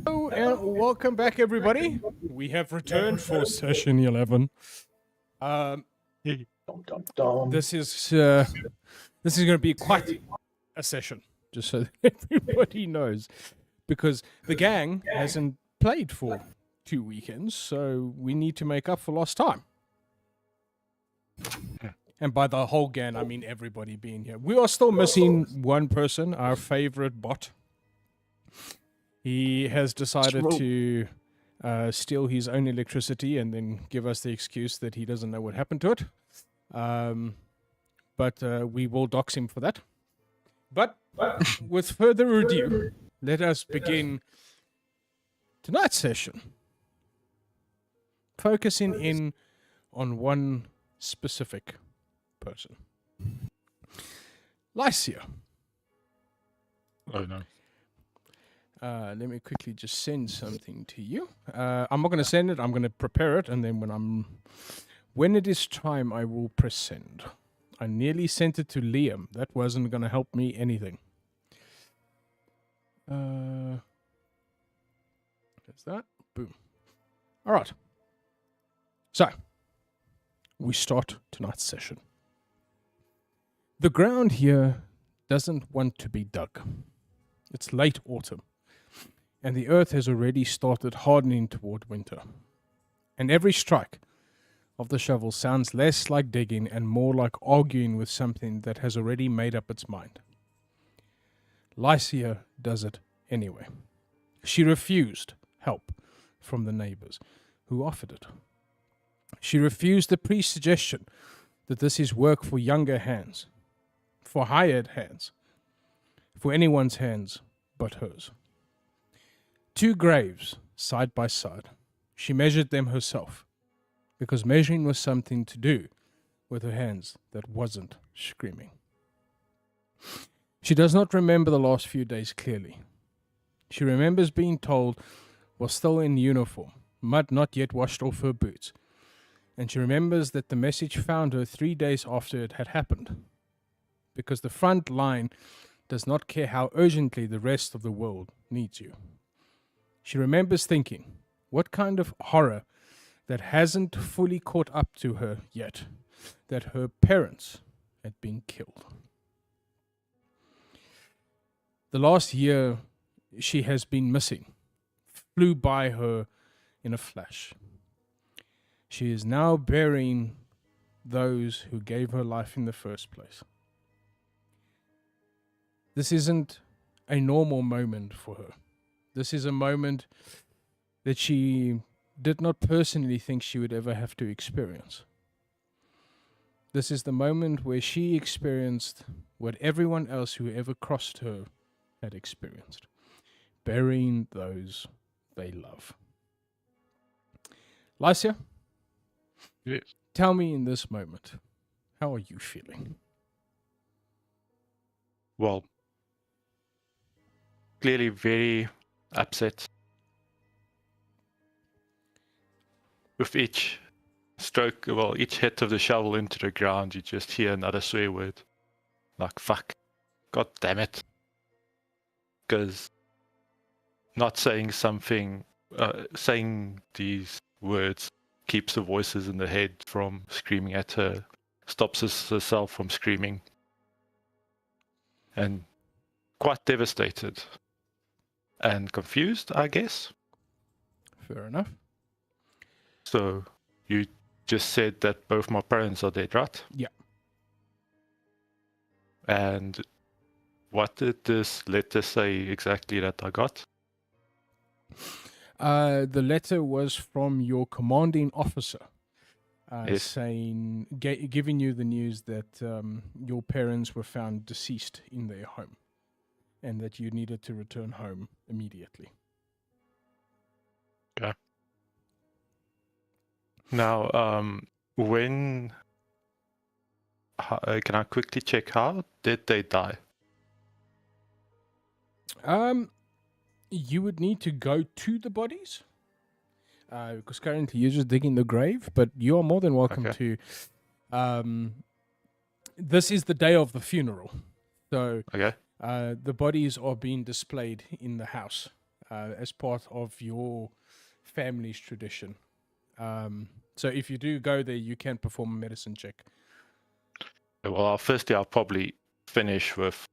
Hello and welcome back, everybody. We have returned for session 11. Dum, dum, dum. This is going to be quite a session, just so that everybody knows, because the gang hasn't played for 2 weekends, so we need to make up for lost time. And by the whole gang, I mean everybody being here. We are still missing one person, our favorite bot. He has decided to steal his own electricity and then give us the excuse that he doesn't know what happened to it. But we will dox him for that. But with further ado, let us begin tonight's session. Focusing in on one specific person. Lycia. Oh, no. Let me quickly just send something to you. I'm not going to send it. I'm going to prepare it, and then when it is time, I will press send. I nearly sent it to Liam. That wasn't going to help me anything. There's that. Boom. All right. So, we start tonight's session. The ground here doesn't want to be dug. It's late autumn, and the earth has already started hardening toward winter. And every strike of the shovel sounds less like digging and more like arguing with something that has already made up its mind. Lycia does it anyway. She refused help from the neighbors who offered it. She refused the pre-suggestion that this is work for younger hands, for hired hands, for anyone's hands but hers. 2 graves, side by side. She measured them herself, because measuring was something to do with her hands that wasn't screaming. She does not remember the last few days clearly. She remembers being told, while still in uniform, mud not yet washed off her boots, and she remembers that the message found her 3 days after it had happened, because the front line does not care how urgently the rest of the world needs you. She remembers thinking, what kind of horror that hasn't fully caught up to her yet, that her parents had been killed. The last year she has been missing flew by her in a flash. She is now burying those who gave her life in the first place. This isn't a normal moment for her. This is a moment that she did not personally think she would ever have to experience. This is the moment where she experienced what everyone else who ever crossed her had experienced, burying those they love. Lycia? Yes. Tell me in this moment, how are you feeling? Well, clearly very upset. With each stroke, each hit of the shovel into the ground, you just hear another swear word. Like, fuck. God damn it. Because not saying something, saying these words keeps the voices in the head from screaming at her, stops herself from screaming. And quite devastated. And confused, I guess. Fair enough. So, you just said that both my parents are dead, right? Yeah. And what did this letter say exactly that I got? The letter was from your commanding officer, Yes. saying, giving you the news that your parents were found deceased in their home, and that you needed to return home immediately. Okay. Now, when can I quickly check how did they die? You would need to go to the bodies, because currently you're just digging the grave. But you are more than welcome to. This is the day of the funeral, so Okay. the bodies are being displayed in the house. as part of your family's tradition. So if you do go there, you can perform a medicine check. Well, firstly, I'll probably finish with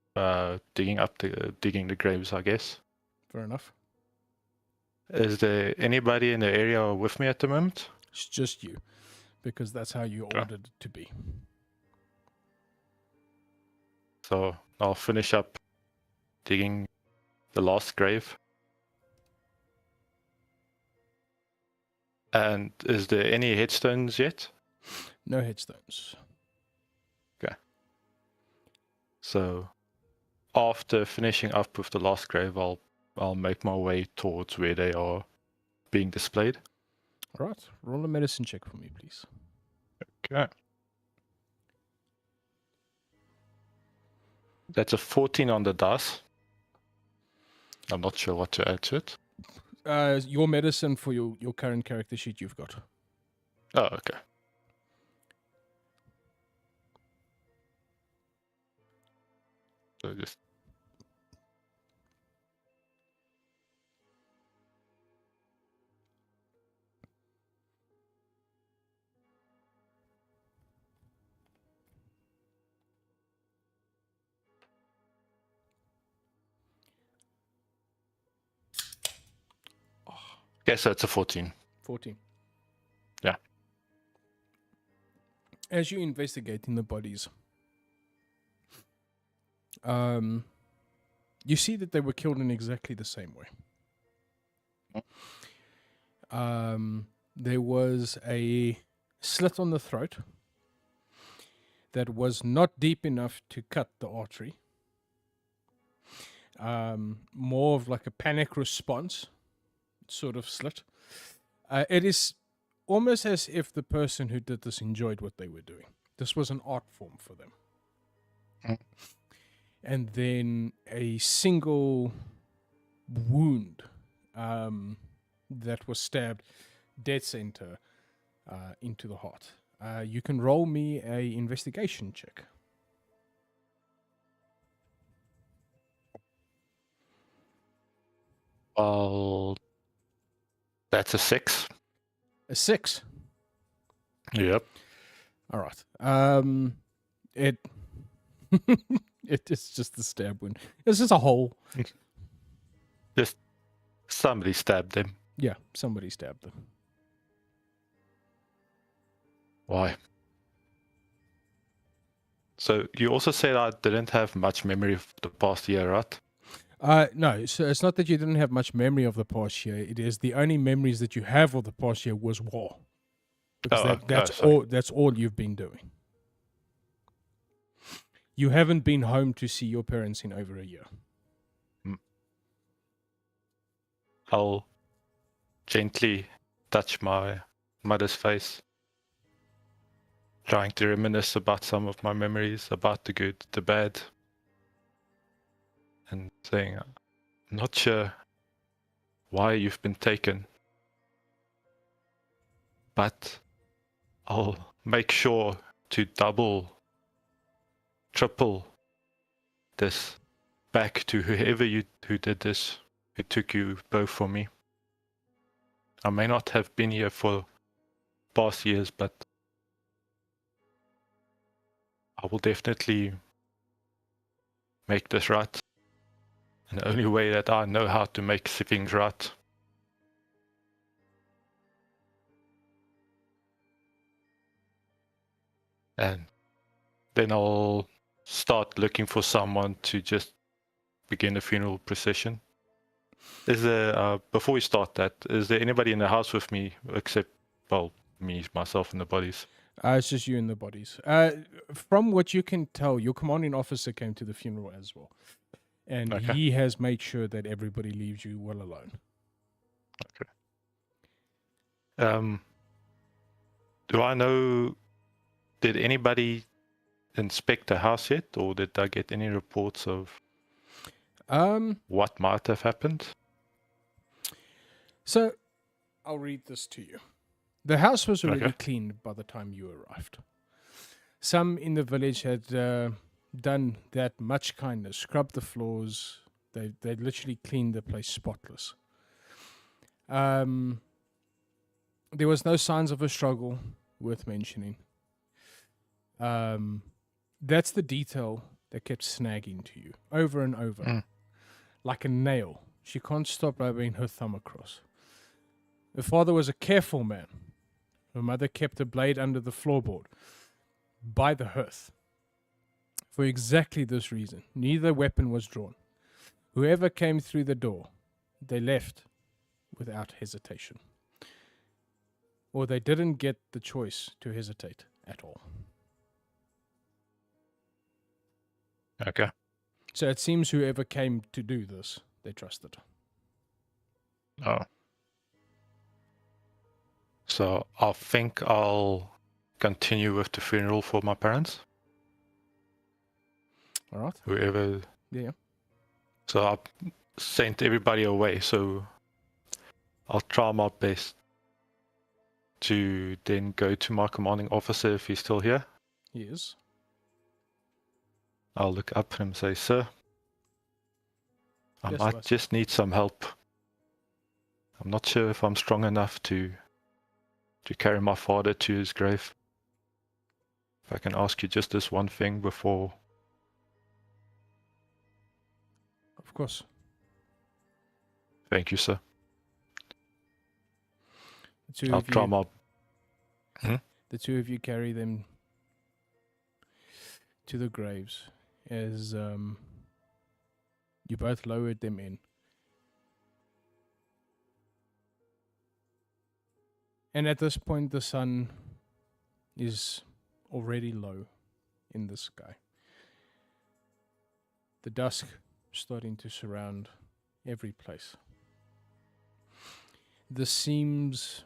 digging the graves, I guess. Fair enough. Is there anybody in the area with me at the moment? It's just you, because that's how you Okay. ordered it to be. So I'll finish up digging the last grave. And is there any headstones yet? No headstones. So after finishing up with the last grave, I'll make my way towards where they are being displayed. All right. Roll a medicine check for me, please. Okay. That's a 14 on the dice. I'm not sure what to add to it. Your medicine for your current character sheet you've got. Oh, okay. So just okay, so it's a 14. 14. Yeah. As you investigating the bodies, you see that they were killed in exactly the same way. There was a slit on the throat that was not deep enough to cut the artery. More of like a panic response sort of slit. It is almost as if the person who did this enjoyed what they were doing. This was an art form for them. And then a single wound that was stabbed dead center into the heart. You can roll me a investigation check. Well, that's a 6. A 6. Yep. All right. It it is just the stab wound. It's just a hole. Just somebody stabbed them. Yeah, somebody stabbed them. Why? So you also said I didn't have much memory of the past year, right? No, so it's not that you didn't have much memory of the past year. It is the only memories that you have of the past year was war. Because that's all you've been doing. You haven't been home to see your parents in over a year. I'll gently touch my mother's face, trying to reminisce about some of my memories, about the good, the bad, and saying, I'm not sure why you've been taken, but I'll make sure to double, triple this back to whoever who did this, who took you both from me. I may not have been here for past years, but I will definitely make this right. And the only way that I know how to make things right. And then I'll start looking for someone to just begin the funeral procession. Is there, before we start that, is there anybody in the house with me except, well, me, myself, and the bodies? It's just you and the bodies. From what you can tell, your commanding officer came to the funeral as well. And he has made sure that everybody leaves you well alone. Okay. Do I know, did anybody inspect the house yet? Or did I get any reports of what might have happened? So, I'll read this to you. The house was already cleaned by the time you arrived. Some in the village had done that much kindness, scrubbed the floors. They literally cleaned the place spotless. There was no signs of a struggle worth mentioning. That's the detail that kept snagging to you over and over. Like a nail. She can't stop rubbing her thumb across. Her father was a careful man. Her mother kept a blade under the floorboard, by the hearth. For exactly this reason, neither weapon was drawn. Whoever came through the door, they left without hesitation. Or they didn't get the choice to hesitate at all. Okay. So it seems whoever came to do this, they trusted. Oh. So I think I'll continue with the funeral for my parents. All right. Whoever. Yeah. So I sent everybody away. So I'll try my best to then go to my commanding officer if he's still here. Yes. I'll look up and say, "Sir, I Yes, might boss. just need some help. I'm not sure if I'm strong enough to carry my father to his grave. If I can ask you just this one thing before." Of course. Thank you, sir. The two I'll of try you, my. the two of you carry them to the graves as you both lowered them in. And at this point, the sun is already low in the sky. The dusk starting to surround every place. This seems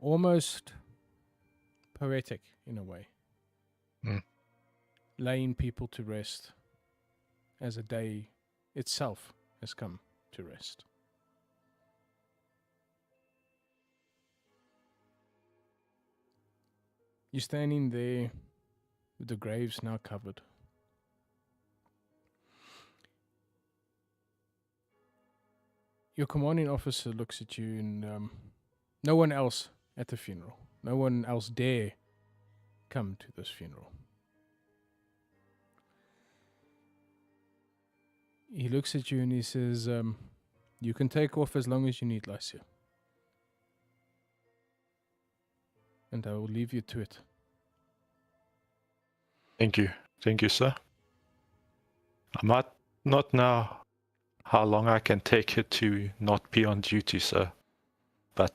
almost poetic in a way. Laying people to rest as a day itself has come to rest. You're standing there with the graves now covered. Your commanding officer looks at you and no one else at the funeral. No one else dare come to this funeral. He looks at you and he says, you can take off as long as you need, Lycia. And I will leave you to it. Thank you. Thank you, sir. I might not know how long I can take it to not be on duty, sir. But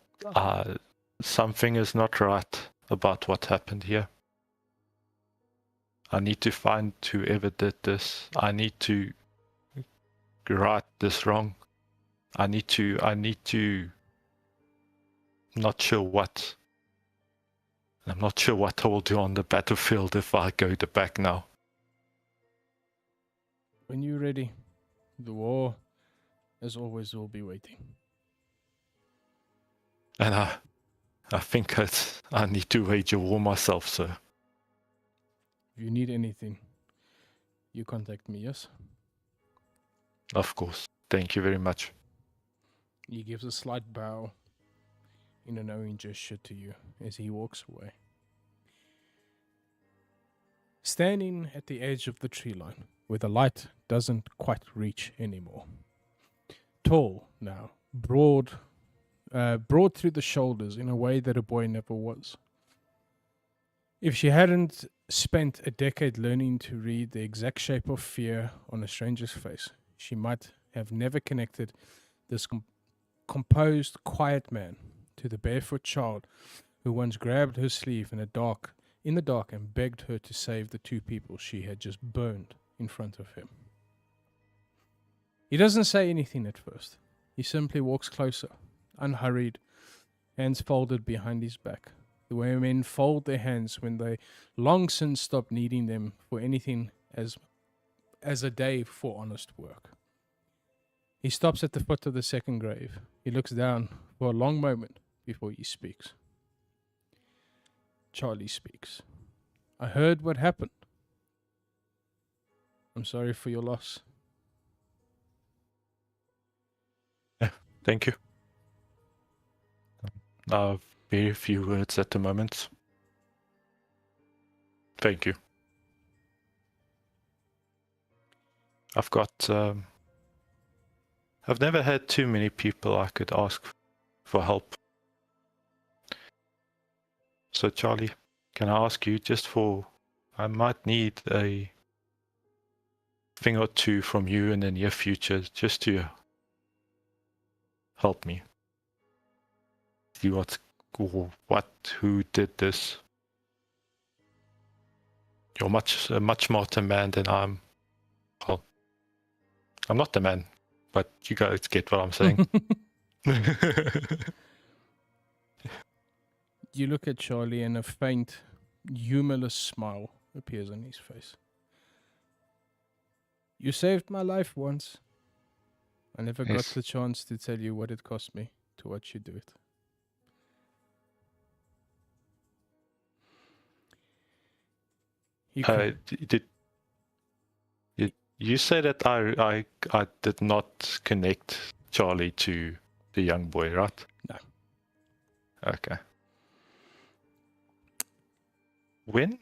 something is not right about what happened here. I need to find whoever did this. I need to right this wrong. I need to not sure what. I'm not sure what I will do on the battlefield if I go to back now. When you're ready, the war, as always, will be waiting. And I think I need to wage a war myself, sir. If you need anything, you contact me, yes? Of course. Thank you very much. He gives a slight bow in a knowing gesture to you as he walks away. Standing at the edge of the tree line, where the light doesn't quite reach anymore. Tall now, broad through the shoulders in a way that a boy never was. If she hadn't spent a decade learning to read the exact shape of fear on a stranger's face, she might have never connected this composed, quiet man to the barefoot child who once grabbed her sleeve in the dark and begged her to save the two people she had just burned in front of him. He doesn't say anything at first. He simply walks closer, unhurried, hands folded behind his back, the way men fold their hands when they long since stopped needing them for anything as a day for honest work. He stops at the foot of the second grave. He looks down for a long moment before he speaks. Charlie speaks. I heard what happened. I'm sorry for your loss. Thank you. Very few words at the moment. Thank you. I've got... I've never had too many people I could ask for help. So Charlie, can I ask you just for... I might need a thing or two from you in the near future just to help me. See who did this. You're a much smarter man than I'm. Well, I'm not the man, but you guys get what I'm saying. You look at Charlie and a faint, humorless smile appears on his face. You saved my life once. I never got Yes. the chance to tell you what it cost me to watch you do it. You say that I did not connect Charlie to the young boy, right? No. Okay. When?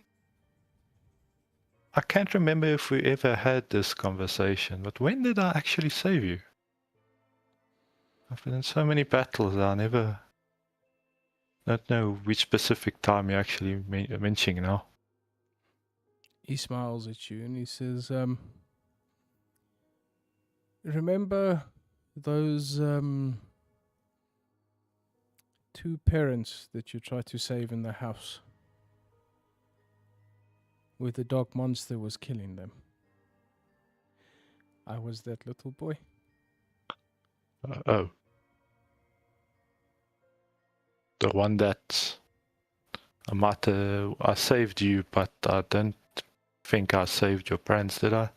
I can't remember if we ever had this conversation, but when did I actually save you? I've been in so many battles I don't know which specific time you're actually mentioning now. He smiles at you and he says, remember those two parents that you tried to save in the house? Where the dog monster was killing them. I was that little boy. Oh. The one that I saved you, but I don't think I saved your parents, did I?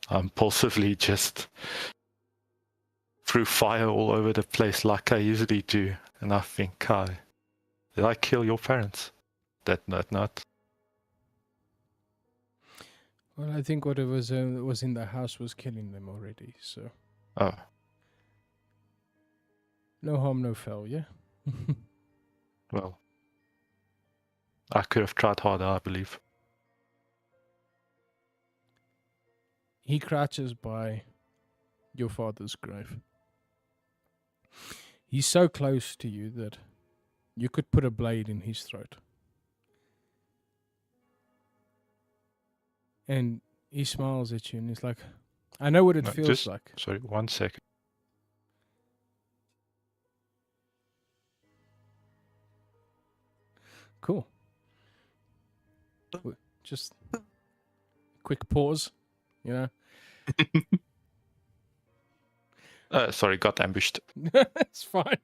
I impulsively just threw fire all over the place like I usually do, and I think did I kill your parents? That night. Well, I think what it was in the house was killing them already, so. Oh. No harm, no foul, yeah? Well, I could have tried harder, I believe. He crouches by your father's grave. He's so close to you that you could put a blade in his throat. And he smiles at you and he's like, I know what it feels like. Sorry, 1 second. Cool. Just a quick pause, you know. Sorry, got ambushed. It's fine.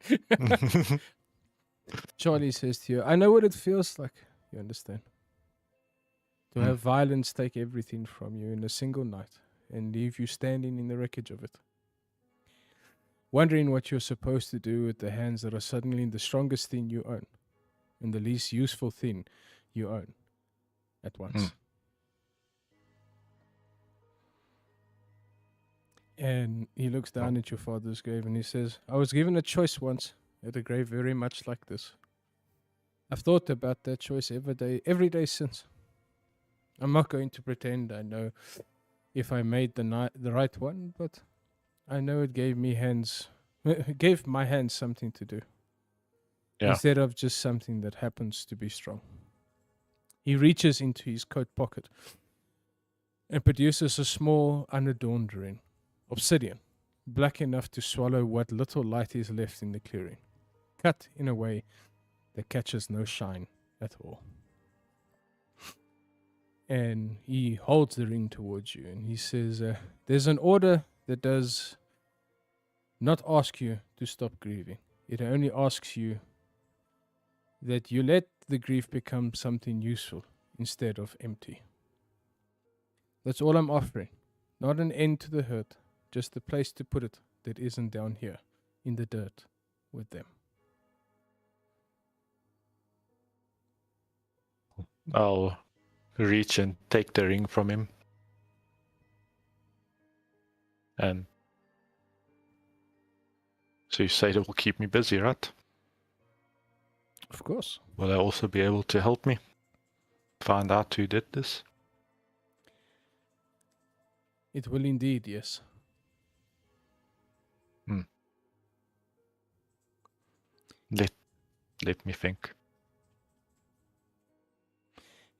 Charlie says to you, I know what it feels like. You understand? To have violence take everything from you in a single night and leave you standing in the wreckage of it. Wondering what you're supposed to do with the hands that are suddenly the strongest thing you own and the least useful thing you own at once. And he looks down at your father's grave and he says, I was given a choice once at a grave very much like this. I've thought about that choice every day since. I'm not going to pretend I know if I made the right one, but I know it gave my hands something to do. Yeah. Instead of just something that happens to be strong. He reaches into his coat pocket and produces a small unadorned ring, obsidian, black enough to swallow what little light is left in the clearing, cut in a way that catches no shine at all. And he holds the ring towards you and he says, there's an order that does not ask you to stop grieving. It only asks you that you let the grief become something useful instead of empty. That's all I'm offering. Not an end to the hurt, just a place to put it that isn't down here in the dirt with them. I'll reach and take the ring from him. And So you say it will keep me busy, right? Of course. Will I also be able to help me find out who did this? It will indeed, yes. Let me think.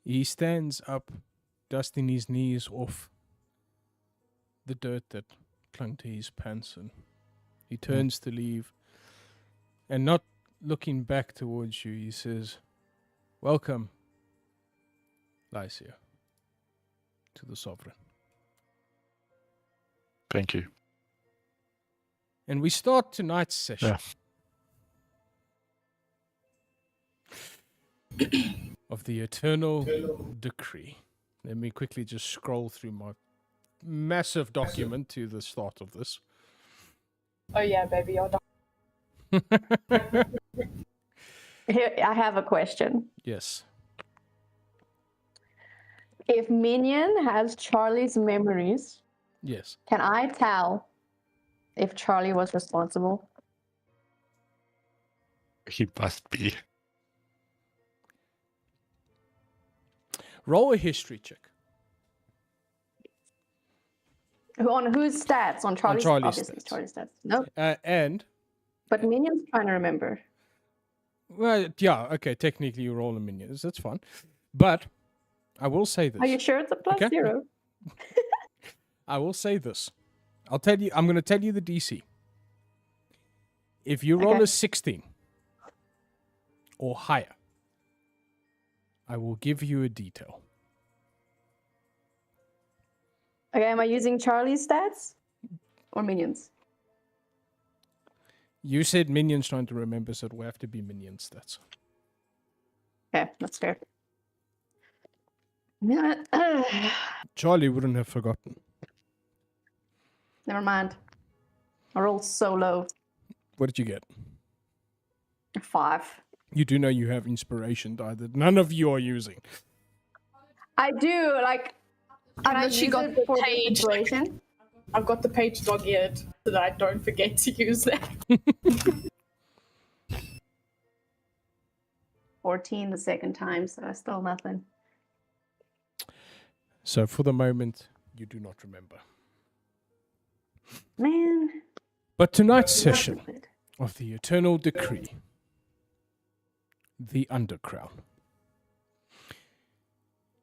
He stands up, dusting his knees off the dirt that clung to his pants, and he turns to leave. And not looking back towards you, he says, "Welcome, Lycia, to the Sovereign." Thank you. And we start tonight's session of the Eternal Decree. Let me quickly just scroll through my massive document to the start of this. Oh yeah, baby, you're done. Here, I have a question. Yes. If Minion has Charlie's memories, Yes. can I tell if Charlie was responsible? He must be. Roll a history check. On whose stats? On Charlie's? Charlie's Obviously, stats. Charlie's stats. No, And, but Minion's trying to remember. well, yeah, okay, technically you roll a minions. That's fine. But I will say this. Are you sure it's a plus Okay. 0? I will say this. I'm going to tell you the DC. If you roll Okay. a 16 or higher, I will give you a detail. Okay, am I using Charlie's stats or Minion's? You said minions trying to remember, so it will have to be minion stats. Okay, that's fair. Charlie wouldn't have forgotten. Never mind. I rolled so low. What did you get? 5. You do know you have inspiration die that none of you are using. I do, like... I've literally got the for this page. situation. I've got the page dog-eared so that I don't forget to use that. 14 the second time, so still nothing. So for the moment, you do not remember. Man. But tonight's session of the Eternal Decree, the Undercrown.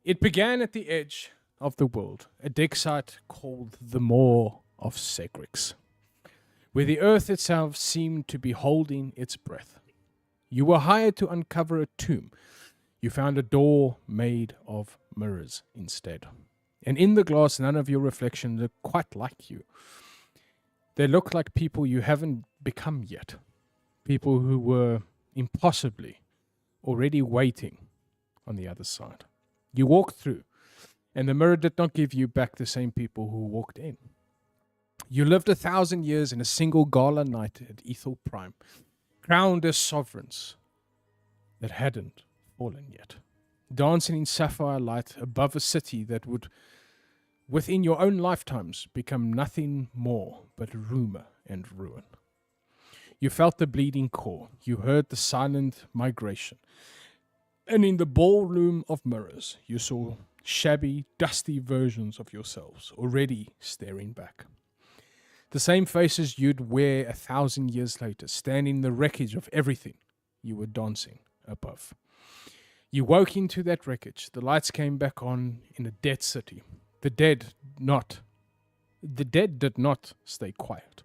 It began at the edge of the world, a dig site called the Moor of Segrix, where the earth itself seemed to be holding its breath. You were hired to uncover a tomb. You found a door made of mirrors instead. And in the glass, none of your reflections look quite like you. They look like people you haven't become yet. People who were impossibly already waiting on the other side. You walked through, and the mirror did not give you back the same people who walked in. You lived 1,000 years in a single gala night at Ethel Prime, crowned as sovereigns that hadn't fallen yet, dancing in sapphire light above a city that would, within your own lifetimes, become nothing more but rumor and ruin. You felt the bleeding core. You heard the silent migration. And in the ballroom of mirrors, you saw shabby, dusty versions of yourselves already staring back. The same faces you'd wear 1,000 years later, standing in the wreckage of everything you were dancing above. You woke into that wreckage. The lights came back on in a dead city. The dead did not stay quiet.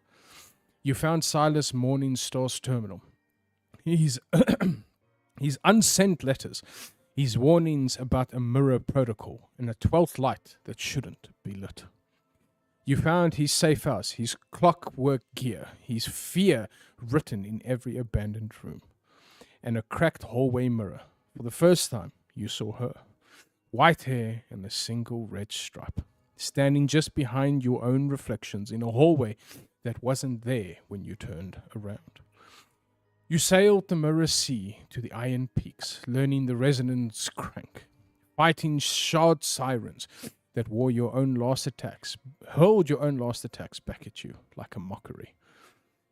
You found Silas Morningstar's terminal. His unsent letters, his warnings about a mirror protocol, and a 12th light that shouldn't be lit. You found his safe house, his clockwork gear, his fear written in every abandoned room, and a cracked hallway mirror. For the first time, you saw her. White hair and a single red stripe, standing just behind your own reflections in a hallway that wasn't there when you turned around. You sailed the mirror sea to the Iron Peaks, learning the resonance crank, fighting shard sirens that hurled your own last attacks back at you like a mockery.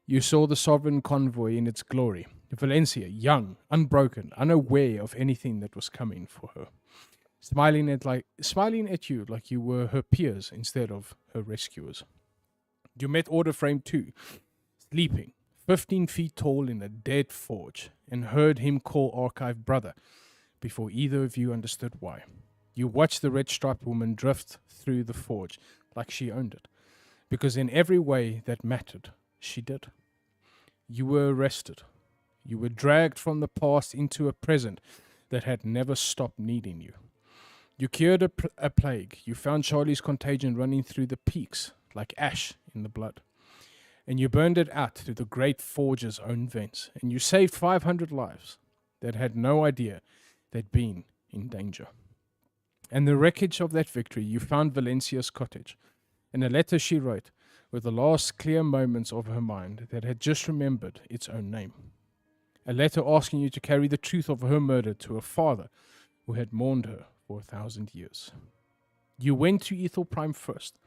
You saw the sovereign convoy in its glory, Valencia, young, unbroken, unaware of anything that was coming for her, smiling at you like you were her peers instead of her rescuers. You met Order Frame 2, sleeping, 15 feet tall in a dead forge, and heard him call Archive brother before either of you understood why. You watched the red-striped woman drift through the forge like she owned it, because in every way that mattered, she did. You were arrested. You were dragged from the past into a present that had never stopped needing you. You cured a plague. You found Charlie's contagion running through the peaks like ash in the blood. And you burned it out through the great forge's own vents. And you saved 500 lives that had no idea they'd been in danger. And the wreckage of that victory, you found Valencia's cottage, and a letter she wrote with the last clear moments of her mind that had just remembered its own name. A letter asking you to carry the truth of her murder to a father who had mourned her for 1,000 years. You went to Ethel Prime first.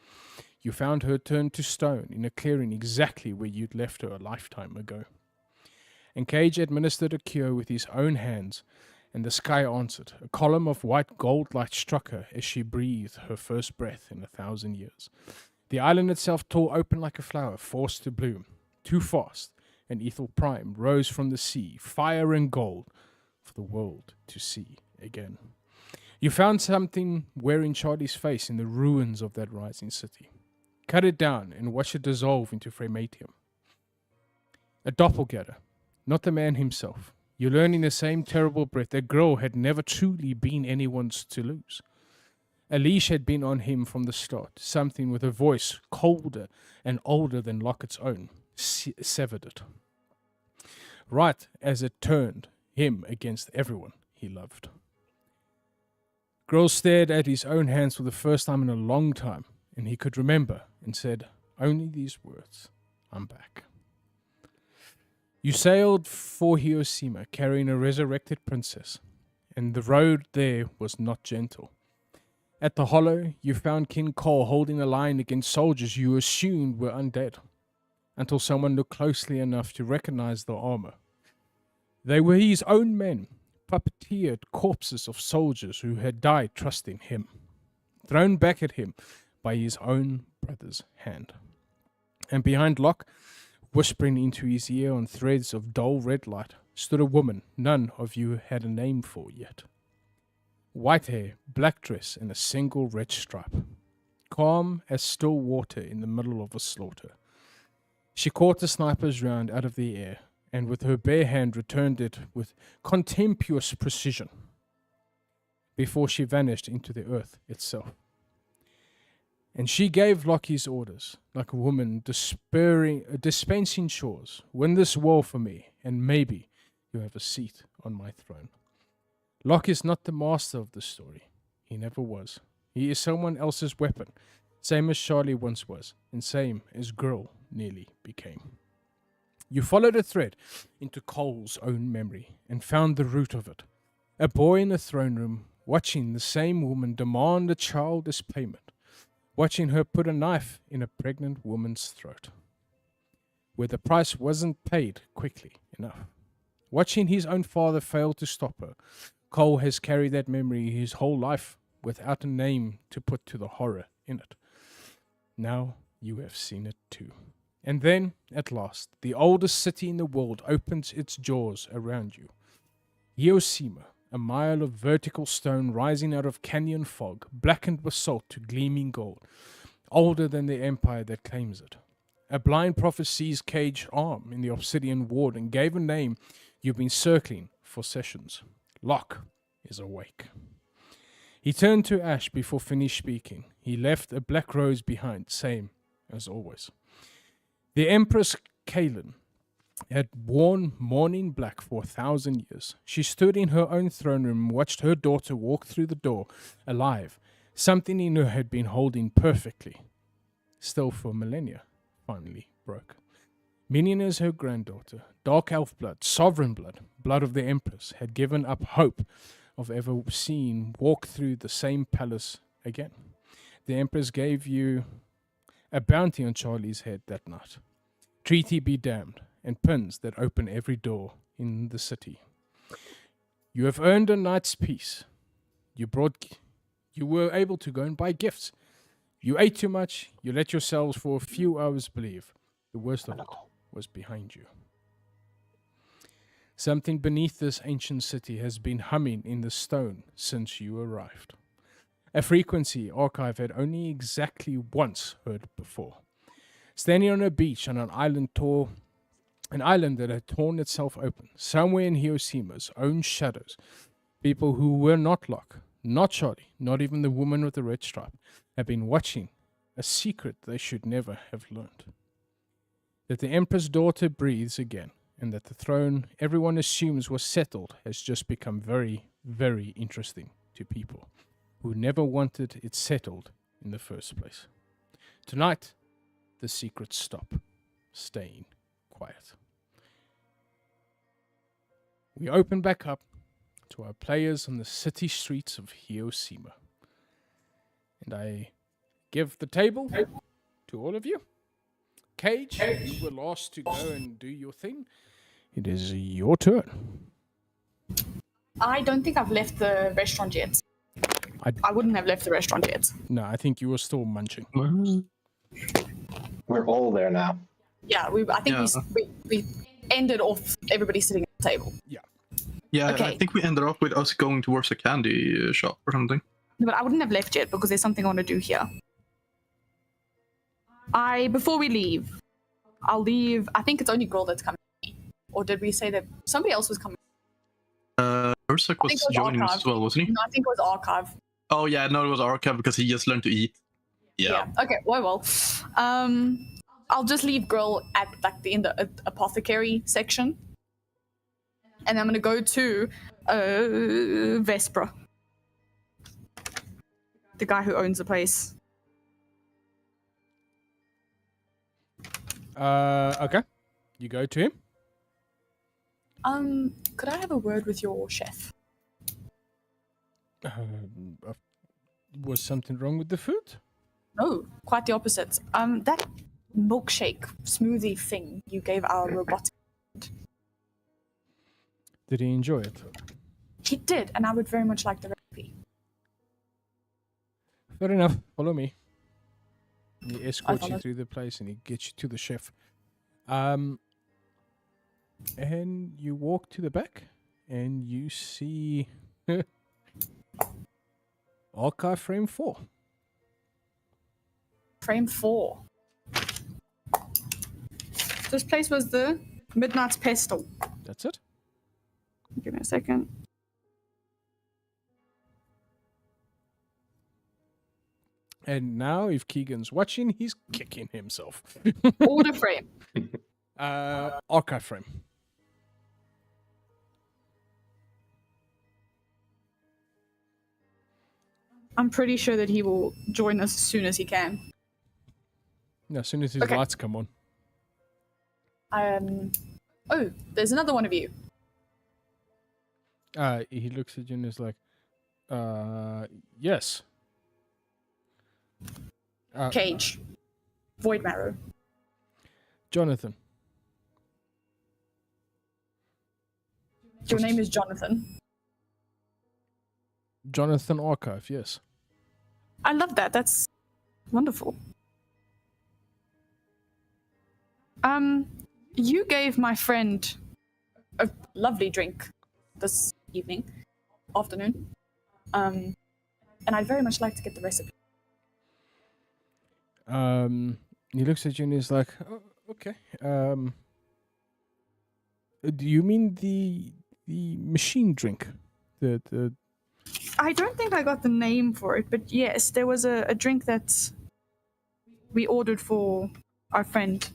You found her turned to stone in a clearing exactly where you'd left her a lifetime ago. And Cage administered a cure with his own hands, and the sky answered. A column of white gold light struck her as she breathed her first breath in 1,000 years. The island itself tore open like a flower forced to bloom, too fast, and Ethel Prime rose from the sea, fire and gold, for the world to see again. You found something wearing Charlie's face in the ruins of that rising city. Cut it down and watch it dissolve into Frematium. A doppelganger, not the man himself. You learn in the same terrible breath that Grill had never truly been anyone's to lose. A leash had been on him from the start. Something with a voice colder and older than Lockett's own severed it. Right as it turned him against everyone he loved. Grill stared at his own hands for the first time in a long time, and he could remember, and said only these words, "I'm back." You sailed for Hiroshima carrying a resurrected princess, and the road there was not gentle. At the hollow, you found King Cole holding a line against soldiers you assumed were undead, until someone looked closely enough to recognize the armor. They were his own men, puppeteered corpses of soldiers who had died trusting him, thrown back at him by his own brother's hand. And behind Locke, whispering into his ear on threads of dull red light, stood a woman none of you had a name for yet. White hair, black dress, and a single red stripe. Calm as still water in the middle of a slaughter. She caught the sniper's round out of the air, and with her bare hand returned it with contemptuous precision, before she vanished into the earth itself. And she gave Locke his orders, like a woman dispensing chores. Win this war for me, and maybe you have a seat on my throne. Locke is not the master of the story. He never was. He is someone else's weapon, same as Charlie once was, and same as Grill nearly became. You followed a thread into Cole's own memory, and found the root of it. A boy in a throne room, watching the same woman demand a child as payment. Watching her put a knife in a pregnant woman's throat, where the price wasn't paid quickly enough. Watching his own father fail to stop her, Cole has carried that memory his whole life without a name to put to the horror in it. Now you have seen it too. And then, at last, the oldest city in the world opens its jaws around you. Hiroshima, a mile of vertical stone rising out of canyon fog, blackened with salt to gleaming gold, older than the empire that claims it. A blind prophet seized Cage's arm in the obsidian ward and gave a name you've been circling for sessions. Locke is awake. He turned to Ash before finished speaking. He left a black rose behind, same as always. The Empress Kaelin had worn mourning black for 1,000 years. She stood in her own throne room and watched her daughter walk through the door, alive. Something in her had been holding perfectly. Still for millennia, finally broke. Minion as her granddaughter, dark elf blood, sovereign blood, blood of the Empress, had given up hope of ever seeing walk through the same palace again. The Empress gave you a bounty on Charlie's head that night. treaty be damned, and pins that open every door in the city. You have earned a night's peace. You were able to go and buy gifts. You ate too much. You let yourselves for a few hours believe the worst of it was behind you. Something beneath this ancient city has been humming in the stone since you arrived. A frequency Archive had only exactly once heard before. Standing on a beach on an island that had torn itself open, somewhere in Hiroshima''s own shadows, people who were not Locke, not Charlie, not even the woman with the red stripe, had been watching a secret they should never have learned. That the Emperor's daughter breathes again, and that the throne everyone assumes was settled has just become very, very interesting to people who never wanted it settled in the first place. Tonight, the secrets stop, staying quiet. We open back up to our players on the city streets of Hiroshima. And I give the table to all of you. Cage, you were last to go and do your thing. It is your turn. I don't think I've left the restaurant yet. I wouldn't have left the restaurant yet. No, I think you were still munching. We're all there now. Yeah, I think we ended off everybody sitting at the table. Yeah, Okay. I think we ended up with us going towards a candy shop or something. But I wouldn't have left yet because there's something I want to do here. Before we leave, I'll leave. I think it's only girl that's coming with me. Or did we say that somebody else was coming? Ursak was joining us as well, wasn't he? No, I think it was Archive. Oh yeah, no, it was Archive because he just learned to eat. Yeah. Okay. Well. I'll just leave girl at like in the apothecary section, and I'm gonna go to Vespra, the guy who owns the place. Okay. You go to him. Could I have a word with your chef? Was something wrong with the food? No, quite the opposite. That milkshake smoothie thing you gave our robotic. Did he enjoy it? He did, and I would very much like the recipe. Fair enough. Follow me. He escorts you follow. through the place and he gets you to the chef. And you walk to the back and you see Archive Frame 4. Frame 4. This place was the Midnight's Pestle. That's it. Give me a second. And now, if Keegan's watching, he's kicking himself. Order frame. Archive Frame. I'm pretty sure that he will join us as soon as he can. No, as soon as his Okay. lights come on. Oh, there's another one of you. He looks at you and is like, yes. Cage. Void Marrow. Jonathan. Your name is Jonathan. Jonathan Archive, yes. I love that. That's wonderful. You gave my friend a lovely drink this afternoon. And I'd very much like to get the recipe. He looks at you and is like, oh, okay. Do you mean the machine drink? The I don't think I got the name for it, but yes, there was a drink that we ordered for our friend.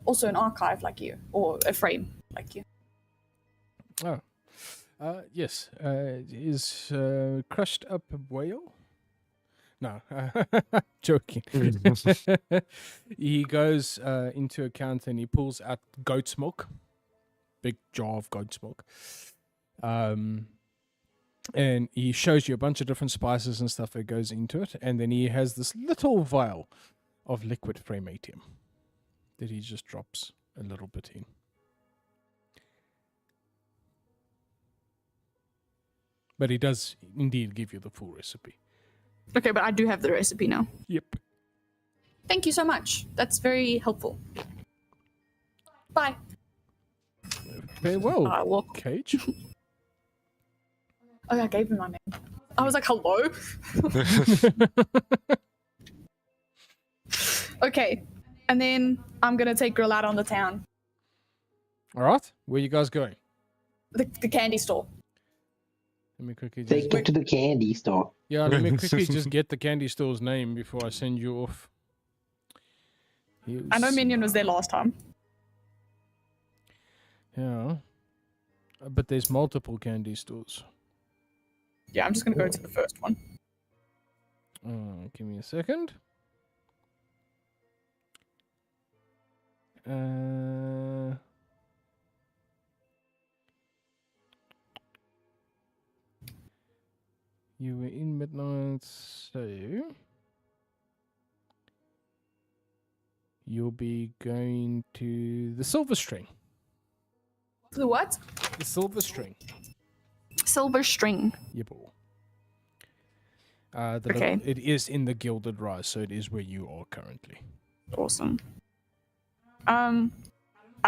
Also an archive like you, or a frame like you. yes. Is crushed up whale? No, joking. He goes into a counter and he pulls out goat's milk, big jar of goat's milk. And he shows you a bunch of different spices and stuff that goes into it, and then he has this little vial of liquid framatium that he just drops a little bit in. But he does indeed give you the full recipe. Okay, but I do have the recipe now. Yep. Thank you so much. That's very helpful. Bye. Very well, I walk. Cage. Oh, I gave him my name. I was like, hello? Okay. And then I'm going to take Grill out on the town. All right. Where you guys going? The candy store. Let me quickly just... Take it to the candy store. Yeah, let me quickly just get the candy store's name before I send you off. I know Minion was there last time. Yeah. But there's multiple candy stores. Yeah, I'm just going to go to the first one. Give me a second. You were in Midnight, so you'll be going to the Silver String. The what? The Silver String. Silver String. Yep. Okay. It is in the Gilded Rise, so it is where you are currently. Awesome. I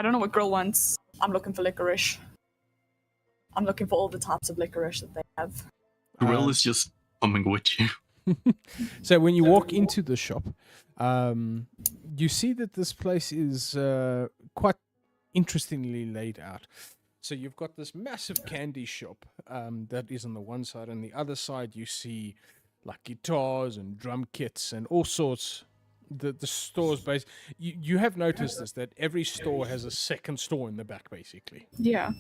don't know what Grill wants. I'm looking for licorice. I'm looking for all the types of licorice that they have. Grill is just coming with you. So when you walk into the shop, you see that this place is quite interestingly laid out. So you've got this massive candy shop that is on the one side, and the other side you see like guitars and drum kits and all sorts. The stores base. You have noticed this, that every store has a second store in the back, basically. Yeah.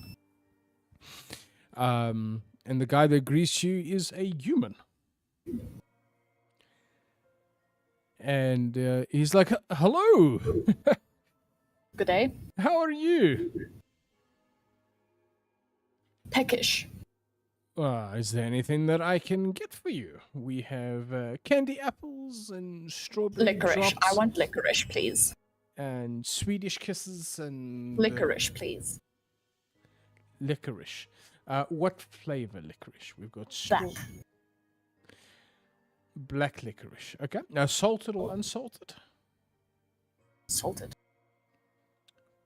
And the guy that greets you is a human. And he's like, hello, Good day. how are you? Peckish. Is there anything that I can get for you? We have candy apples and strawberry Licorice. drops I want licorice, please. and Swedish kisses and Licorice, please. licorice. What flavor licorice? We've got Black. black licorice. Okay. Now salted or unsalted? Salted.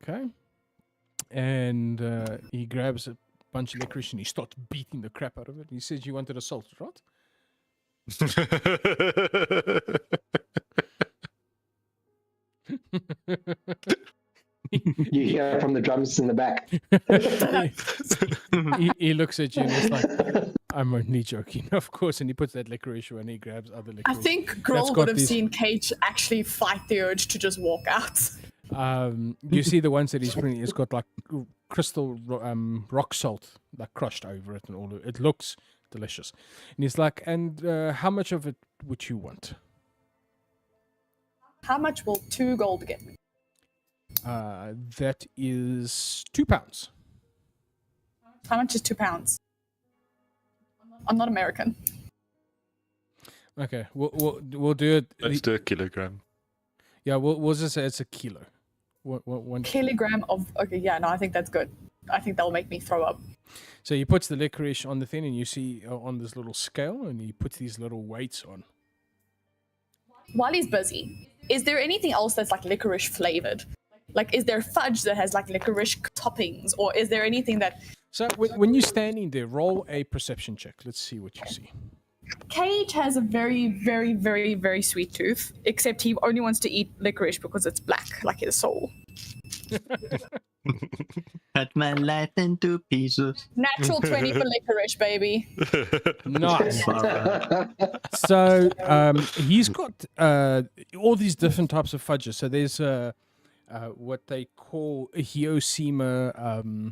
Okay. And he grabs a bunch of licorice and he starts beating the crap out of it. He says you wanted a salted, right? You hear from the drums in the back. he looks at you and he's like, I'm only joking, of course. And he puts that licorice away and he grabs other licorice. I think Grill got would have these- seen Cage actually fight the urge to just walk out. You see the ones that he's putting, it's got like crystal rock salt like crushed over it and all of it. It looks delicious. And he's like, and how much of it would you want? How much will 2 gold get me? That is £2. How much is £2? I'm not American. Okay, we'll do it. Let's do a kilogram. Yeah, we'll just say it's a kilo. One. Kilogram of... Okay, yeah, no, I think that's good. I think that'll make me throw up. So he puts the licorice on the thing, and you see on this little scale, and he puts these little weights on. While he's busy, is there anything else that's like licorice flavored? Like, is there fudge that has like licorice toppings, or is there anything that... So when you're standing there, roll a perception check. Let's see what you see. Cage has a very, very, very, very sweet tooth, except he only wants to eat licorice because it's black, like his soul. Cut my life into pieces. Natural 20 for licorice, baby. Nice. So he's got all these different types of fudges. So there's what they call a Hiosima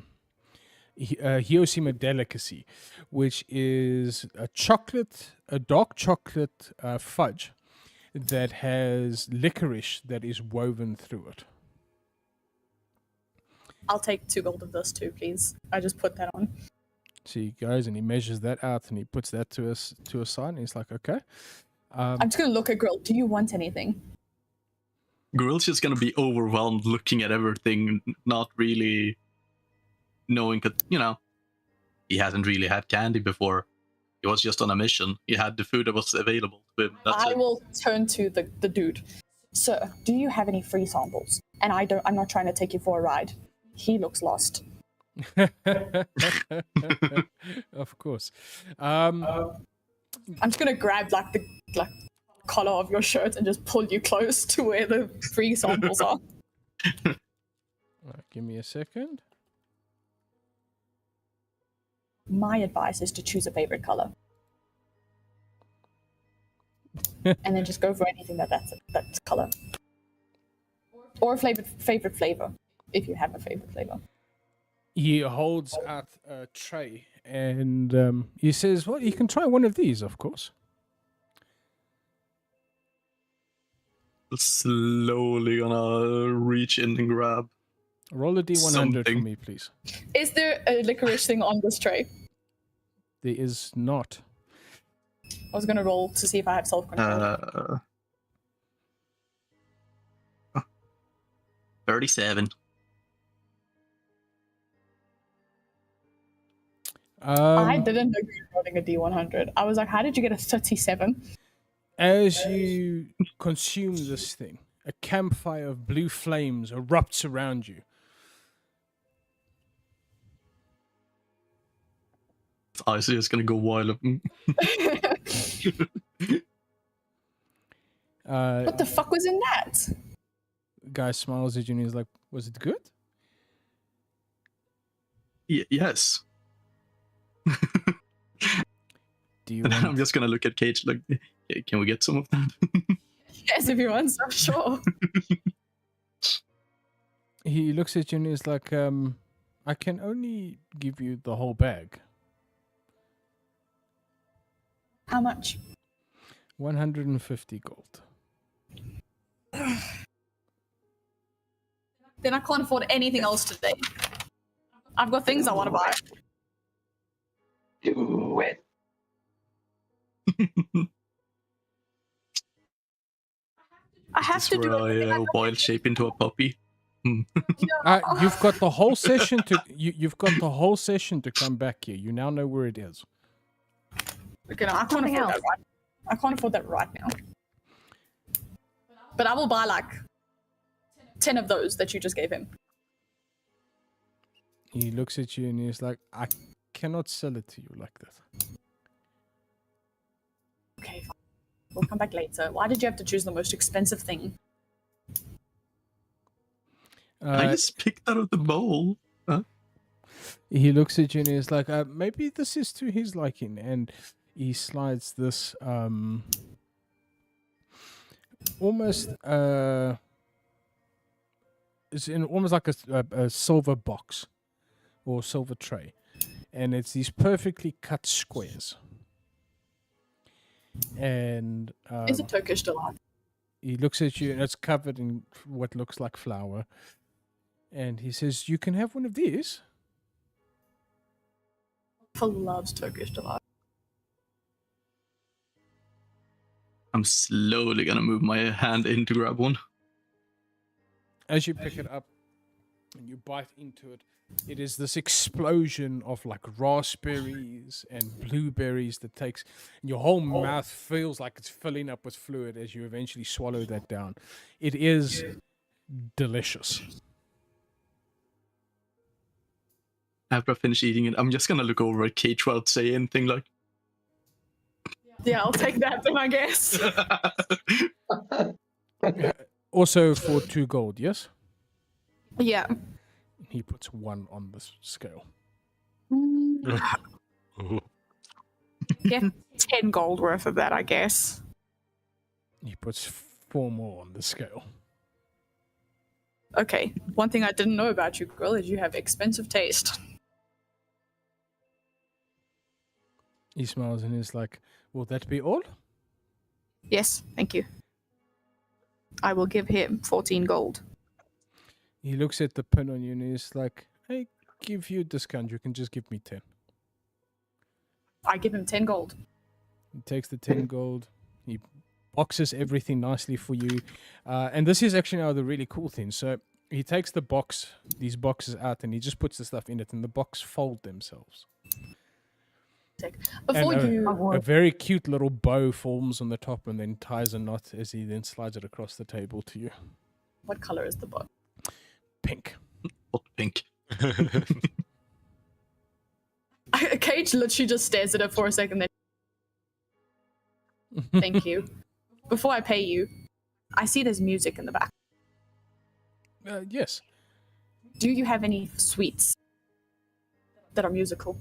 delicacy, which is a dark chocolate fudge that has licorice that is woven through it. I'll take 2 gold of this too, please. I just put that on. So he goes and he measures that out and he puts that to a side and he's like, okay. I'm just going to look at Grill. Do you want anything? Gorill's just gonna be overwhelmed looking at everything, not really knowing that, he hasn't really had candy before. He was just on a mission. He had the food that was available to him. That's I it. will turn to the dude. Sir, do you have any free samples? And I'm not trying to take you for a ride. He looks lost. Of course. I'm just gonna grab the collar of your shirt and just pull you close to where the free samples are. Right, give me a second. My advice is to choose a favorite color. And then just go for anything that's color. Or a favorite flavor, if you have a favorite flavor. He holds out a tray and he says, well, you can try one of these, of course. Slowly gonna reach in and grab. Roll a D100 for Something. me, please. Is there a licorice thing on this tray? There is not. I was gonna roll to see if I have self-control. 37. I didn't know you were rolling a D100. I was like, how did you get a 37? As you consume this thing, a campfire of blue flames erupts around you. Eyes are just gonna go wild. What the fuck was in that? Guy smiles at you and he's like, was it good? Yes. Do you And I'm want... just gonna look at Cage like, hey, can we get some of that? Yes, if you want some, sure. He looks at you and he's like, I can only give you the whole bag. How much? 150 gold. Then I can't afford anything else today. I've got things I want to buy. Do it. I have This to do where it. I wild shape into a puppy. You've got the whole session to you've got the whole session to come back here. You now know where it is. Okay, no, I can't afford that right. I can't afford that right now. But I will buy like 10 of those that you just gave him. He looks at you and he's like, I cannot sell it to you like that. Okay, fine. We'll come back later. Why did you have to choose the most expensive thing? I just picked out of the bowl. Huh? He looks at you and he's like, maybe this is to his liking. And he slides this almost it's in almost like a silver box or silver tray, and it's these perfectly cut squares. And Is it Turkish delight? he looks at you and it's covered in what looks like flour, and he says, you can have one of these. Phil loves Turkish delight. I'm slowly gonna move my hand in to grab one. As you pick it up and you bite into it, it is this explosion of like raspberries and blueberries that takes, and your whole mouth feels like it's filling up with fluid as you eventually swallow that down. It is delicious. After I finish eating it, I'm just gonna look over at Cage without saying anything like. Yeah, I'll take that then, I guess. Also for 2 gold, yes? Yeah. He puts 1 on the scale. Get 10 gold worth of that, I guess. He puts 4 more on the scale. Okay, one thing I didn't know about you, girl, is you have expensive taste. He smiles and is like, will that be all? Yes, thank you. I will give him 14 gold. He looks at the pin on you and he's like, I give you a discount. You can just give me 10. I give him 10 gold. He takes the 10 gold. He boxes everything nicely for you. And this is actually now the really cool thing. So he takes these boxes out, and he just puts the stuff in it, and the box fold themselves. Before And you, a very cute little bow forms on the top, and then ties a knot as he then slides it across the table to you. what color is the book? Pink. Hot pink. Cage literally just stares at it for a second, then thank you. Before I pay you, I see there's music in the back. Yes. Do you have any sweets that are musical?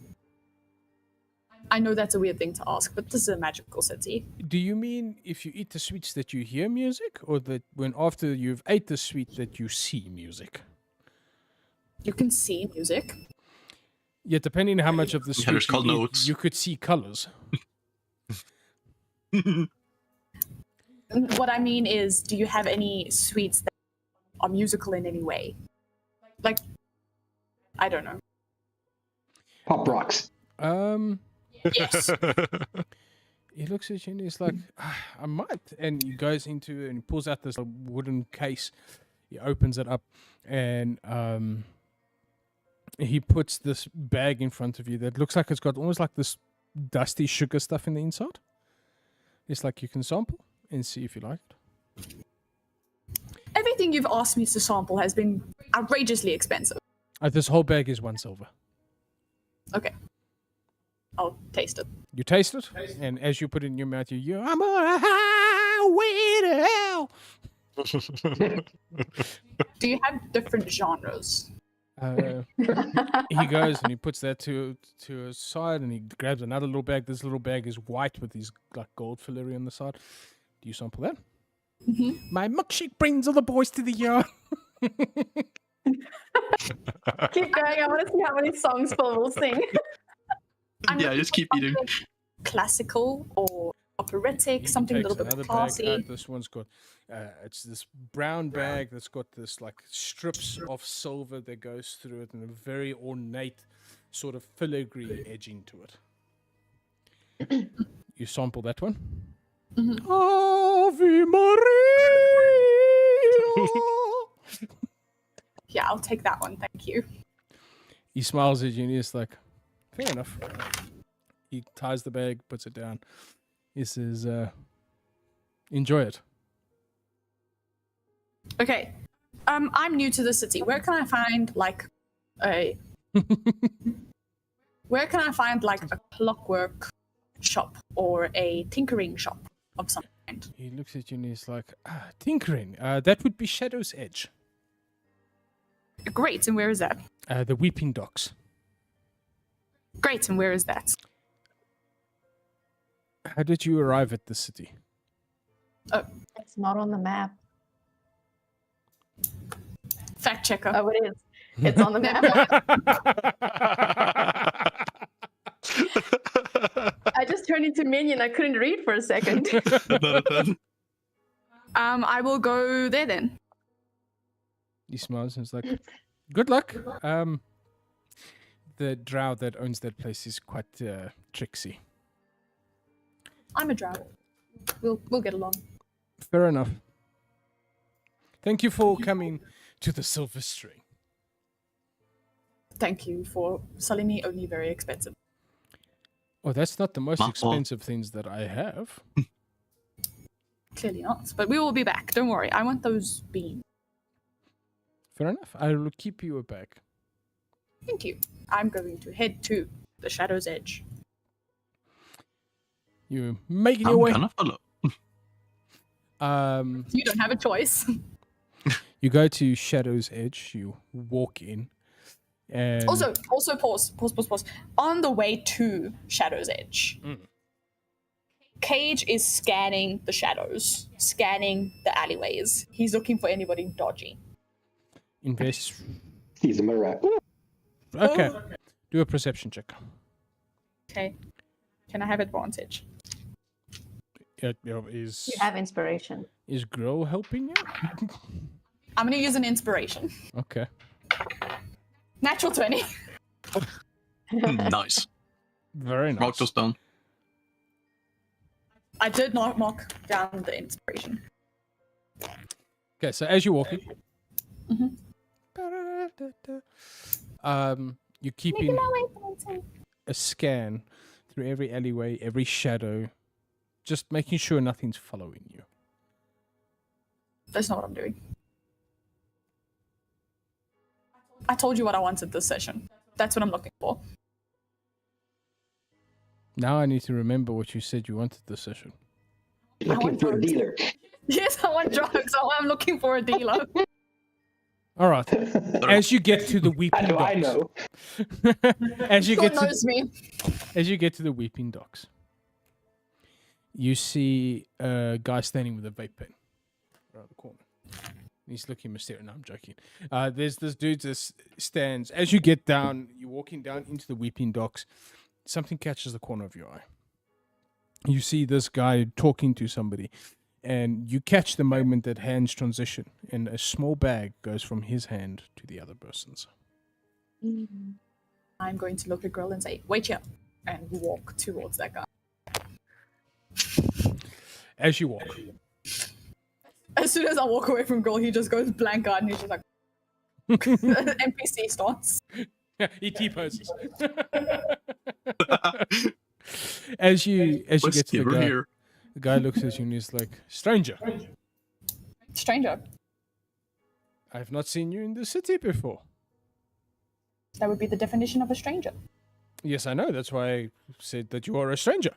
I know that's a weird thing to ask, but this is a magical city. Do you mean if you eat the sweets that you hear music, or that when after you've ate the sweet that you see music? You can see music. Yeah, depending on how much of the sweet there's called you eat, notes. you could see colors. What I mean is, do you have any sweets that are musical in any way? Like, I don't know. Pop rocks. Yes. He looks at you and he's like, I might. And he goes into and he pulls out this wooden case. He opens it up and he puts this bag in front of you that looks like it's got almost like this dusty sugar stuff in the inside. It's like you can sample and see if you like it. Everything you've asked me to sample has been outrageously expensive. This whole bag is 1 silver. Okay. I'll taste it. You taste it, and as you put it in your mouth, I'm on a highway to hell. Do you have different genres? He goes and he puts that to his side, and he grabs another little bag. This little bag is white with these like gold filigree on the side. Do you sample that? Mm-hmm. My milkshake brings all the boys to the yard. Keep going. I want to see how many songs Phil will sing. Yeah, just keep eating. Classical or operatic, something a Takes little bit another classy. bag out. This one's got it's this brown bag that's got this like strips of silver that goes through it, and a very ornate sort of filigree edging to it. You sample that one. Mm-hmm. Ave Maria. Yeah, I'll take that one, thank you. He smiles at you and he's like, fair enough. He ties the bag, puts it down. He says, enjoy it. Okay. I'm new to the city. Where can I find like a clockwork shop or a tinkering shop of some kind? He looks at you and he's like, tinkering. That would be Shadow's Edge. Great, and where is that? The Weeping Docks. Great, and where is that? How did you arrive at the city? Oh, It's not on the map. fact checker. Oh, it is. It's on the map. I just turned into minion. I couldn't read for a second. I will go there then. He smiles and is like, good luck. The drow that owns that place is quite tricksy. I'm a drow. We'll get along. Fair enough. Thank you for coming to the Silver String. Thank you for selling me only very expensive. Oh, that's not the most My fault. expensive things that I have. Clearly not, but we will be back. Don't worry. I want those beans. Fair enough. I will keep you a bag. Thank you. I'm going to head to the Shadow's Edge. You making your I'm way. gonna follow. You don't have a choice. You go to Shadow's Edge. You walk in, and Also, pause. On the way to Shadow's Edge, Cage is scanning the shadows, scanning the alleyways. He's looking for anybody dodgy. invest. He's a mirror. Okay. Do a perception check. Okay. Can I have advantage? Is You have inspiration. Grow helping you? I'm going to use an inspiration. Okay. Natural 20. Nice. Very nice. Rock to stone. I did not mark down the inspiration. Okay, so as you're walking, Mhm. you're keeping a scan through every alleyway, every shadow, just making sure nothing's following you. That's not what I'm doing. I told you what I wanted this session. That's what I'm looking for. Now I need to remember what you said you wanted this session. Looking for a dealer. Yes, I want drugs. So I'm looking for a dealer. All right. As you get to the Weeping Docks. I know. as you God get to knows me. as you get to the Weeping Docks, you see a guy standing with a vape pen around the corner. He's looking mysterious. No, I'm joking. There's this dude that stands. As you get down, you're walking down into the Weeping Docks. Something catches the corner of your eye. You see this guy talking to somebody, and you catch the moment that hands transition, and a small bag goes from his hand to the other person's. I'm going to look at Grill and say, wait here, and walk towards that guy. As you walk, As soon as I walk away from Grill, he just goes blank-eyed and he's just like... NPC starts. he T-poses. as you Let's get to give the her guy, here. the guy looks at you and he's like, "Stranger, Stranger. I have not seen you in the city before." That would be the definition of a stranger. Yes, I know. That's why I said that you are a stranger.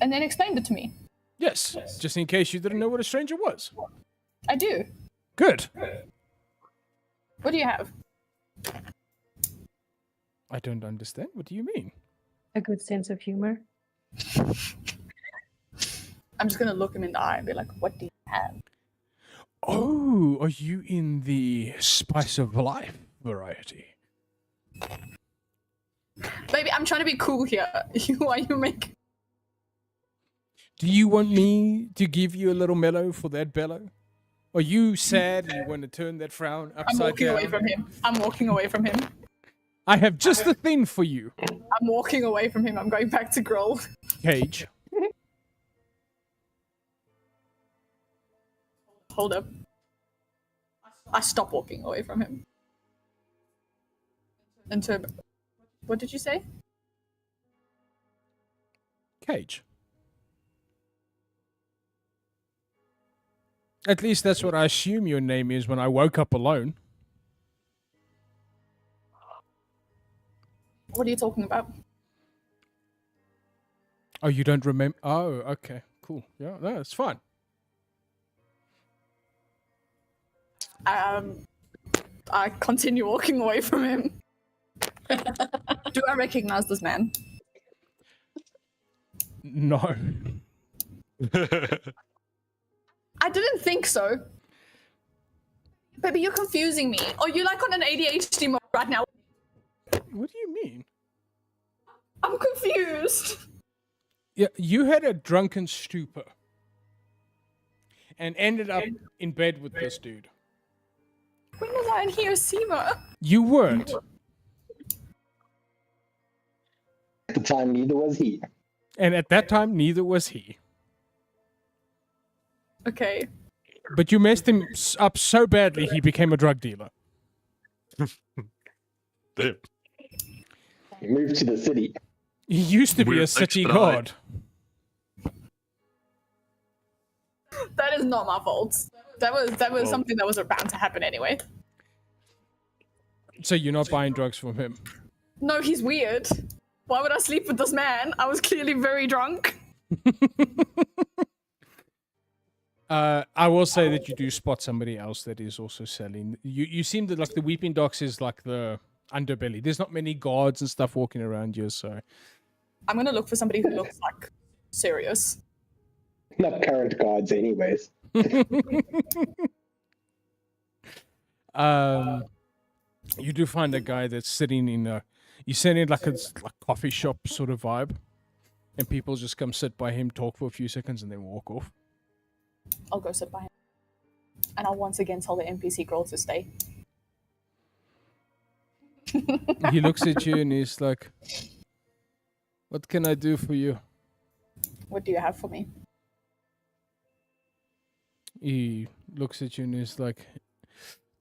And then explained it to me. Yes, just in case you didn't know what a stranger was. I do. Good. What do you have? I don't understand. What do you mean? A good sense of humor. I'm just going to look him in the eye and be like, what do you have? Oh, are you in the spice of life variety? Baby, I'm trying to be cool here. Why you make... Do you want me to give you a little mellow for that bellow? Are you sad and you want to turn that frown I'm upside walking down? away from him. I'm walking away from him. I have just the thing for you. I'm walking away from him. I'm going back to Grill. Cage. Hold up. I stop walking away from him. And turn... What did you say? Cage. At least that's what I assume your name is when I woke up alone. What are you talking about? Oh, you don't remember? Oh, okay. Cool. Yeah, no, it's fine. I continue walking away from him. Do I recognize this man? No. I didn't think so. Baby, you're confusing me. Are you like on an ADHD mode right now? What do you mean? I'm confused. Yeah, you had a drunken stupor and ended up in bed with this dude. When was I in Hiroshima? You weren't. At the time, neither was he. And at that time, neither was he. Okay. But you messed him up so badly, he became a drug dealer. Damn. He moved to the city. He used to be a Weird city extra god. That is not my fault. That was Well- something that was bound to happen anyway. So you're not buying drugs from him. No, he's weird. Why would I sleep with this man? I was clearly very drunk. I will say that you do spot somebody else that is also selling. You seem that like the Weeping Docks is like the underbelly. There's not many guards and stuff walking around you, so I'm gonna look for somebody who looks like serious. Not current gods, anyways. you do find a guy that's sitting in a. You send in like a coffee shop sort of vibe, and people just come sit by him, talk for a few seconds, and then walk off. I'll go sit by him. And I'll once again tell the NPC girl to stay. He looks at you and he's like, "What can I do for you?" What do you have for me? He looks at you and is like,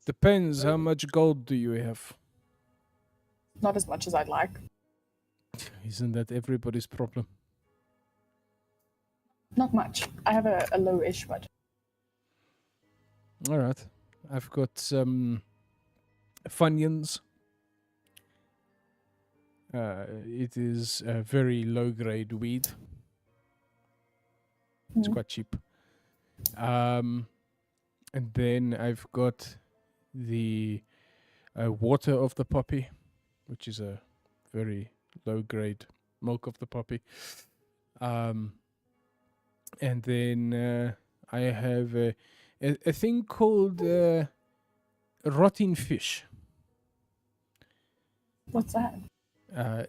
depends, how much gold do you have? Not as much as I'd like. Isn't that everybody's problem? Not much. I have a low-ish budget. All right. I've got some Funyuns. It is a very low-grade weed. It's quite cheap. And then I've got the water of the poppy, which is a very low-grade milk of the poppy. And then I have a thing called rotting fish. What's that?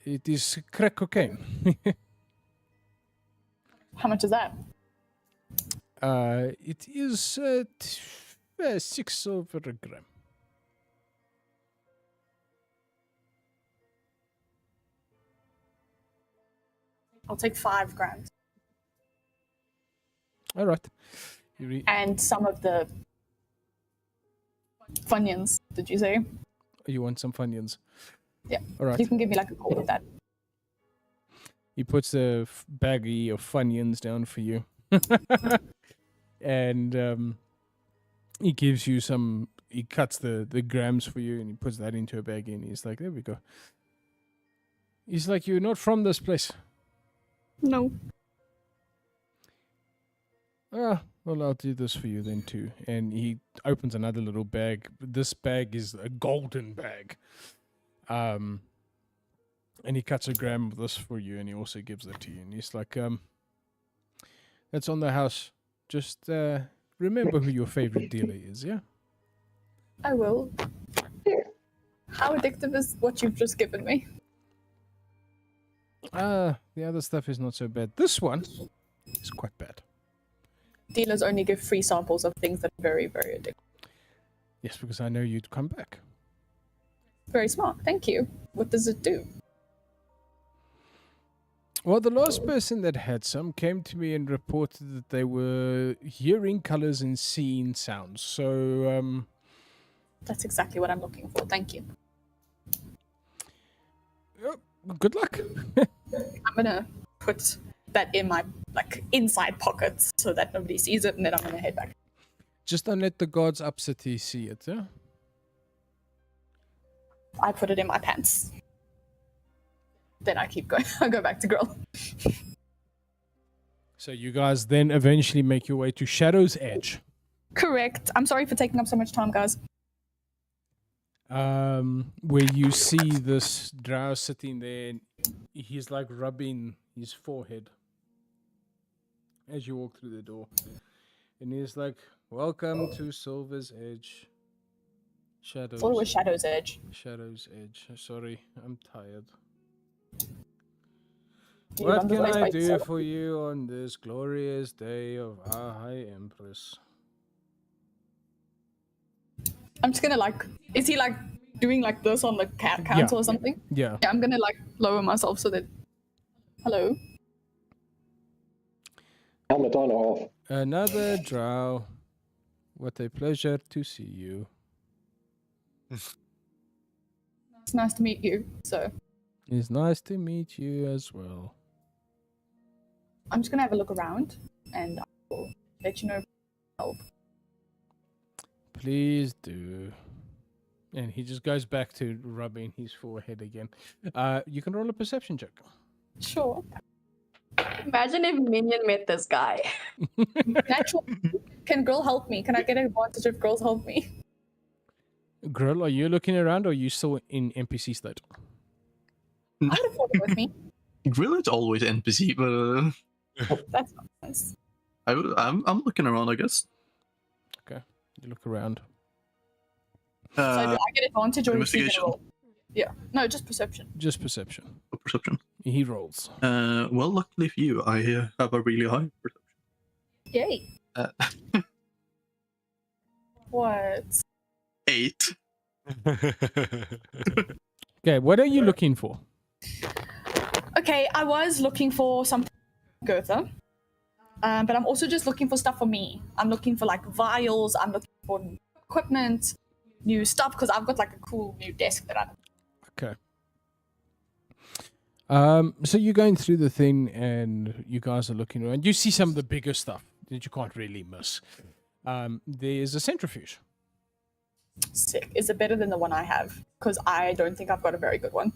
It is crack cocaine. How much is that? It is 6 over a gram. I'll take 5 grams. All right. And some of the Funyuns, did you say? You want some Funyuns? Yeah. All right. You can give me like a call with that. He puts a baggie of Funyuns down for you. And he gives you some, he cuts the grams for you and he puts that into a baggie and he's like, there we go. He's like, you're not from this place. No. Ah, well, I'll do this for you then too. And he opens another little bag. This bag is a golden bag. And he cuts a gram of this for you and he also gives that to you. And he's like, that's on the house. Just remember who your favorite dealer is, yeah? I will. How addictive is what you've just given me? The other stuff is not so bad. This one is quite bad. Dealers only give free samples of things that are very, very addictive. Yes, because I know you'd come back. Very smart. Thank you. What does it do? Well, the last person that had some came to me and reported that they were hearing colors and seeing sounds. So, That's exactly what I'm looking for. Thank you. good luck. I'm gonna put that in my inside pockets so that nobody sees it, and then I'm gonna head back. Just don't let the gods upcity see it, yeah? I put it in my pants. Then I keep going. I go back to Grill. So you guys then eventually make your way to Shadow's Edge. Correct. I'm sorry for taking up so much time, guys. Where you see this drow sitting there and he's like rubbing his forehead as you walk through the door. And he's like, welcome to Silver's Edge. Shadows. It's always Shadow's Edge. Shadow's Edge. Sorry, I'm tired. You What run the can race I by do yourself. for you on this glorious day of our High Empress? I'm just gonna is he doing this on the council or something? Yeah. Yeah, I'm gonna lower myself so that. Hello. Helmet on or off? Another drow. What a pleasure to see you. It's nice to meet you. So It's nice to meet you as well. I'm just gonna have a look around, and I'll let you know. Help. Please do. And he just goes back to rubbing his forehead again. You can roll a perception check. Sure. Imagine if Minion met this guy. Natural. Can Girl help me? Can I get an advantage if Girls help me? Girl, are you looking around or are you still in NPC state? I would have thought it with me. Grill is always NPC, but That's not nice. I'm looking around, I guess. Okay, you look around. So do I get advantage or is he gonna investigation. roll? Yeah. No, just perception. Just perception. Perception. He rolls. Well, luckily for you, I have a really high perception. Yay. What? 8. Okay, what are you looking for? Okay, I was looking for something Goethe. But I'm also just looking for stuff for me. I'm looking for like vials. I'm looking for equipment, new stuff, because I've got like a cool new desk that I. Okay. So you're going through the thing, and you guys are looking around. You see some of the bigger stuff that you can't really miss. There's a centrifuge. Sick. Is it better than the one I have? Because I don't think I've got a very good one.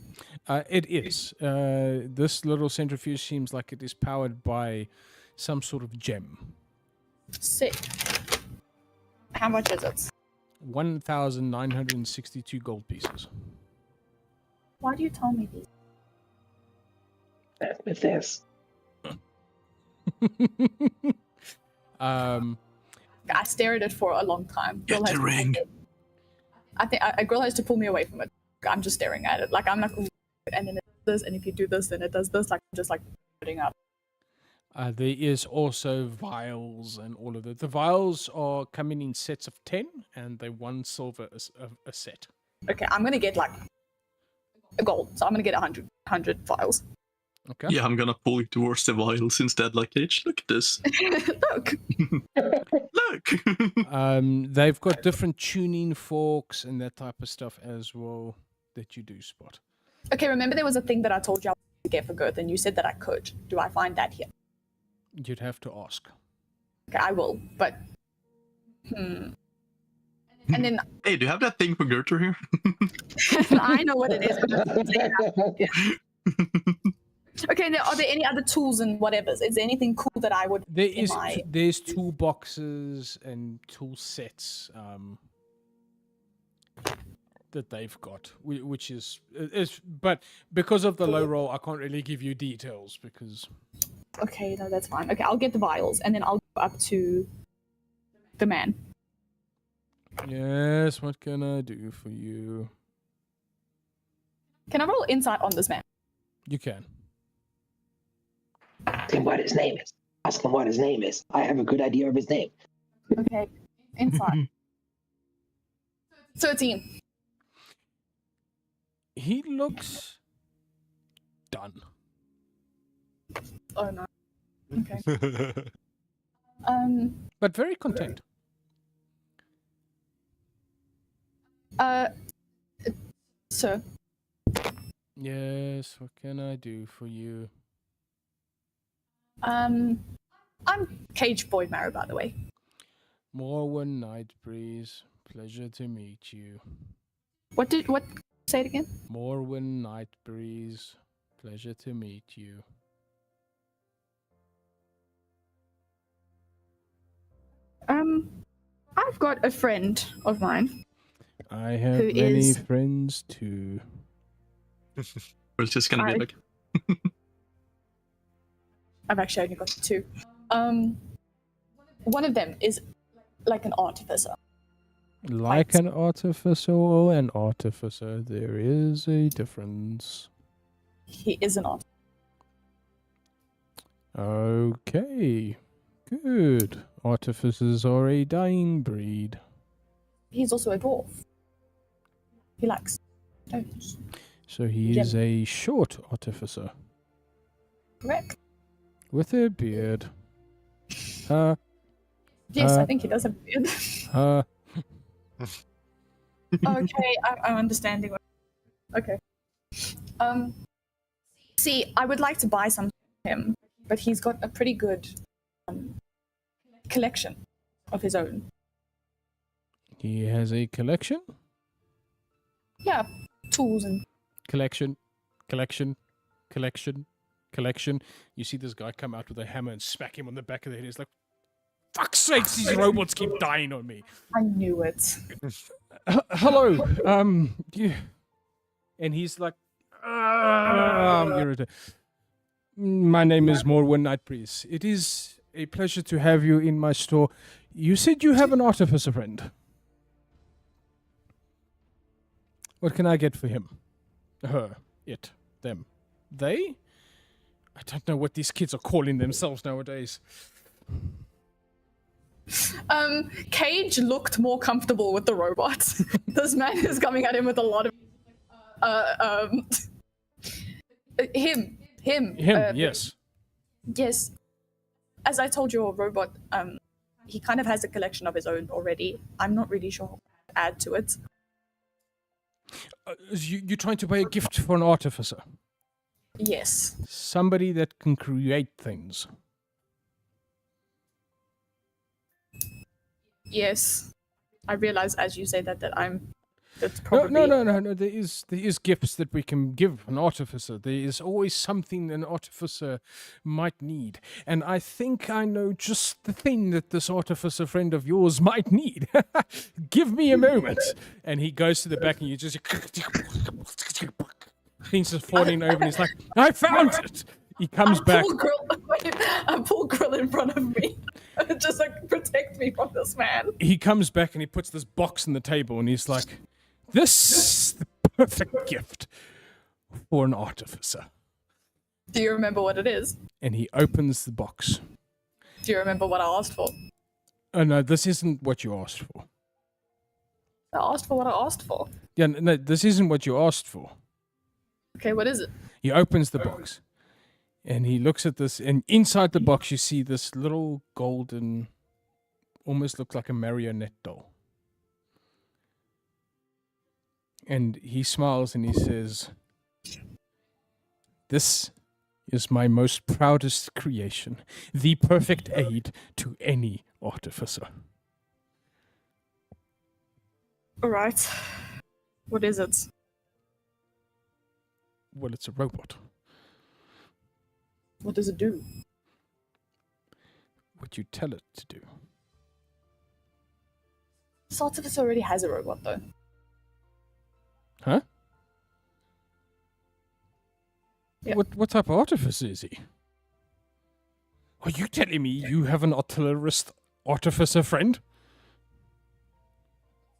It is. This little centrifuge seems like it is powered by some sort of gem. Sick. How much is it? 1,962 gold pieces. Why do you tell me these? That's with this. I stare at it for a long time. Get the ring. I think a girl has to pull me away from it. I'm just staring at it. Like, I'm like, ooh, and then it does this, and if you do this, then it does this. Like, I'm just like putting up. There is also vials and all of that. The vials are coming in sets of 10, and they're 1 silver a set. Okay, I'm gonna get like a gold. So I'm gonna get 100 vials. Okay. Yeah, I'm gonna pull you towards the vials instead. Like, H, look at this. Look. Look. They've got different tuning forks and that type of stuff as well that you do spot. Okay, remember there was a thing that I told you I wanted to get for Girth, and you said that I could. Do I find that here? You'd have to ask. Okay, I will, but... And then... Hey, do you have that thing for Gertrude here? I know what it is, but... Okay, now, are there any other tools and whatevers? Is there anything cool that I would... There's toolboxes and tool sets that they've got, which is... But because of the low roll, I can't really give you details because... Okay, no, that's fine. Okay, I'll get the vials, and then I'll go up to the man. Yes, what can I do for you? Can I roll insight on this man? You can. Ask him what his name is. Ask him what his name is. I have a good idea of his name. Okay, insight. 13. He looks done. Oh no. Okay. But very content. Sir. Yes, what can I do for you? I'm Cage Boy Marrow, by the way. Morwen Nightbreeze, pleasure to meet you. What? Say it again. Morwen Nightbreeze, pleasure to meet you. I've got a friend of mine. I have Who many is- friends too. Or it's just gonna be like, I've actually only got 2. One of them is like an artificer. Like an artificer or an artificer, there is a difference. He is an artificer. Okay, good. Artificers are a dying breed. He's also a dwarf. He likes stones. So he is a short artificer Correct? with a beard. Yes, I think he does have a beard. Okay, I'm understanding. Okay. See, I would like to buy some from him, but he's got a pretty good collection of his own. He has a collection? Yeah, tools and... Collection. You see this guy come out with a hammer and smack him on the back of the head. He's like, fuck's sakes, these robots keep dying on me. I knew it. Hello. And he's like, I'm irritated. My name is Morwen Nightbreeze. It is a pleasure to have you in my store. You said you have an artificer friend. What can I get for him? Her, it, them, they? I don't know what these kids are calling themselves nowadays. Cage looked more comfortable with the robot. This man is coming at him with a lot of... Him, Yes. yes. as I told your robot, he kind of has a collection of his own already. I'm not really sure what to add to it. You're trying to buy a gift for an artificer. Yes. Somebody that can create things. Yes. I realize as you say that that's probably... No. There is gifts that we can give an artificer. There is always something an artificer might need. And I think I know just the thing that this artificer friend of yours might need. Give me a moment. And he goes to the back and you just... Things are falling over and he's like, I found it! He comes back. I pull Grill in front of me. Just like, protect me from this man. He comes back and he puts this box on the table and he's like, this is the perfect gift for an artificer. Do you remember what it is? And he opens the box. Do you remember what I asked for? Oh no, this isn't what you asked for. I asked for what I asked for. Yeah, no, this isn't what you asked for. Okay, what is it? He opens the box. And he looks at this, and inside the box you see this little golden, almost looks like a marionette doll. And he smiles and he says, this is my most proudest creation, the perfect aid to any artificer. All right. What is it? Well, it's a robot. What does it do? What you tell it to do. This artificer already has a robot, though. Huh? Yeah. What type of artificer is he? Are you telling me you have an artillerist artificer friend?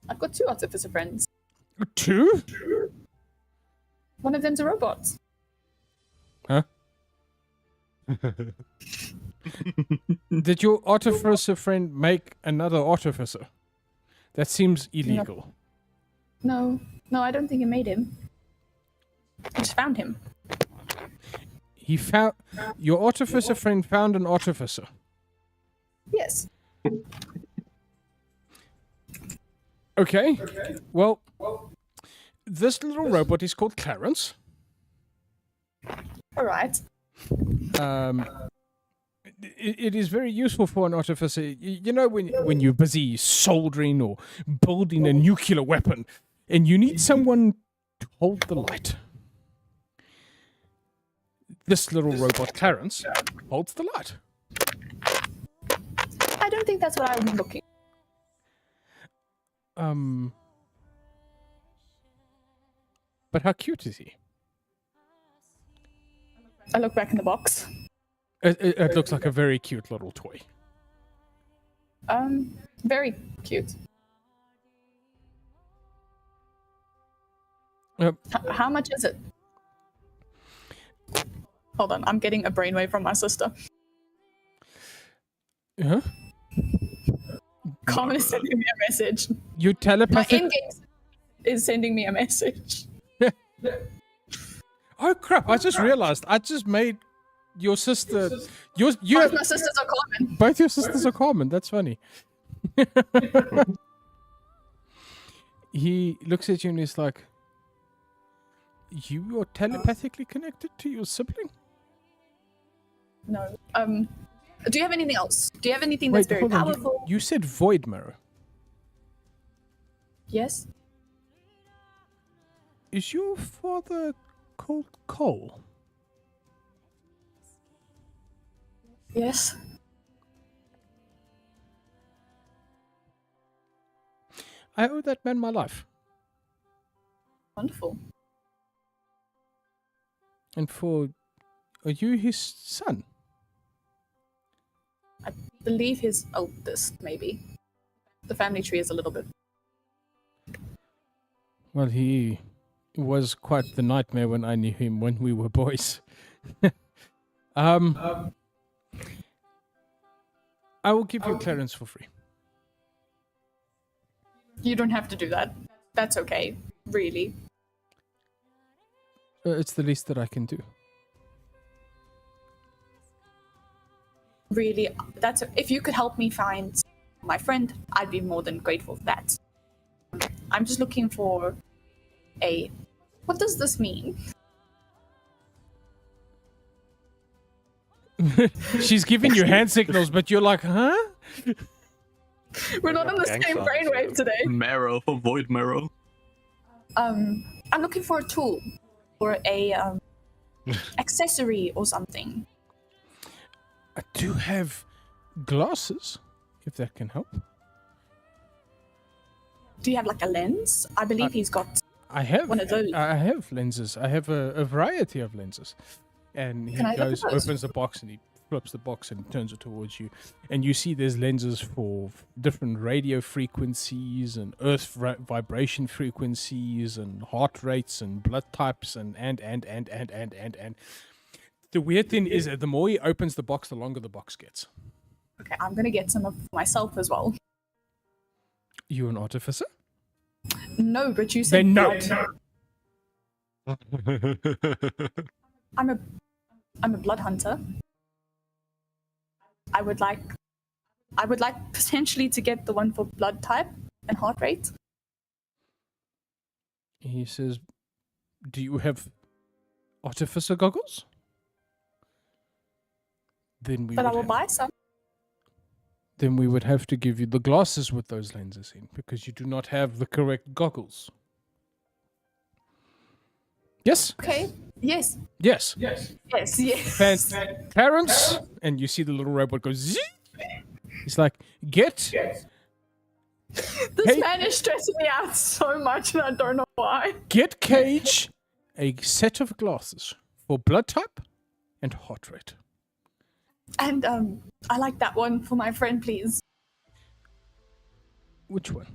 I've got 2 artificer friends. 2? One of them's a robot. Huh? Did your artificer friend make another artificer? That seems illegal. No, I don't think it made him. I just found him. He found... Your artificer friend found an artificer. Yes. Okay. Well, this little robot is called Clarence. All right. It is very useful for an artificer. You know when you're busy soldering or building a nuclear weapon and you need someone to hold the light. This little robot, Clarence, holds the light. I don't think that's what I'm looking. But how cute is he? I look back in the box. It looks like a very cute little toy. Very cute. How much is it? Hold on, I'm getting a brainwave from my sister. Huh? Carmen is sending me a message. You My telepathic... in-game is sending me a message. Oh crap! I just realized I just made your sister. You. Both my sisters are Carmen. Both your sisters are Carmen. That's funny. He looks at you and he's like, "You are telepathically connected to your sibling." No. Do you have anything else? Do you have anything that's very hold on. powerful? You said void mirror. Yes. Is your father called Cole? Yes. I owe that man my life. Wonderful. And are you his son? I believe his oldest, maybe. The family tree is a little bit... Well, he was quite the nightmare when I knew him when we were boys. I will give you Clarence for free. You don't have to do that. That's okay, really. It's the least that I can do. really, if you could help me find my friend, I'd be more than grateful for that. I'm just looking for what does this mean? She's giving you hand signals, but you're like, huh? We're not on the gang same signs, brainwave today. Marrow, avoid marrow. I'm looking for a tool or a accessory or something. I do have glasses, if that can help. Do you have like a lens? I believe he's got I have one of those. I have lenses. I have a variety of lenses. And he Can I look at goes, those? opens the box, and he flips the box and turns it towards you. And you see there's lenses for different radio frequencies and earth vibration frequencies and heart rates and blood types and. The weird thing is that the more he opens the box, the longer the box gets. Okay, I'm gonna get some of myself as well. You an artificer? No, but you said Then no. I'm a blood hunter. I would like potentially to get the one for blood type and heart rate. He says, do you have artificer goggles? Then we But I would will have- buy some. Then we would have to give you the glasses with those lenses in, because you do not have the correct goggles. Yes? Okay. Yes. Yes. Yes. Clarence, and you see the little robot go zzz. He's like, get This Hey. man is stressing me out so much, and I don't know why. Cage a set of glasses for blood type and heart rate. And I like that one for my friend, please. Which one?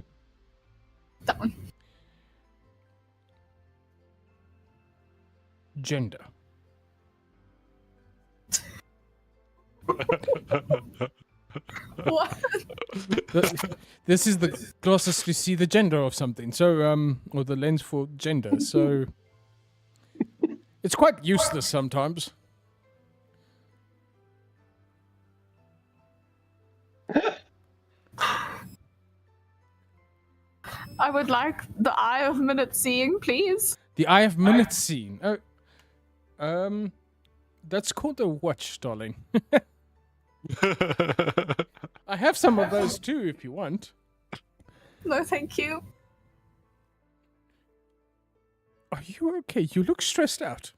That one. Gender. What? This is the glasses to see the gender of something. So, or the lens for gender. So, it's quite useless sometimes. I would like the Eye of Minute Seeing, please. The Eye of Minute scene. Oh, that's called a watch, darling. I have some of those too, if you want. No, thank you. Are you okay? You look stressed out.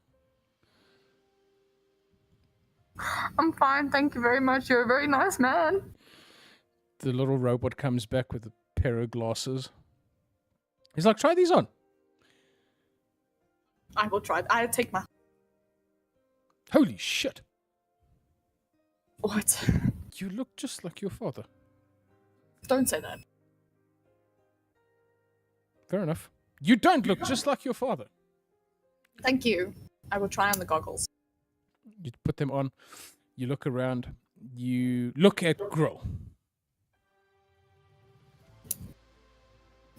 I'm fine, thank you very much. You're a very nice man. The little robot comes back with a pair of glasses. He's like, try these on. I will try. I'll take my. Holy shit. What? You look just like your father. Don't say that. Fair enough. You don't look just like your father. Thank you. I will try on the goggles. You put them on. You look around. You look at Grill.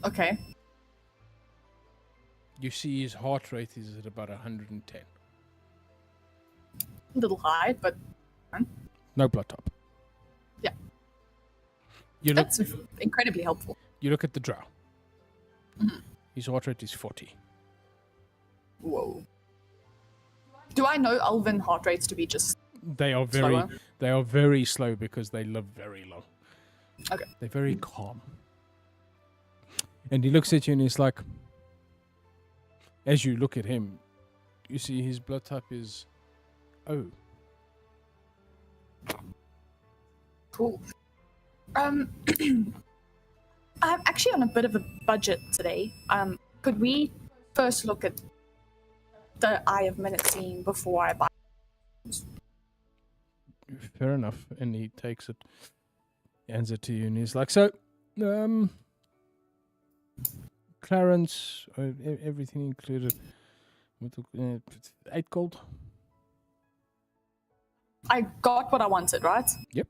Okay. You see his heart rate is at about 110. A little high, but No blood type. Yeah. You look. that's incredibly helpful. You look at the drow. Mhm. His heart rate is 40. Whoa. Do I know elven heart rates to be just They are very. slower? They are very slow because they live very long. Okay. They're very calm. And he looks at you and he's like, as you look at him, you see his blood type is O. Cool. I'm actually on a bit of a budget today. Could we first look at the Eye of Minute scene before I buy? Fair enough. And he takes it, hands it to you, and he's like, so, Clarence, everything included, 8 gold. I got what I wanted, right? Yep.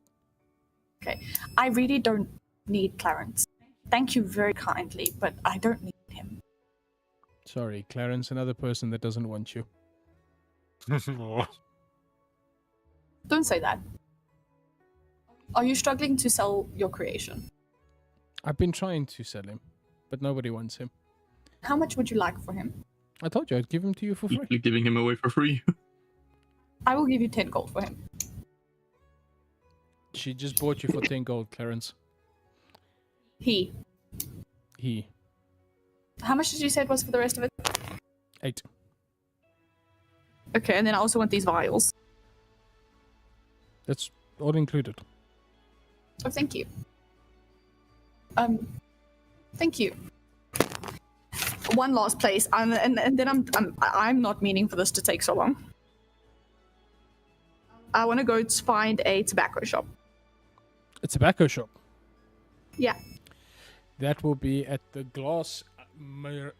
Okay. I really don't need Clarence. Thank you very kindly, but I don't need him. Sorry, Clarence, another person that doesn't want you. Don't say that. Are you struggling to sell your creation? I've been trying to sell him, but nobody wants him. How much would you like for him? I told you I'd give him to you for free. You're giving him away for free. I will give you 10 gold for him. She just bought you for 10 gold, Clarence. He. How much did you say it was for the rest of it? 8. Okay, and then I also want these vials. That's all included. Oh, thank you. Thank you. One last place, and then I'm not meaning for this to take so long. I want to go to find a tobacco shop. A tobacco shop. Yeah. That will be at the Glass Menagerie.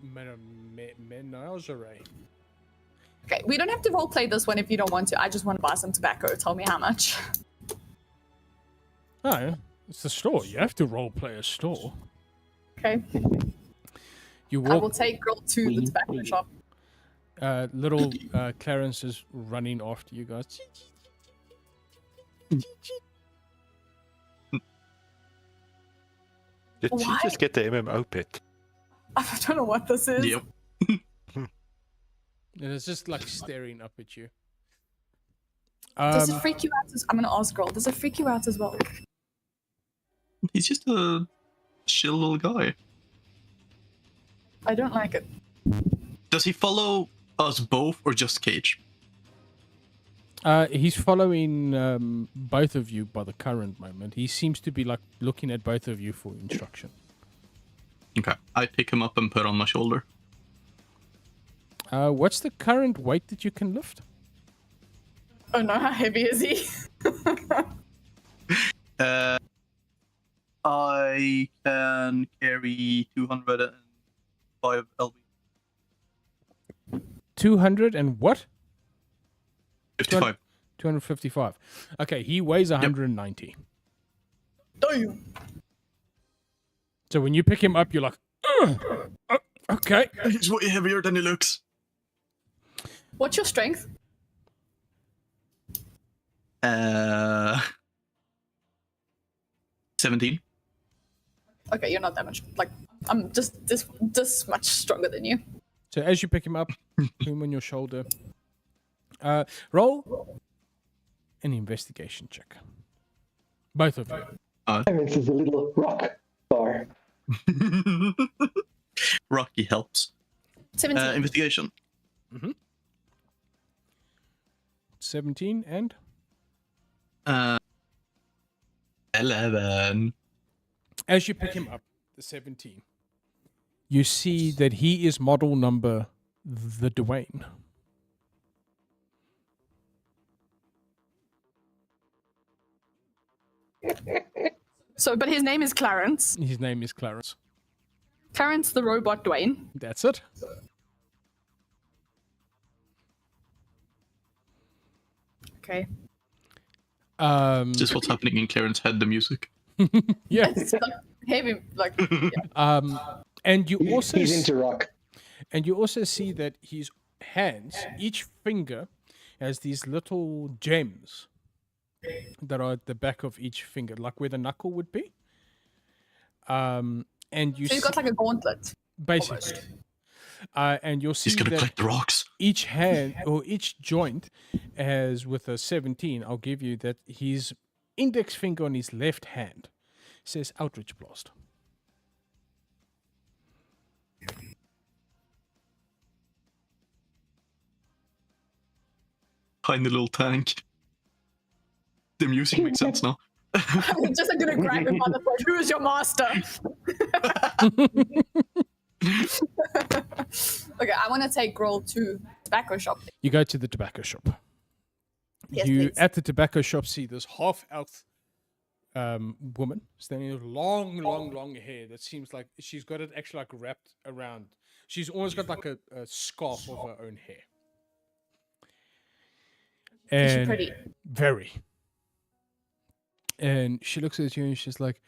Okay, we don't have to roleplay this one if you don't want to. I just want to buy some tobacco. Tell me how much. Oh, it's the store. You have to roleplay a store. Okay. You I will walk. take girl to the tobacco shop. Little Clarence is running after you guys. Did she Why? just get the MMO pet? I don't know what this is. Yep. And it's just like staring up at you. Does it freak you out? I'm gonna ask girl. Does it freak you out as well? He's just a chill little guy. I don't like it. Does he follow us both or just Cage? He's following both of you by the current moment. He seems to be like looking at both of you for instruction. Okay. I pick him up and put on my shoulder. What's the current weight that you can lift? Oh no, how heavy is he? I can carry 205 lb. 200 and what? 55. 255. Okay, he weighs 190. Damn. So when you pick him up, you're like, okay. He's way heavier than he looks. What's your strength? 17. Okay, you're not that much. Like, I'm just this much stronger than you. So as you pick him up, put him on your shoulder. Roll an investigation check. Both of you. Clarence is a little rock star. Rocky helps. 17. Investigation. 17 and 11. as you pick him up, the 17, you see that he is model number the Dwayne. So, but his name is Clarence. His name is Clarence. Clarence the robot Dwayne. That's it. Okay. Just what's happening in Clarence's head, the music. Yeah. It's like heavy, like. Yeah. And you also He's into rock. and you also see that his hands, each finger, has these little gems that are at the back of each finger, like where the knuckle would be. And you So he's got like a gauntlet. basically, and you'll see He's gonna that collect the rocks. each hand or each joint, as with a 17, I'll give you that his index finger on his left hand says Outreach Blast. Tiny little tank. The music makes sense now. I'm just gonna grab him by the throat. Who is your master? Okay, I want to take Grohl to tobacco shop. You go to the tobacco shop. Yes, You please. at the tobacco shop see this half-elf woman standing with long hair that seems like she's got it actually like wrapped around. She's almost got like a scarf of her own hair. Is she And pretty? very. And she looks at you and she's like,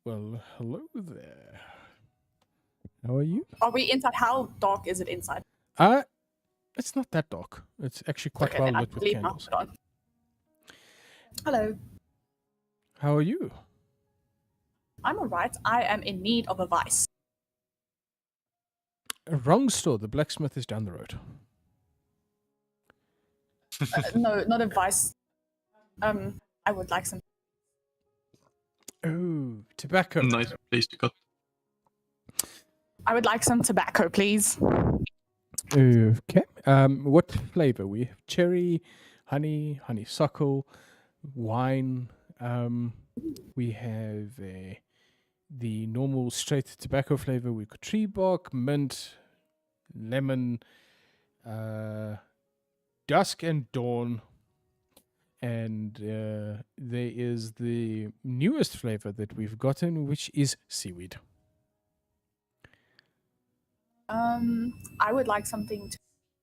"Well, hello there. How are you?" Are we inside? How dark is it inside? It's not that dark. It's actually quite Okay, well then I lit with leave my candles. hood on. Hello. How are you? I'm alright. I am in need of a vice. Wrong store. The blacksmith is down the road. No, not a vice. I would like some. Oh, tobacco. Nice place to cut. I would like some tobacco, please. Okay. What flavor? We have cherry, honeysuckle, wine. We have the normal straight tobacco flavor. We've got tree bark, mint, lemon, dusk and dawn. And there is the newest flavor that we've gotten, which is seaweed. I would like something to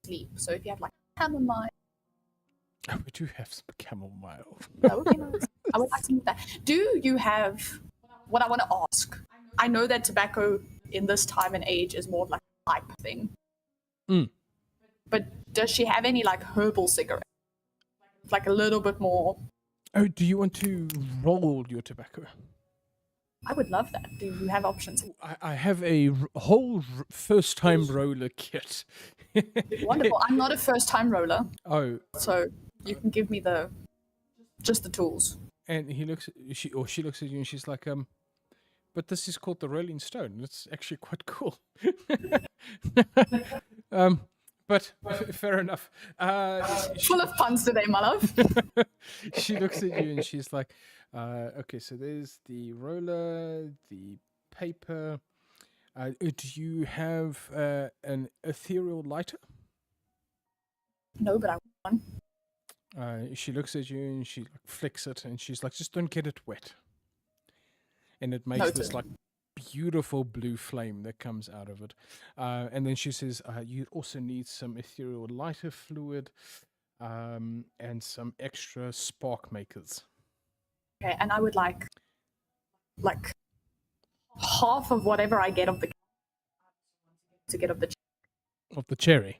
sleep. So if you have like chamomile, Oh, we do have some chamomile. that would be nice. I would like some of that. Do you have what I want to ask? I know that tobacco in this time and age is more of like a hype thing. Mm. But does she have any like herbal cigarettes? Like a little bit more. Oh, do you want to roll your tobacco? I would love that. Do you have options? I have a whole first-time roller kit. Wonderful. I'm not a first-time roller, Oh, so you can give me just the tools. and she looks at you and she's like, but this is called the Rolling Stone. It's actually quite cool. But fair enough. Full of puns today, my love. She looks at you and she's like, okay, so there's the roller, the paper. Do you have an ethereal lighter? No, but I want one. She looks at you and she like flicks it and she's like, just don't get it wet. And it makes this like beautiful blue flame that comes out of it. And then she says, you also need some ethereal lighter fluid and some extra spark makers. Okay, and I would like half of whatever I get of the to get of the. Of the cherry.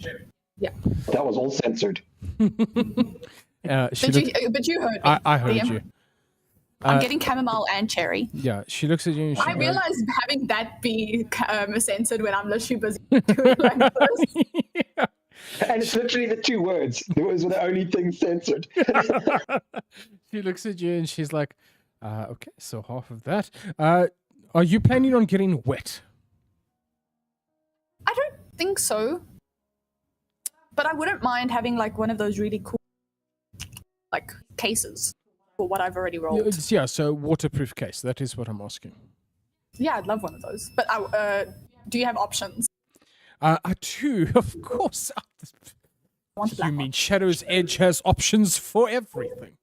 Yeah. That was all censored. But you heard me. I heard DM. you. I'm getting chamomile and cherry. Yeah, she looks at you and she I goes, realize having that be censored when I'm literally busy doing like this. Yeah. And it's literally the two words. Those were the only things censored. She looks at you and she's like, okay, so half of that. Are you planning on getting wet? I don't think so. But I wouldn't mind having like one of those really cool like cases for what I've already rolled. Yeah, so waterproof case. That is what I'm asking. Yeah, I'd love one of those. But do you have options? I do, of course. I want You black mean one. Shadow's Edge has options for everything?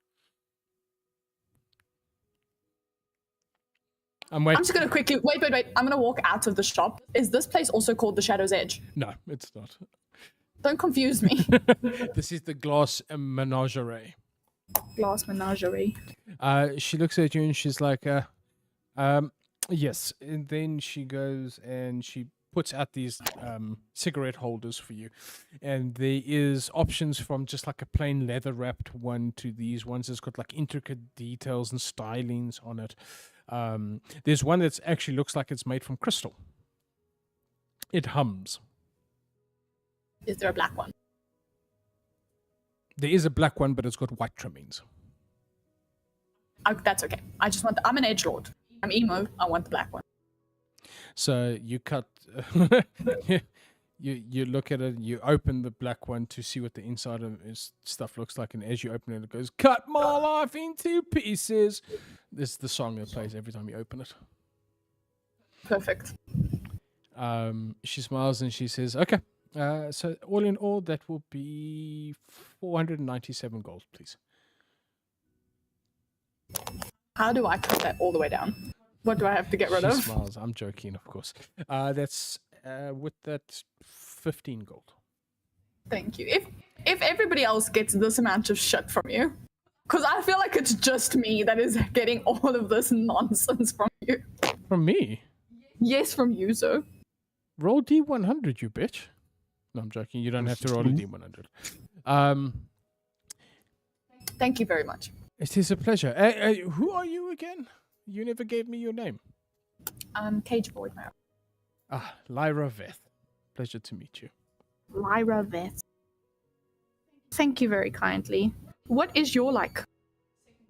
I'm waiting. I'm just gonna quickly wait. I'm gonna walk out of the shop. Is this place also called the Shadow's Edge? No, it's not. Don't confuse me. This is the Glass Menagerie. Glass menagerie. She looks at you and she's like, yes. And then she goes and she puts out these cigarette holders for you. And there is options from just like a plain leather wrapped one to these ones that's got like intricate details and stylings on it. There's one that's actually looks like it's made from crystal. It hums. Is there a black one? There is a black one, but it's got white trimmings. That's okay. I just want. I'm an edgelord. I'm emo. I want the black one. So you cut, you look at it, you open the black one to see what the inside of his stuff looks like, and as you open it, it goes, "Cut my life into pieces." This is the song that plays every time you open it. Perfect. She smiles and she says, "Okay, so all in all, that will be 497 gold, please." How do I cut that all the way down? What do I have to get rid She of? smiles. I'm joking, of course. That's with that 15 gold. Thank you. If everybody else gets this amount of shit from you, because I feel like it's just me that is getting all of this nonsense from you. From me? Yes, from you, so. Roll D100, you bitch. No, I'm joking. You don't have to roll a D100. Thank you very much. It is a pleasure. Who are you again? You never gave me your name. Cage Boy now. Ah, Lyra Veth. Pleasure to meet you. Lyra Veth. Thank you very kindly. What is your,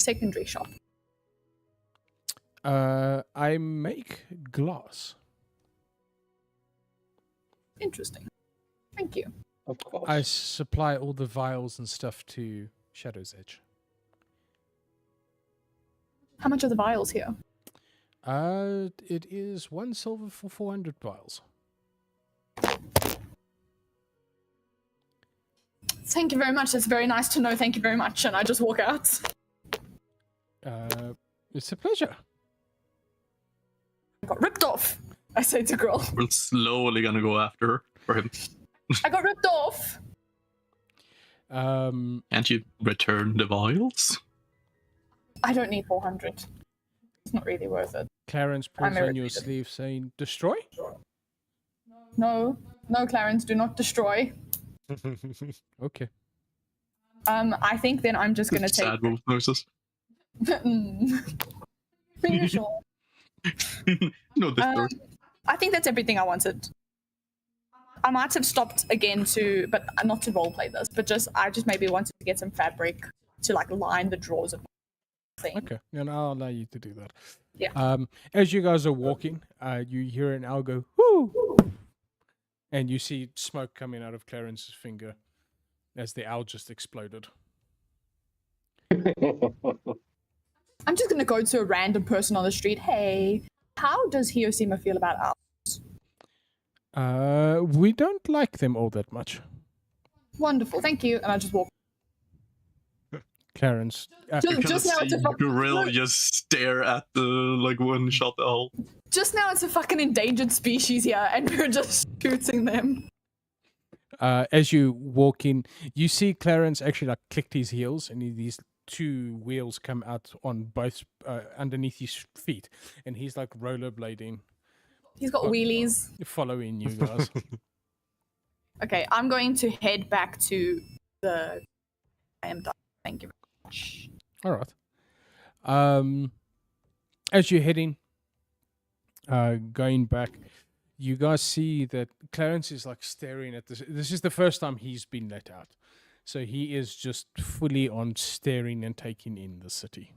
secondary shop? I make glass. Interesting. Thank you. Of course. I supply all the vials and stuff to Shadow's Edge. How much are the vials here? It is 1 silver for 400 vials. Thank you very much. That's very nice to know. Thank you very much. And I just walk out. It's a pleasure. I got ripped off, I say to Girl. We're slowly gonna go after her for him. I got ripped off. Can't you return the vials? I don't need 400. It's not really worth it. Clarence pulls on your sleeve saying, destroy? No, Clarence, do not destroy. Okay. I think then I'm just gonna take. Sad wolf noises. Pretty sure. No, this door. I think that's everything I wanted. I might have stopped again but not to roleplay this, but I just maybe wanted to get some fabric to line the drawers of my thing. Okay, and I'll allow you to do that. Yeah. As you guys are walking, you hear an owl go, whoo! And you see smoke coming out of Clarence's finger as the owl just exploded. I'm just going to go to a random person on the street. Hey, how does Hiosima feel about owls? We don't like them all that much. Wonderful, thank you. And I just walk. Clarence. Just now it's a fucking... Gorilla just stare at the one-shot owl. Just now it's a fucking endangered species here, and we're just shooting them. As you walk in, you see Clarence actually clicked his heels, and these 2 wheels come out on both underneath his feet, and he's rollerblading. He's got wheelies. Following you guys. Okay, I'm going to head back to the. I am done. Thank you very much. All right. As you're heading, going back, you guys see that Clarence is staring at this. This is the first time he's been let out. So he is just fully on staring and taking in the city.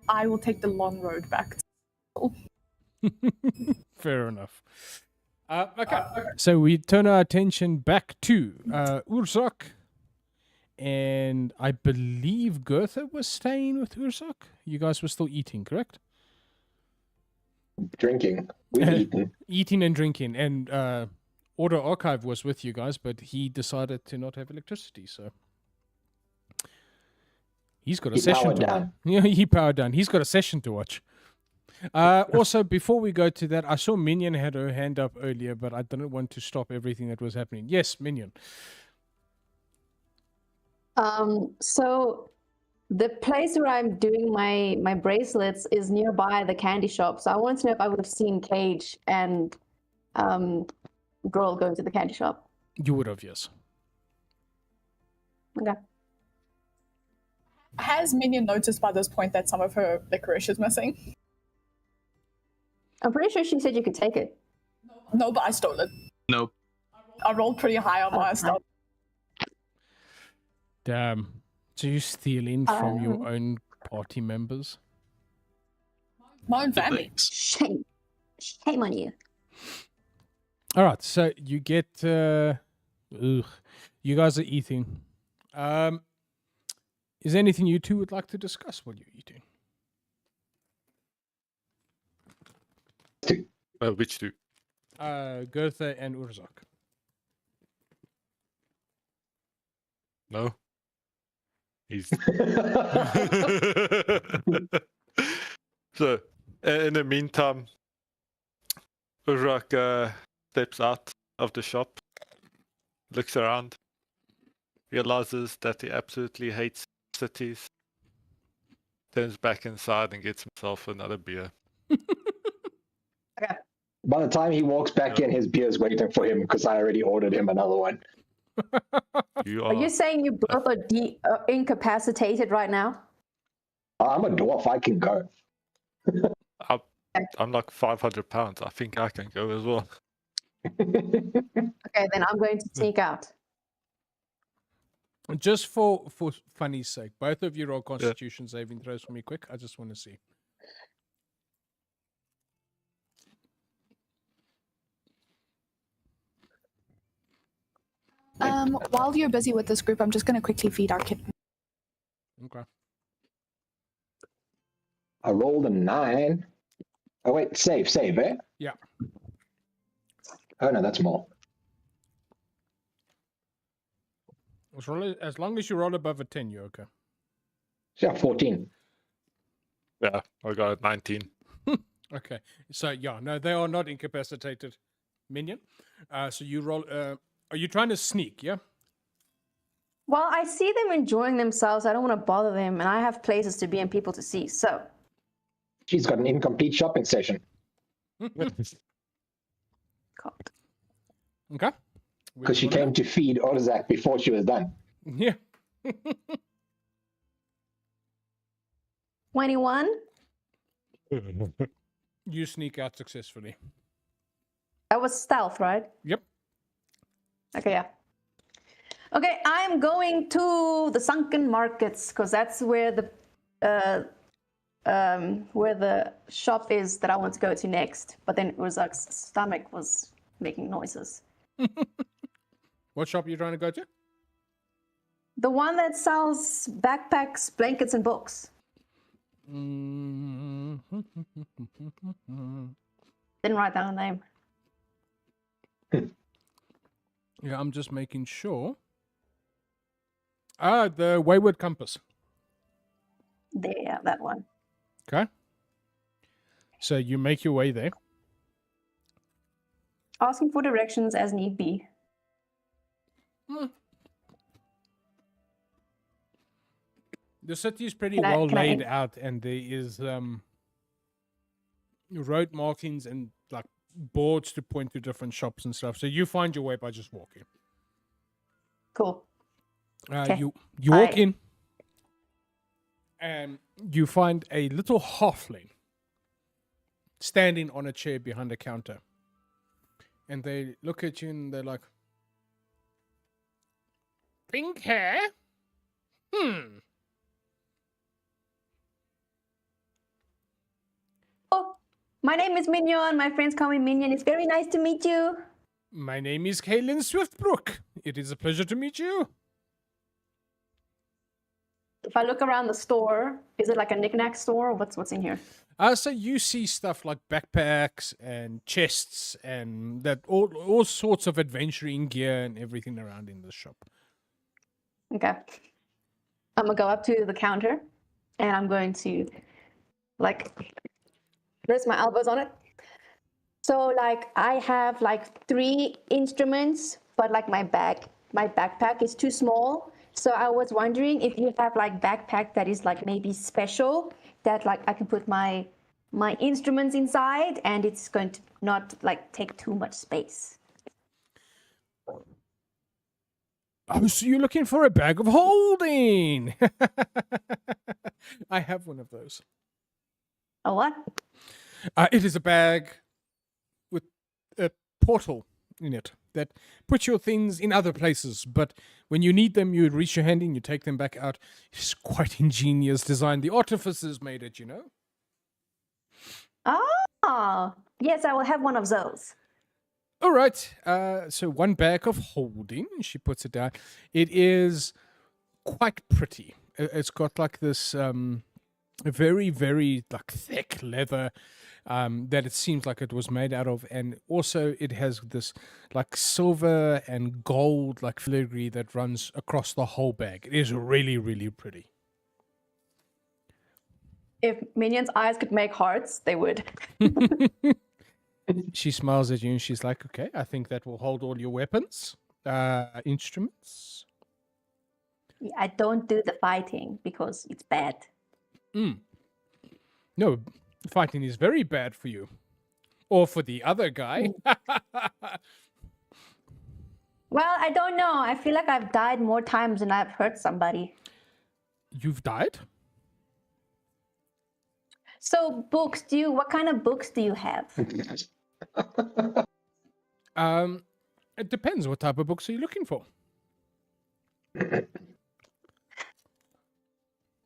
I will take the long road back. Fair enough. Okay. So we turn our attention back to Urzok. And I believe Gertha was staying with Urzok. You guys were still eating, correct? Drinking. We're eating. Eating and drinking. And Order Archive was with you guys, but he decided to not have electricity, so he's got a session to watch. Yeah, he powered down. He's got a session to watch. Also, before we go to that, I saw Minion had her hand up earlier, but I didn't want to stop everything that was happening. Yes, Minion. So the place where I'm doing my bracelets is nearby the candy shop. So I wanted to know if I would have seen Cage and Girl going to the candy shop. You would have, yes. Okay. Has Minion noticed by this point that some of her licorice is missing? I'm pretty sure she said you could take it. No, but I stole it. Nope. I rolled pretty high on my stuff. Damn. So you're stealing from your own party members? My own family. Shame. Shame on you. All right, so you get... you guys are eating. Is there anything you two would like to discuss while you're eating? Which 2? Gertha and Urzok. No. He's So, in the meantime, Urzok steps out of the shop, looks around, realizes that he absolutely hates cities, turns back inside and gets himself another beer. Okay. By the time he walks back in, his beer's waiting for him because I already ordered him another one. You Are you are. saying you both are incapacitated right now? I'm a dwarf. I can go. I'm like 500 pounds. I think I can go as well. Okay, then I'm going to sneak out. Just for funny's sake, both of you roll Constitution saving throws for me, quick. I just want to see. While you're busy with this group, I'm just going to quickly feed our kitten. Okay. I rolled a 9. Oh wait, save, eh? Yeah. Oh no, that's more. As long as you roll above a 10, you're okay. Yeah, 14. Yeah, I got 19. Okay. So yeah, no, they are not incapacitated, minion. So you roll. Are you trying to sneak? Yeah. Well, I see them enjoying themselves. I don't want to bother them, and I have places to be and people to see. So, She's got an incomplete shopping session. God. Okay. Because she came to feed Orzak before she was done. Yeah. 21. You sneak out successfully. That was stealth, right? Yep. Okay, yeah. Okay, I'm going to the sunken markets because that's where the shop is that I want to go to next. But then Urzak's stomach was making noises. What shop are you trying to go to? The one that sells backpacks, blankets, and books. Mm-hmm. Didn't write down a name. Yeah, I'm just making sure. The Wayward Compass. There, yeah, that one. Okay. So you make your way there. Asking for directions as need be. The city is pretty Can I- well can I laid in- out, and there is road markings and like boards to point to different shops and stuff. So you find your way by just walking. Cool. You walk Hi. in, and you find a little halfling standing on a chair behind a counter. And they look at you and they're like, "Pink hair? Oh, my name is Minion. My friends call me Minion. It's very nice to meet you. My name is Kaylin Swiftbrook. It is a pleasure to meet you." If I look around the store, is it like a knick-knack store or what's in here? So you see stuff like backpacks and chests and that all sorts of adventuring gear and everything around in the shop. Okay. I'm gonna go up to the counter and I'm going to like rest my elbows on it. So like I have like 3 instruments, but like my backpack is too small. So I was wondering if you have like backpack that is like maybe special that like I can put my instruments inside and it's going to not like take too much space. Oh, so you're looking for a bag of holding. I have one of those. A what? It is a bag with a portal in it that puts your things in other places, but when you need them, you reach your hand in, you take them back out. It's quite ingenious design. The artificers made it, you know? Oh, yes, I will have one of those. All right. So one bag of holding. She puts it down. It is quite pretty. It's got like this very, very like thick leather that it seems like it was made out of, and also it has this like silver and gold like filigree that runs across the whole bag. It is really, really pretty. If Minion's eyes could make hearts, they would. She smiles at you and she's like, "Okay, I think that will hold all your weapons, instruments." I don't do the fighting because it's bad. No, fighting is very bad for you. Or for the other guy. Well, I don't know. I feel like I've died more times than I've hurt somebody. You've died? So books, what kind of books do you have? It depends. What type of books are you looking for?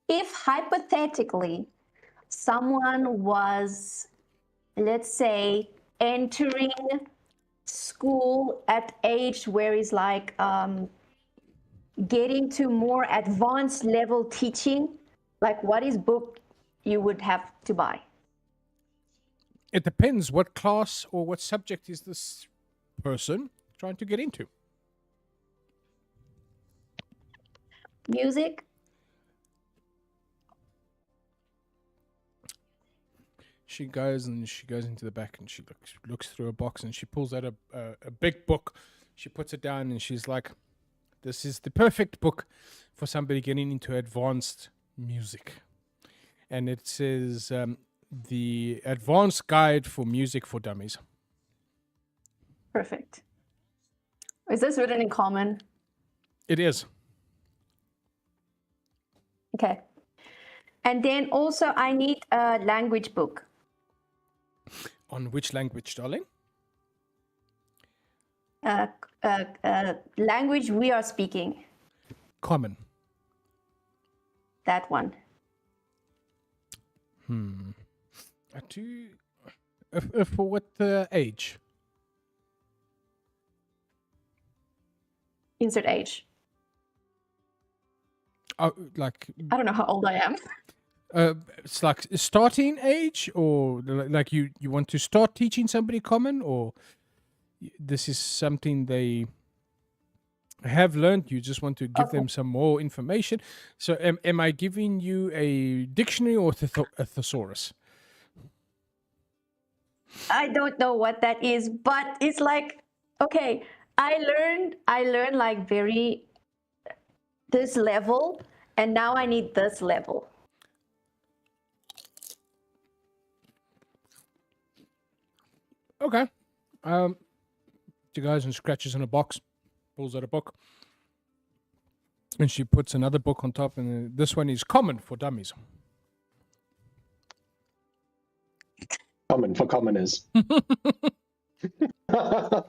If hypothetically someone was, let's say, entering school at age where he's like getting to more advanced level teaching, like what is book you would have to buy? It depends. What class or what subject is this person trying to get into? Music? She goes into the back and she looks through a box and she pulls out a big book. She puts it down and she's like, "This is the perfect book for somebody getting into advanced music." And it says the Advanced Guide for Music for Dummies. Perfect. Is this written in common? It is. Okay. And then also I need a language book. On which language, darling? Language we are speaking. Common. That one. For what age? Insert age. Like I don't know how old I am. it's like starting age, or like you want to start teaching somebody common, or this is something they have learned, you just want to give them some more information. So am I giving you a dictionary or a thesaurus? I don't know what that is, but it's like, okay, I learned like very this level, and now I need this level. Okay. She goes and scratches in a box, pulls out a book, and she puts another book on top, and this one is Common for Dummies. Common for commoners. Or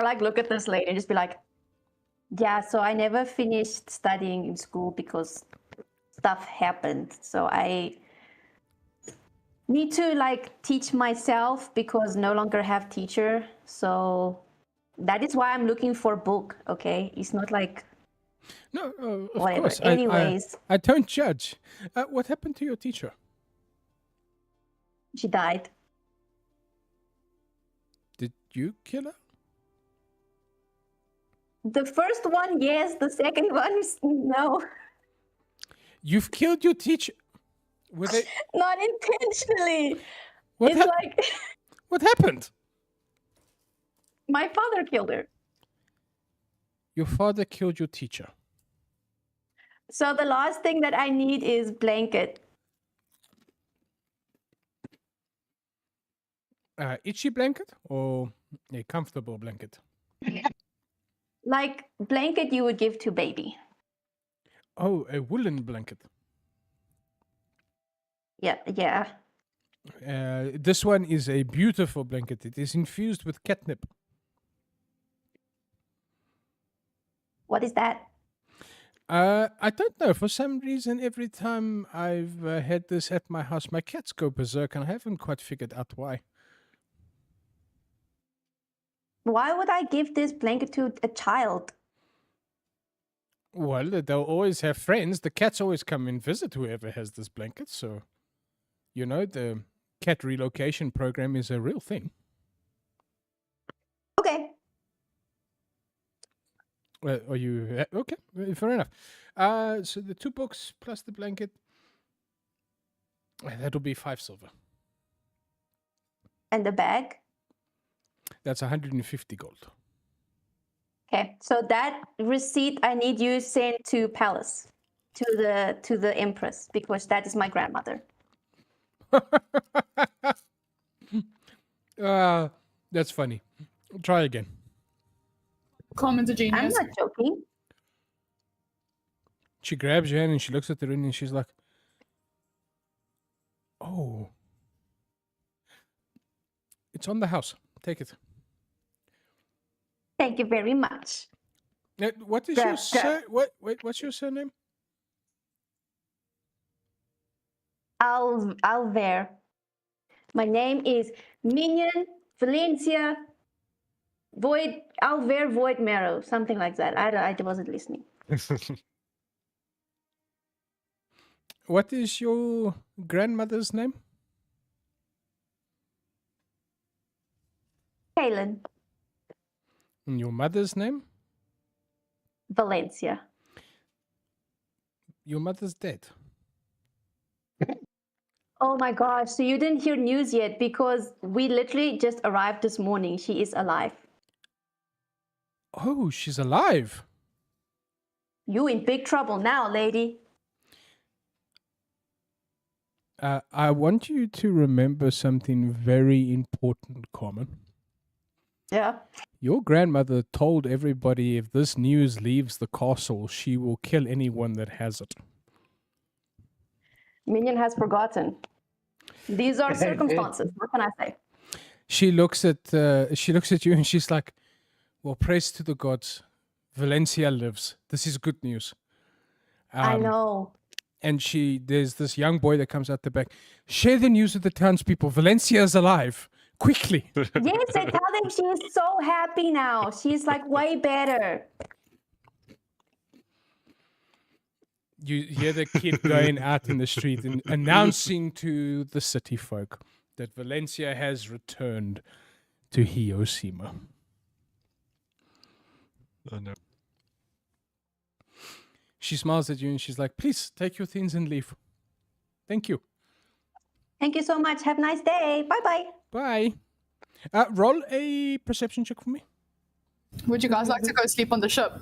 like look at this lady and just be like, yeah, so I never finished studying in school because stuff happened. So I need to like teach myself because no longer have teacher. So that is why I'm looking for book. Okay, it's not like No, of whatever. course. Anyways, I don't judge. What happened to your teacher? she died. Did you kill her? The first one, yes. The second one, no. You've killed your teacher. Were they? Not intentionally. What It's like What happened? my father killed her. Your father killed your teacher. So the last thing that I need is blanket. Itchy blanket or a comfortable blanket? Like blanket you would give to baby. Oh, a woolen blanket. Yeah. This one is a beautiful blanket. It is infused with catnip. What is that? I don't know. For some reason, every time I've had this at my house, my cats go berserk, and I haven't quite figured out why. Why would I give this blanket to a child? Well, they'll always have friends. The cats always come and visit whoever has this blanket. So, you know, the cat relocation program is a real thing. Okay. Well, are you okay? Fair enough. So the 2 books plus the blanket, that'll be 5 silver. And the bag? That's 150 gold. Okay. So that receipt I need you send to Palace, to the Empress, because that is my grandmother. That's funny. Try again. Carmen's a I'm genius. not joking. She grabs your hand and she looks at the ring and she's like, "Oh, it's on the house. Take it." Thank you very much. What is your what's your surname? Alver. My name is Minion Valencia Void Alver Void Marrow, something like that. I wasn't listening. What is your grandmother's name? Kaylin And your mother's name? Valencia. Your mother's dead. Oh my gosh, so you didn't hear news yet because we literally just arrived this morning. She is alive. Oh, she's alive. You in big trouble now, lady. I want you to remember something very important, Carmen. Yeah. Your grandmother told everybody if this news leaves the castle, she will kill anyone that has it. Minion has forgotten. These are circumstances. What can I say? She looks at you and she's like, "Well, praise to the gods. Valencia lives. This is good news." I know. And there's this young boy that comes out the back. "Share the news with the townspeople. Valencia is alive. Quickly." Yes, I tell them she is so happy now. She's like way better. You hear the kid going out in the street and announcing to the city folk that Valencia has returned to Hiroshima. Oh no. She smiles at you and she's like, "Please take your things and leave. Thank you. Thank you so much. Have a nice day. Bye-bye. Bye." Roll a perception check for me. Would you guys like to go sleep on the ship?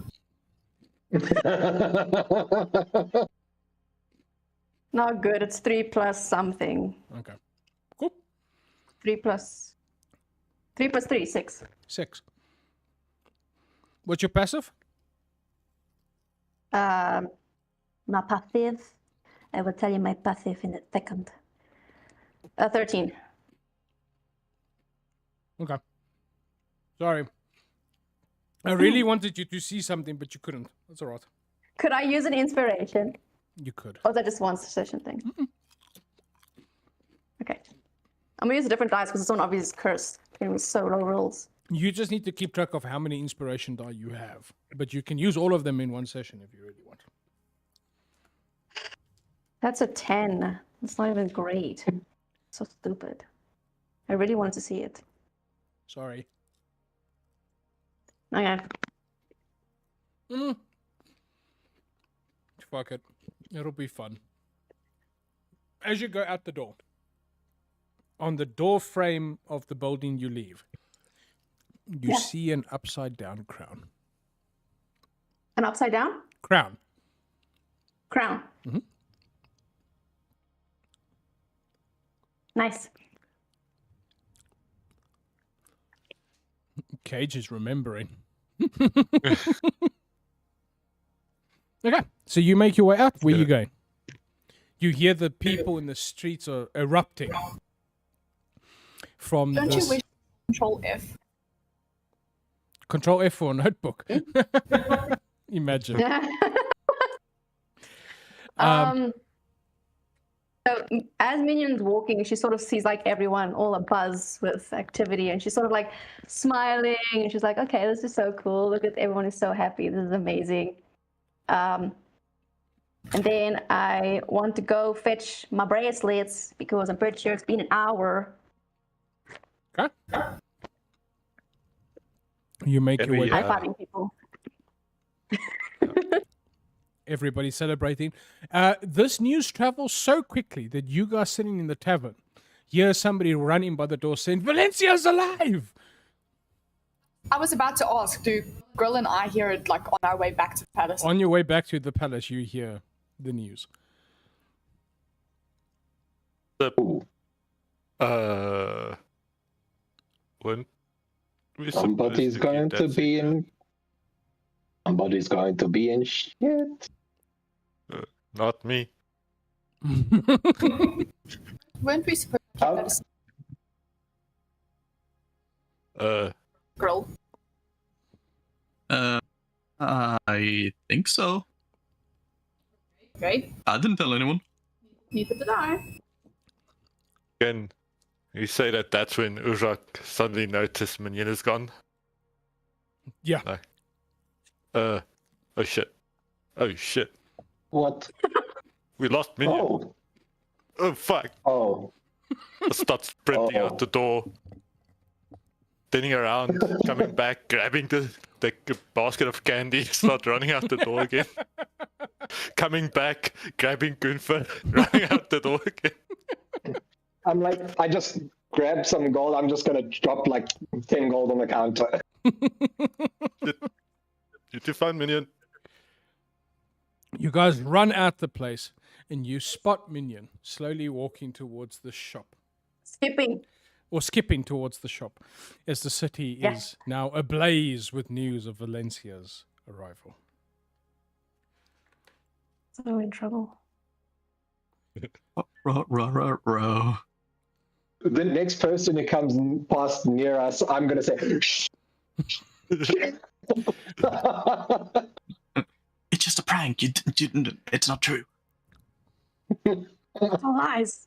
Not good. It's 3 plus something. Okay. Cool. 3 plus 3, 6. 6. What's your passive? My passive. I will tell you my passive in a second. 13. Okay. Sorry. I really wanted you to see something, but you couldn't. That's all right. Could I use an inspiration? You could. Or is that just one session thing? Okay. I'm gonna use a different dice because this one obviously is cursed. It's gonna be so low rolls. You just need to keep track of how many inspiration die you have. But you can use all of them in one session if you really want. That's a 10. It's not even great. So stupid. I really wanted to see it. Sorry. Okay. Fuck it. It'll be fun. As you go out the door, on the door frame of the building you leave, you see an upside down crown. An upside down? Crown. Crown. Mm-hmm. Nice. Cage is remembering. Okay, so you make your way out. Where you going? You hear the people in the streets are erupting from Don't this... you wish Control F? Control F for a notebook. Imagine. So as Minion's walking, she sort of sees like everyone all abuzz with activity, and she's sort of like smiling, and she's like, "Okay, this is so cool. Look at everyone is so happy. This is amazing." And then I want to go fetch my bracelets because I'm pretty sure it's been an hour. Okay. You make Can your way we, back. High-fiving people. Everybody celebrating. This news travels so quickly that you guys sitting in the tavern hear somebody running by the door saying, "Valencia's alive!" I was about to ask, do Grill and I hear it like on our way back to the palace? On your way back to the palace, you hear the news. When Somebody's going to be in Somebody's going to be in shit. Not me. Weren't we supposed to keep Oh. that a Uh, girl? I think so. Okay, I didn't tell anyone. neither did I. can you say that that's when Uzak suddenly noticed Minion is gone? Yeah. Like, oh shit. Oh shit. What? We lost Minion. Oh. Oh fuck. Oh. I start sprinting Oh. out the door, turning around, coming back, grabbing the basket of candy, start running out the door again. Coming back, grabbing Gunther, running out the door again. I'm like, I just grabbed some gold. I'm just gonna drop like 10 gold on the counter. You to find Minion. You guys run out the place and you spot Minion slowly walking towards the shop. Skipping. Or skipping towards the shop as the city Yeah. is now ablaze with news of Valencia's arrival. So in trouble. Row. The next person who comes past near us, I'm gonna say, shh. It's just a prank. It's not true. All lies.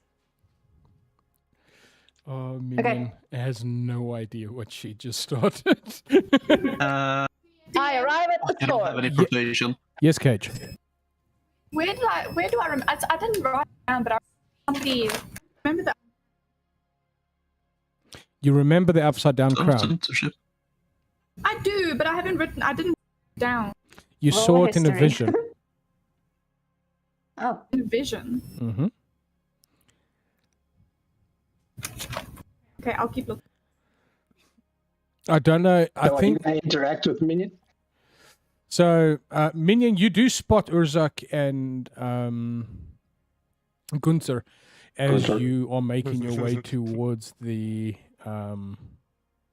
Oh, Minion has no idea what she just started. I I arrive at the don't have store. any information. Yes, Cage. Where do I remember? I didn't write it down, but I remember that. You remember the upside down crown? Censorship. I do, but I didn't write it down You Roll saw it in a history. vision. Oh, in vision. Hmm. Okay, I'll keep looking. I don't know. I So think I interact with Minion. so. Minion, you do spot Urzak and Gunther as Gunther. you are making your way towards the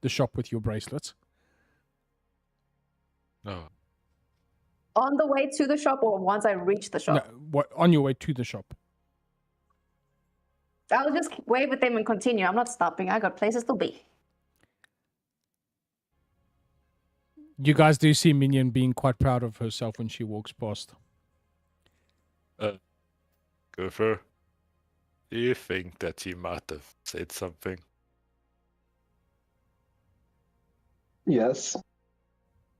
shop with your bracelets. No. on the way to the shop or once I reach the shop? No, on your way to the shop. I'll just wave at them and continue. I'm not stopping. I got places to be. You guys do see Minion being quite proud of herself when she walks past. Gopher, do you think that she might have said something? Yes.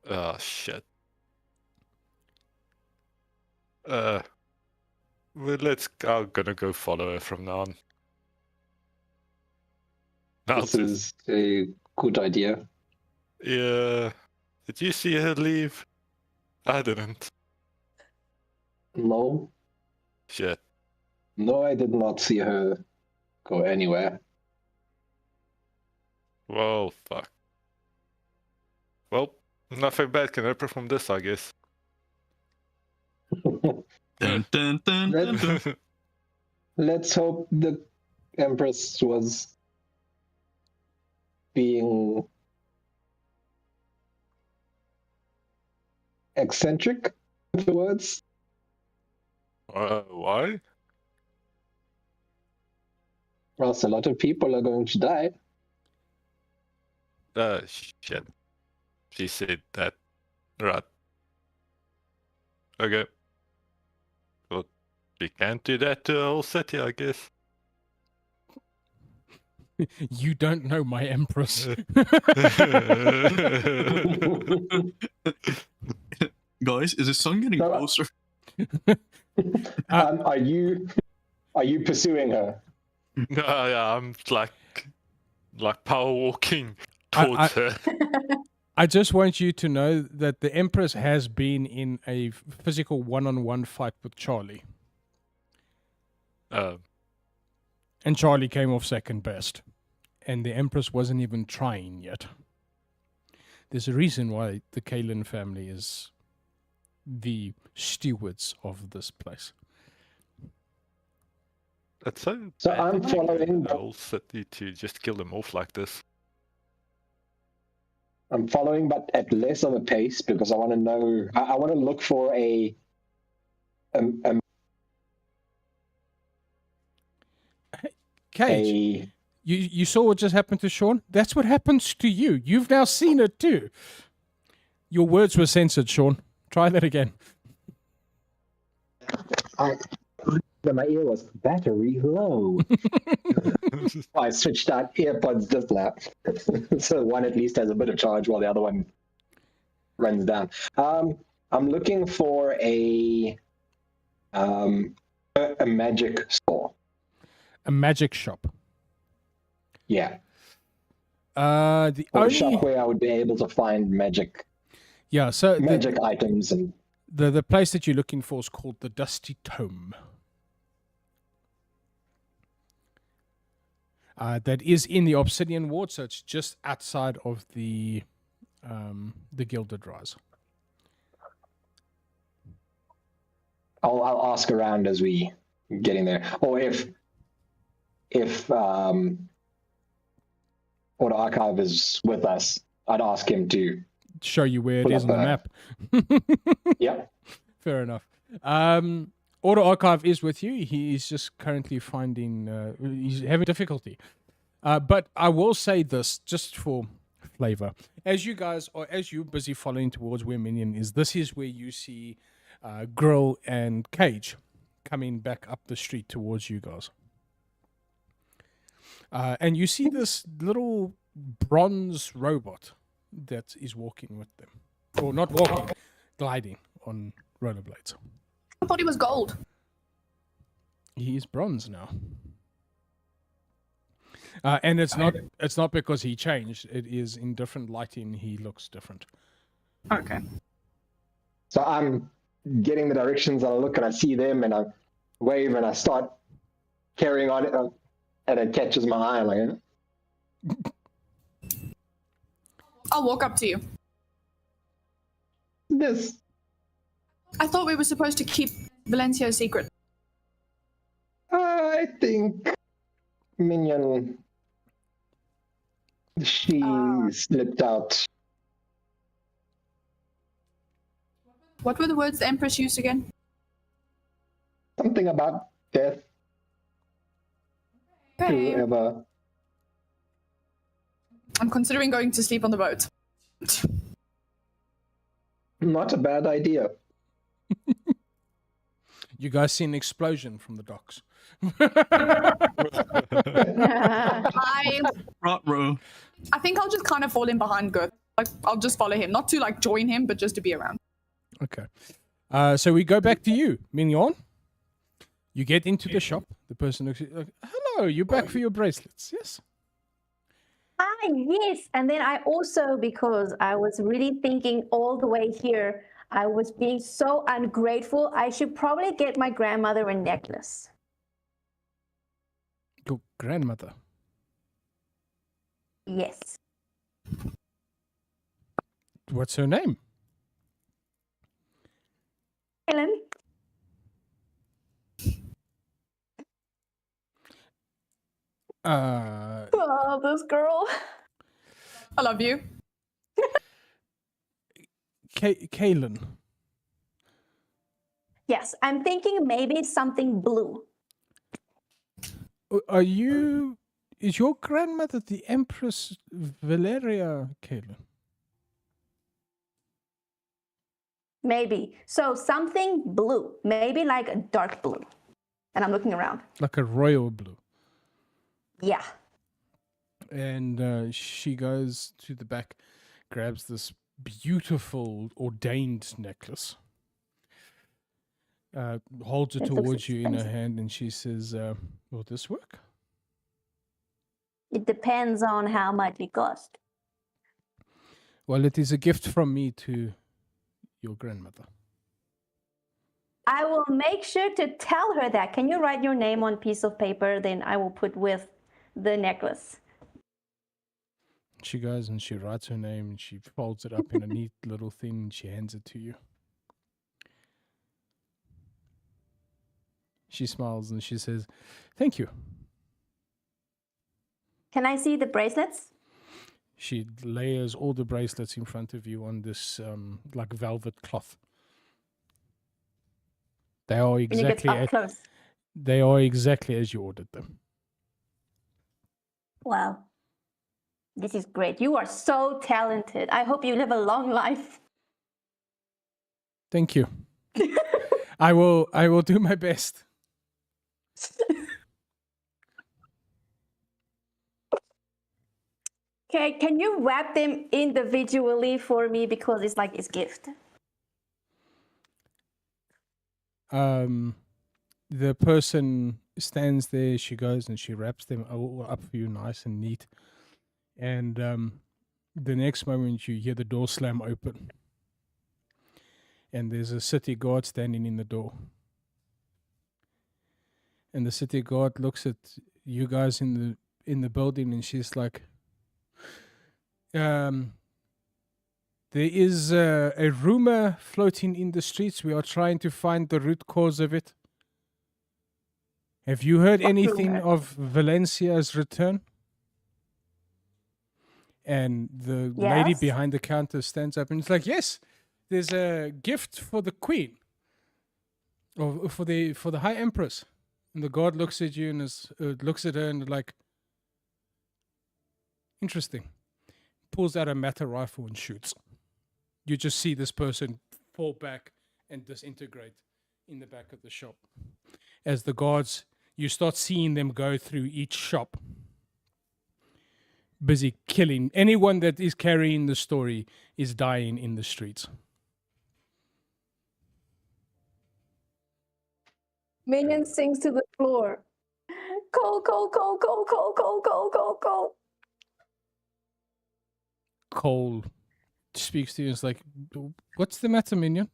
Oh shit. Well, I'm gonna go follow her from now on. Now This is a good idea. yeah. Did you see her leave? I didn't. No. Shit. No, I did not see her go anywhere. Well, fuck. Well, nothing bad can happen from this, I guess. Dun, dun, dun, dun, dun. Let's hope the Empress was being eccentric with the words. Why? Or else a lot of people are going to die. Shit. She said that. Right. Okay. Well, we can't do that to the whole city, I guess. You don't know my empress. Guys, is the sun getting No, closer? Are you pursuing her? No, yeah, I'm like power walking towards her. I just want you to know that the Empress has been in a physical one-on-one fight with Charlie. And Charlie came off second best. And the Empress wasn't even trying yet. There's a reason why the Kalen family is the stewards of this place. That's so So bad I'm that you following the the- whole city to just kill them off like this. I'm following, but at less of a pace because I want to know. I want to look for a Cage, you saw what just happened to Sean? That's what happens to you. You've now seen it too. Your words were censored, Sean. Try that again. My ear was battery low. I switched out earpods just now. So one at least has a bit of charge while the other one runs down. I'm looking for a magic store. A magic shop. Yeah. The Or only a shop where I would be able to find magic so magic items and the place that you're looking for is called the Dusty Tome. That is in the Obsidian Ward, so it's just outside of the Gilded Rise. I'll ask around as we get in there. Or if Auto Archive is with us, I'd ask him to show you where it pull is on the up map. Yep. Fair enough. Auto Archive is with you. He is just currently finding he's having difficulty. But I will say this just for flavor. As you're busy following towards where Minion is, this is where you see Grill and Cage coming back up the street towards you guys. And you see this little bronze robot that is walking with them. Or not walking, gliding on rollerblades. I thought he was gold. He is bronze now. And it's not because he changed. It is in different lighting. He looks different. Okay. So I'm getting the directions, and I look and I see them, and I wave and I start carrying on it, and it catches my eye. I'm like, I'll walk up to you. this. I thought we were supposed to keep Valencia's secret. I think Minion. She slipped out. What were the words the Empress used again? Something about death. Okay. Whoever. I'm considering going to sleep on the boat. Not a bad idea. You guys see an explosion from the docks. I think I'll just kind of fall in behind Gert. Like, I'll just follow him. Not to like join him, but just to be around. Okay. So we go back to you, Mignon. You get into the shop. The person looks at you like, hello, you're back for your bracelets, yes? Ah, yes. And then I also, because I was really thinking all the way here, I was being so ungrateful, I should probably get my grandmother a necklace. Your grandmother? Yes. What's her name? Helen. Oh, this girl. I love you. Kaylin. Yes, I'm thinking maybe something blue. Is your grandmother the Empress Valeria, Kaylin? Maybe. So something blue, maybe like a dark blue. And I'm looking around. Like a royal blue. Yeah. And she goes to the back, grabs this beautiful ordained necklace, holds it towards you in her hand, and she says, will this work? It depends on how much it costs. Well, it is a gift from me to your grandmother. I will make sure to tell her that. Can you write your name on a piece of paper? Then I will put with the necklace. She goes and she writes her name and she folds it up in a neat little thing and she hands it to you. She smiles and she says, thank you. Can I see the bracelets? She layers all the bracelets in front of you on this like velvet cloth. They are When you get exactly up close. they are exactly as you ordered them. Wow. This is great. You are so talented. I hope you live a long life. Thank you. I will do my best. Okay, can you wrap them individually for me because it's like it's gift? The person stands there, she goes and she wraps them all up for you nice and neat. And the next moment you hear the door slam open. And there's a city guard standing in the door. And the city guard looks at you guys in the building and she's like, there is a rumor floating in the streets. We are trying to find the root cause of it. Have you heard What anything rumor? of Valencia's return? And the lady Yes? behind the counter stands up and it's like, yes, there's a gift for the queen, or for the high empress. And the guard looks at you and looks at her and like, interesting. Pulls out a matter rifle and shoots. You just see this person fall back and disintegrate in the back of the shop. As the guards, you start seeing them go through each shop, busy killing. Anyone that is carrying the story is dying in the streets. Minion sinks to the floor. Cole, Cole, Cole, Cole, Cole, Cole, Cole, Cole, Cole. Cole speaks to you and is like, what's the matter, Minion?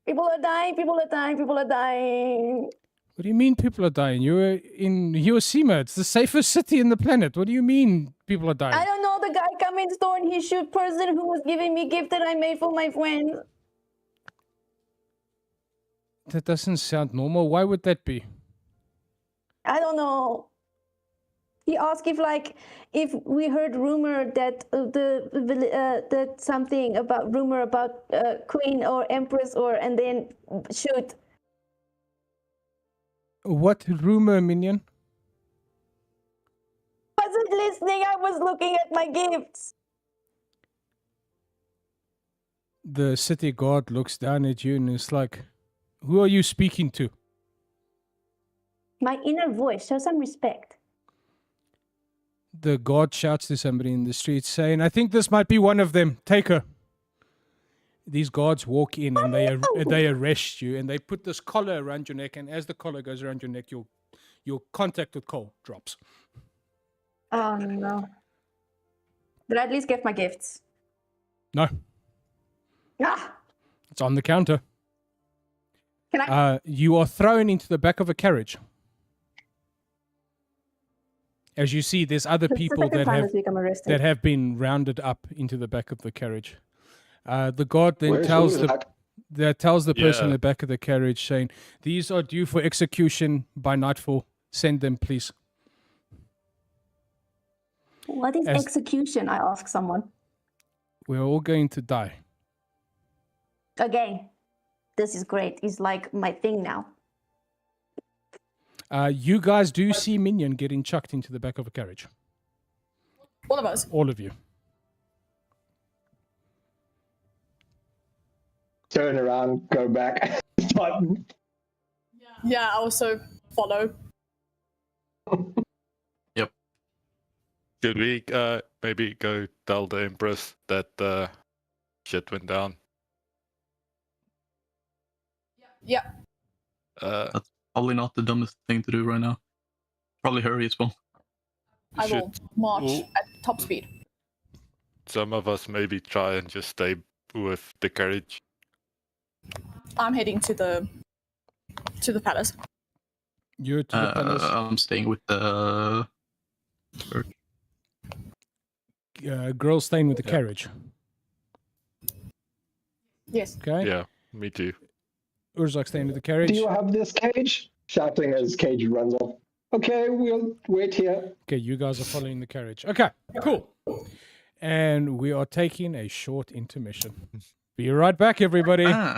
People are dying, people are dying, people are dying. What do you mean people are dying? You're in Hiroshima. It's the safest city in the planet. What do you mean people are dying? I don't know, the guy come in store and he shoot person who was giving me gift that I made for my friend. That doesn't sound normal. Why would that be? I don't know. He asked if we heard rumor that that something about rumor about queen or empress and then shoot. What rumor, Minion? Wasn't listening. I was looking at my gifts. The city guard looks down at you and is like, who are you speaking to? My inner voice. Show some respect. The guard shouts to somebody in the street saying, I think this might be one of them. Take her. These guards walk in and they arrest you and they put this collar around your neck, and as the collar goes around your neck, your contact with Cole drops. Oh no. Did I at least get my gifts? No, Ah! it's on the counter. Can I? You are thrown into the back of a carriage. As you see, there's other It's the people second that time have this week I'm arrested. that have been rounded up into the back of the carriage. The guard then Where's tells who's the person in Yeah. the back of the carriage saying, these are due for execution by nightfall. Send them, please. What is As- execution? I ask someone. We're all going to die. Again, this is great. It's like my thing now. You guys do see Minion getting chucked into the back of a carriage. All of us. All of you. Turn around, go back. Start. Yeah, I also follow. Should we maybe go tell the Empress that shit went down? Yeah. Probably not the dumbest thing to do right now. Probably hurry as well. I will march Well- at top speed. Some of us maybe try and just stay with the carriage. I'm heading to the palace. You're to the palace. I'm staying with the. Girl staying with the Yeah. carriage. Yes. Okay? Yeah, me too. Urzak staying with the carriage. Do you have this, Cage? Shouting as Cage runs off. Okay, we'll wait here. Okay, you guys are following the carriage. Okay, cool. And we are taking a short intermission. Be right back, everybody. Ah,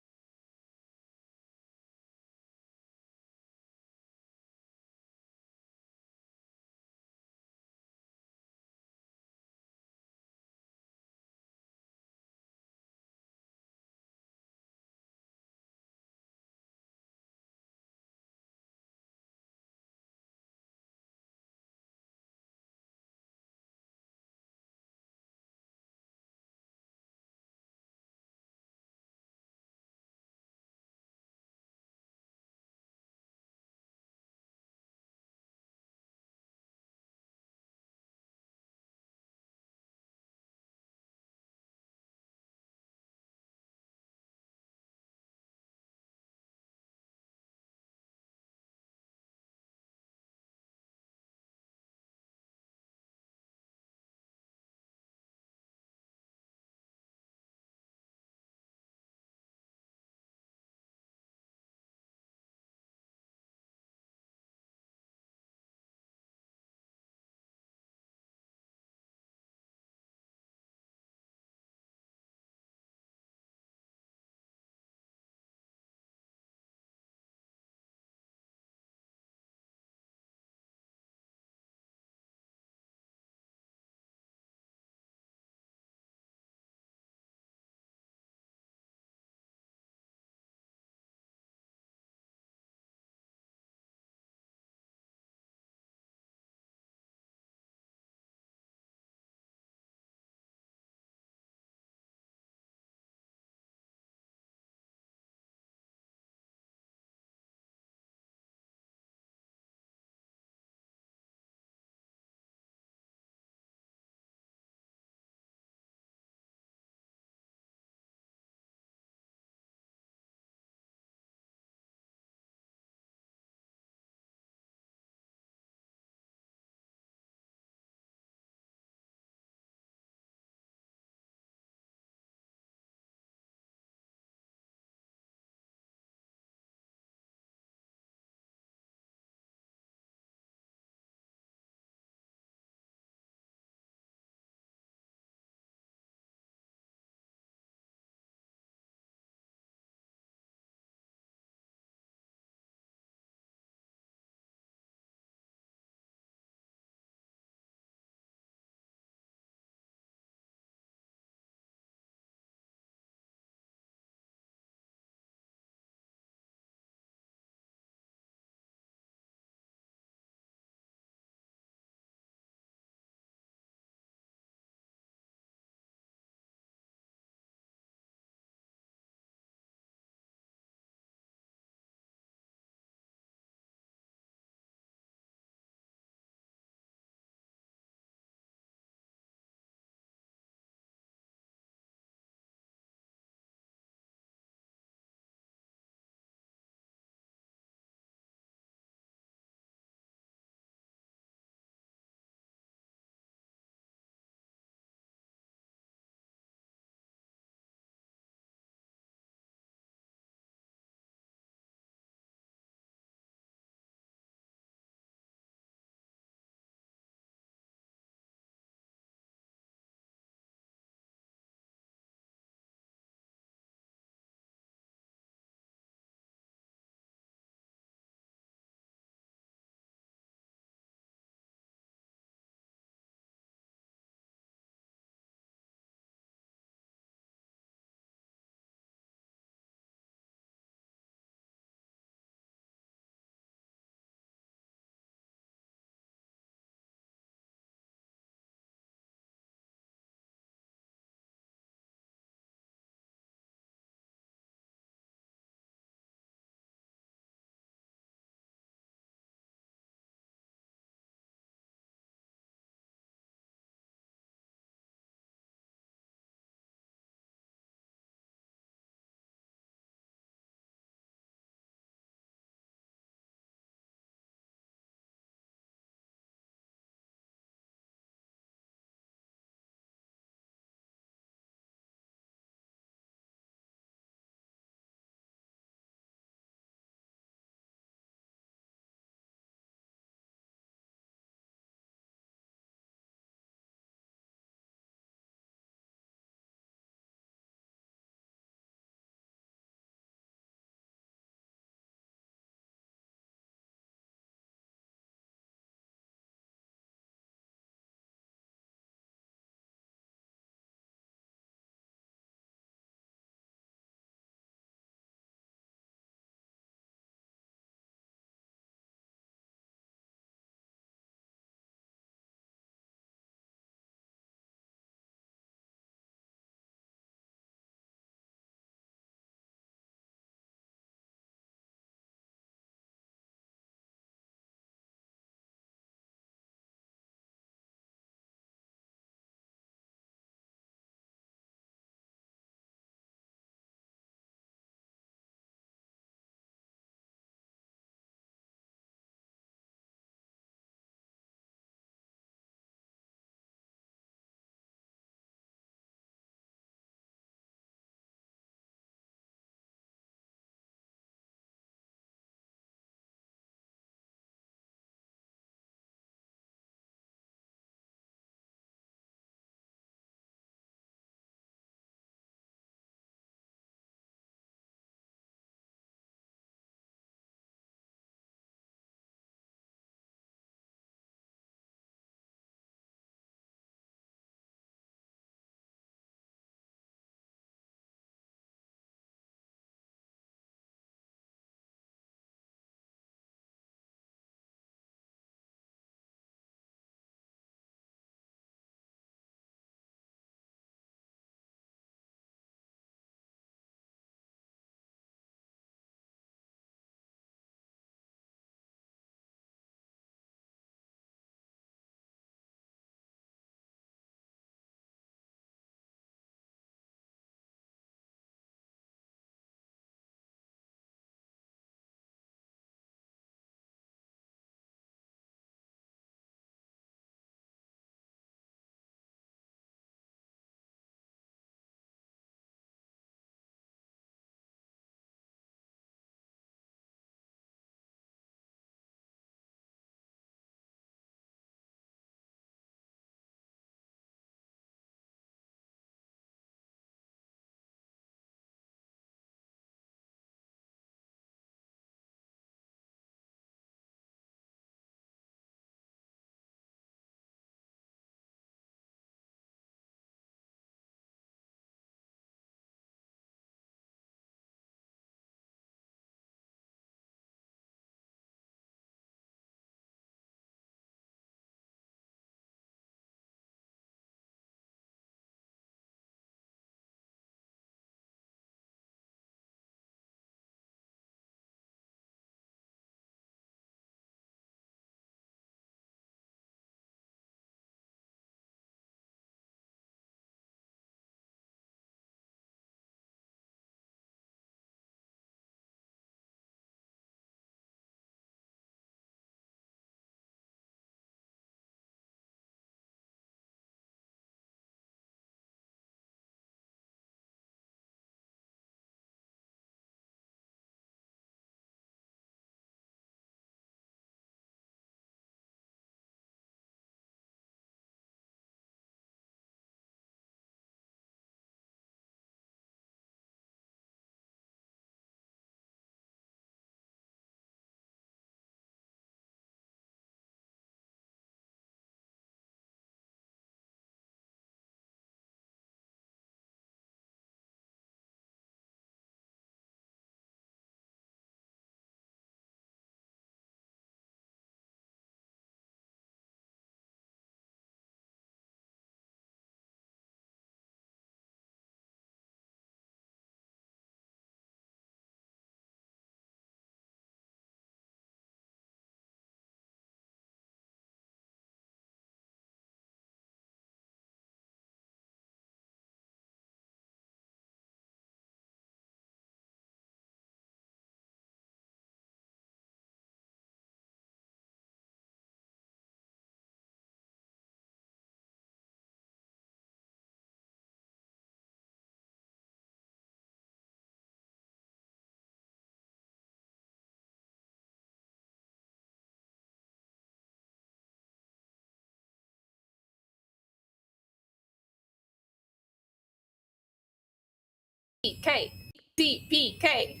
K. TPK.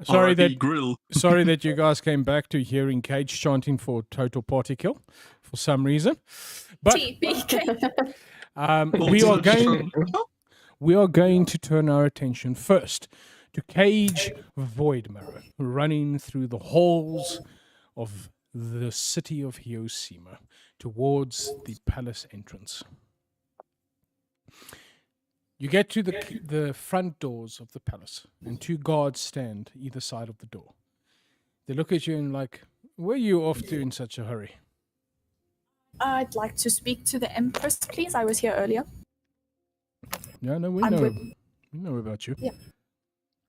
Sorry R.I.P. that Grill. sorry that you guys came back to hearing Cage chanting for total party kill for some reason. But TPK. we are going to turn our attention first to Cage Voidmirror running through the halls of the city of Hiroshima towards the palace entrance. You get to the front doors of the palace, and two guards stand either side of the door. They look at you and like, where are you off to in such a hurry? I'd like to speak to the Empress, please. I was here earlier. No, we I'm know. with- We know about you. Yeah.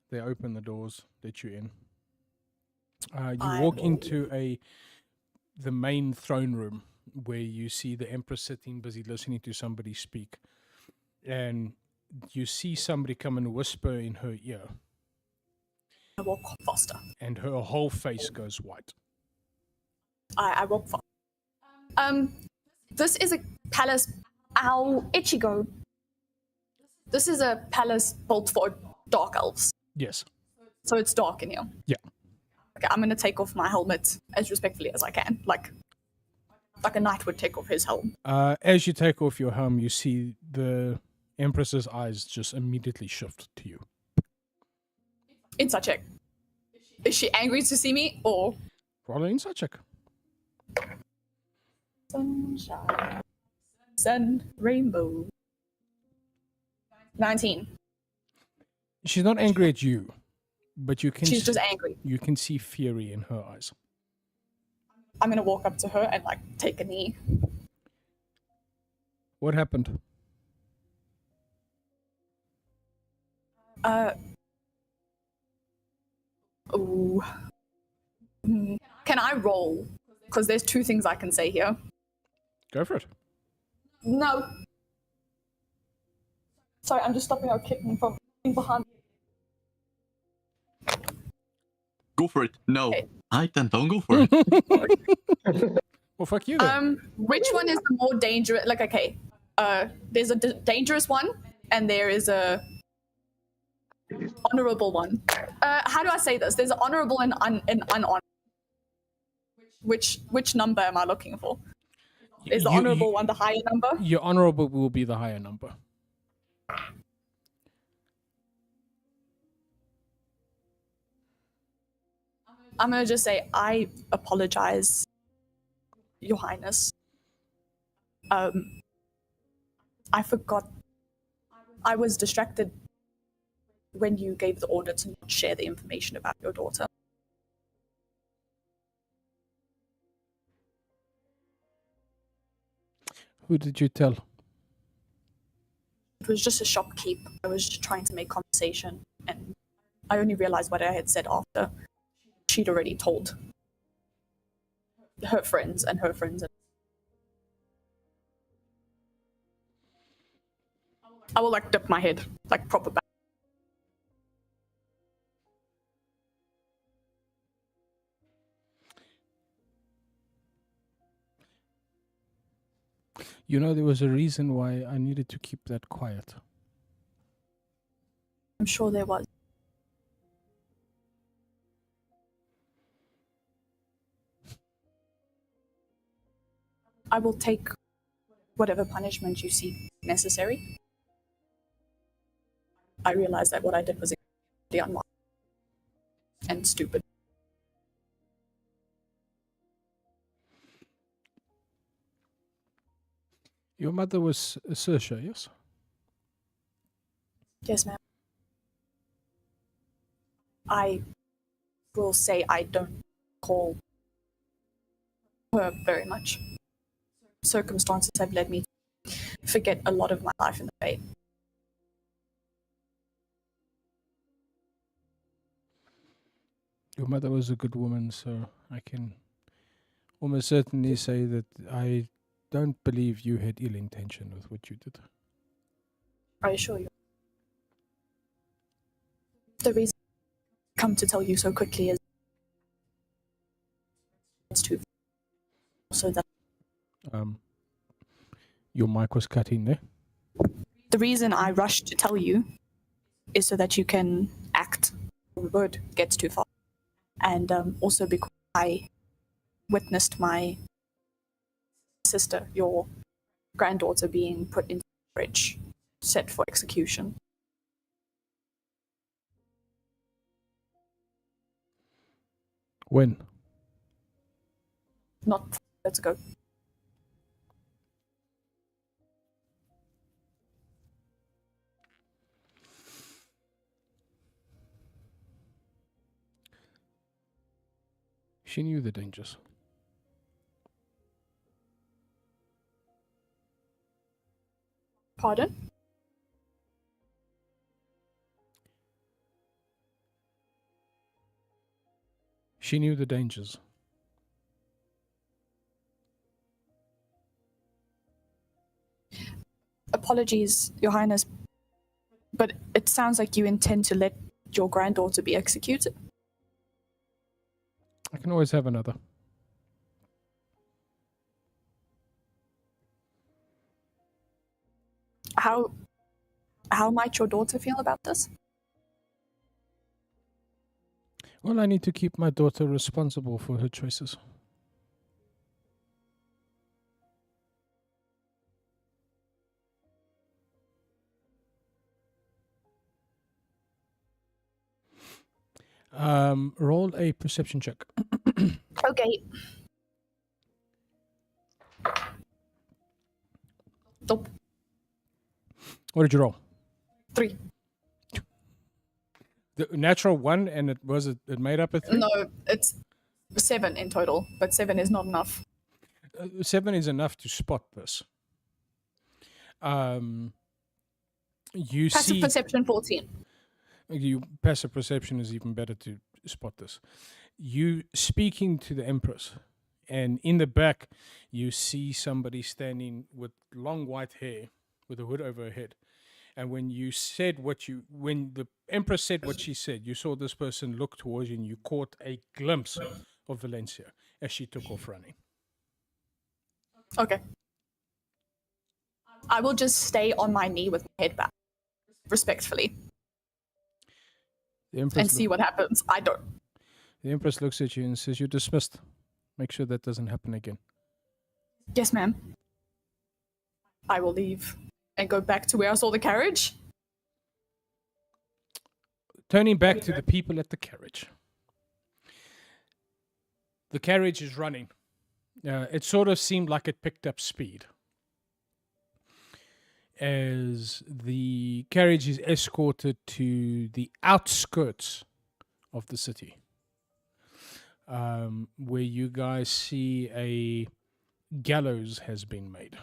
They open the doors, let you in. You I walk will- into the main throne room where you see the Empress sitting busy listening to somebody speak. And you see somebody come and whisper in her ear, I walk faster. and her whole face goes white. I walk faster. This is a palace. Ow, Ichigo. This is a palace built for dark elves. Yes. So it's dark in here. Yeah. Okay, I'm gonna take off my helmet as respectfully as I can. Like a knight would take off his helm. As you take off your helm, you see the Empress's eyes just immediately shift to you. Insight check. Is she angry to see me or Roll an insight check. sunshine? Sun, rainbow. 19. She's not angry at you, but you can She's just angry. you can see fury in her eyes. I'm gonna walk up to her and like take a knee. What happened? Ooh. Can I roll? Because there's two things I can say here. Go for it. No. Sorry, I'm just stopping her kicking from behind. Go for it. No. Okay. Then don't go for it. Well, fuck you then. Which one is the more dangerous? Like, okay, there's a dangerous one, and there is a honorable one. How do I say this? There's an honorable and unhonorable. Which number am I looking for? Is the honorable one the higher number? Your honorable will be the higher number. I'm gonna just say I apologize, Your Highness. I forgot. I was distracted when you gave the order to not share the information about your daughter. Who did you tell? It was just a shopkeep. I was just trying to make conversation, and I only realized what I had said after she'd already told her friends and her friends. I will like dip my head, like proper back. You know, there was a reason why I needed to keep that quiet. I'm sure there was. I will take whatever punishment you see necessary. I realize that what I did was incredibly unwise and stupid. Your mother was Saoirse, yes? Yes, ma'am. I will say I don't call her very much. Circumstances have led me to forget a lot of my life in the faith. Your mother was a good woman, so I can almost certainly say that I don't believe you had ill intention with what you did. I assure you. The reason I come to tell you so quickly is it's too so that Your mic was cut in there. the reason I rushed to tell you is so that you can act when the word gets too far. And also because I witnessed my sister, your granddaughter, being put into the fridge, set for execution. When? Not 5 minutes ago. She knew the dangers. Pardon? She knew the dangers. Apologies, Your Highness, but it sounds like you intend to let your granddaughter be executed. I can always have another. How might your daughter feel about this? Well, I need to keep my daughter responsible for her choices. Roll a perception check. Okay. Nope. What did you roll? 3. The natural 1, and it made up a 3? No, it's 7 in total, but 7 is not enough. 7 is enough to spot this. You Passive see, perception 14. passive perception is even better to spot this. You speaking to the Empress, and in the back, you see somebody standing with long white hair, with a hood over her head. And when the Empress said what she said, you saw this person look towards you, and you caught a glimpse of Valencia as she took off running. Okay. I will just stay on my knee with my head back, respectfully, The Empress and see what happens. I don't. The Empress looks at you and says, "You're dismissed. Make sure that doesn't happen again." Yes, ma'am. I will leave and go back to where I saw the carriage. Turning back to the people at the carriage. The carriage is running. It sort of seemed like it picked up speed as the carriage is escorted to the outskirts of the city, where you guys see a gallows has been made.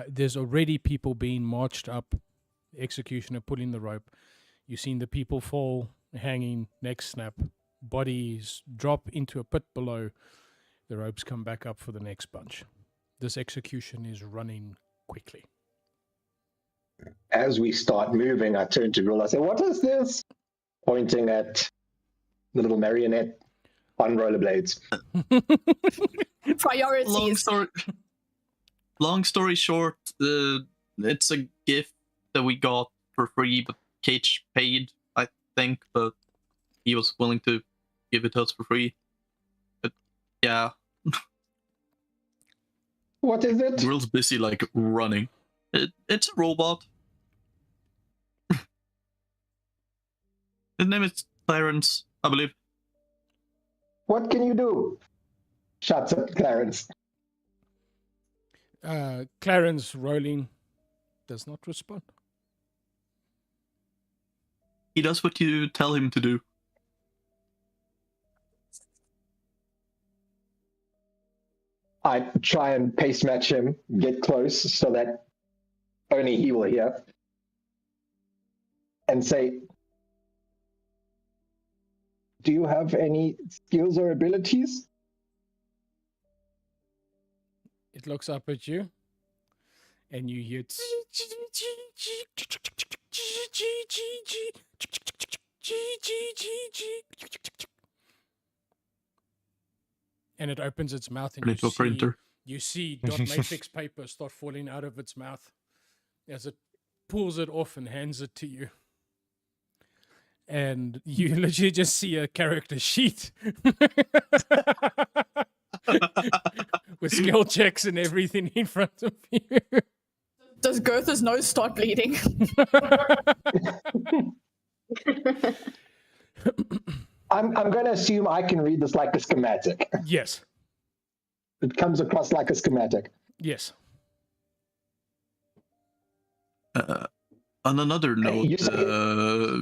There's already people being marched up, the executioner pulling the rope. You've seen the people fall, hanging, neck snap, bodies drop into a pit below. The ropes come back up for the next bunch. This execution is running quickly. As we start moving, I turn to Rule. I say, "What is this?" Pointing at the little marionette on rollerblades. Priorities. Long story short, it's a gift that we got for free, but Cage paid, I think, but he was willing to give it to us for free. But yeah, What is it? Grill's busy like running. It's a robot. His name is Clarence, I believe. What can you do? Shouts at Clarence. Clarence, rolling, does not respond. He does what you tell him to do. I try and pace match him, get close so that only he will hear, and say, "Do you have any skills or abilities?" It looks up at you, and you hear, and it opens its mouth, and you Little see printer. You see dot matrix paper start falling out of its mouth as it pulls it off and hands it to you. And you literally just see a character sheet with skill checks and everything in front of you. Does Gotha's nose start bleeding? I'm going to assume I can read this like a schematic. Yes. It comes across like a schematic. Yes. On another note, you say-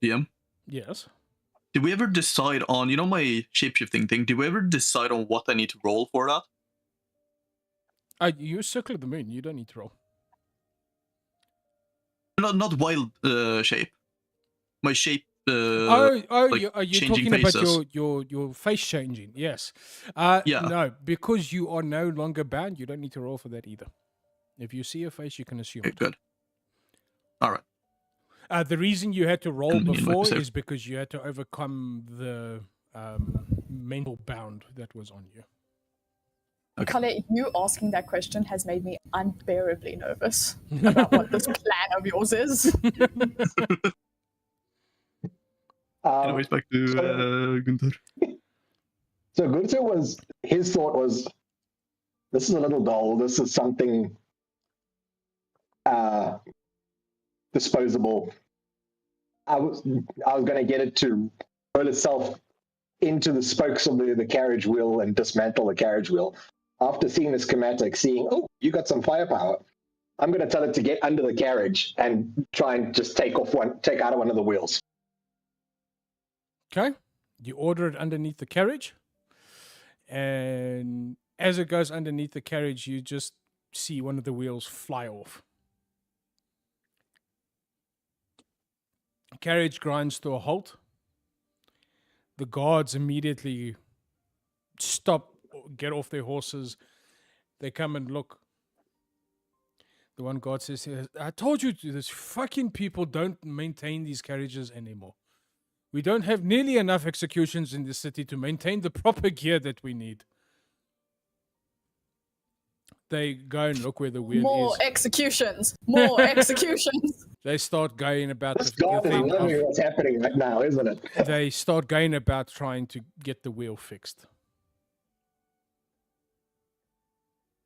DM, Yes. did we ever decide on, you know, my shapeshifting thing? Did we ever decide on what I need to roll for that? You circle the moon. You don't need to roll. Not wild shape. My shape. Are like you changing talking about faces. your face changing? Yes. Yeah. No, because you are no longer bound, you don't need to roll for that either. If you see a face, you can assume Okay, it. good. All right. The reason you had to roll Convenient, like before you said. is because you had to overcome the mental bound that was on you. Okay. Kale, you asking that question has made me unbearably nervous about what this plan of yours is. Anyways, back to Gunther. So Gunther his thought was, this is a little dull. This is something disposable. I was going to get it to roll itself into the spokes of the carriage wheel and dismantle the carriage wheel. After seeing the schematic, seeing, oh, you got some firepower, I'm going to tell it to get under the carriage and try and just take out one of the wheels. Okay. You order it underneath the carriage. And as it goes underneath the carriage, you just see one of the wheels fly off. Carriage grinds to a halt. The guards immediately stop, get off their horses. They come and look. The one guard says, I told you, these fucking people don't maintain these carriages anymore. We don't have nearly enough executions in this city to maintain the proper gear that we need. They go and look where the wheel More is. executions. More executions. They start going about This the guard is thing wondering of, what's happening right now, isn't it? they start going about trying to get the wheel fixed.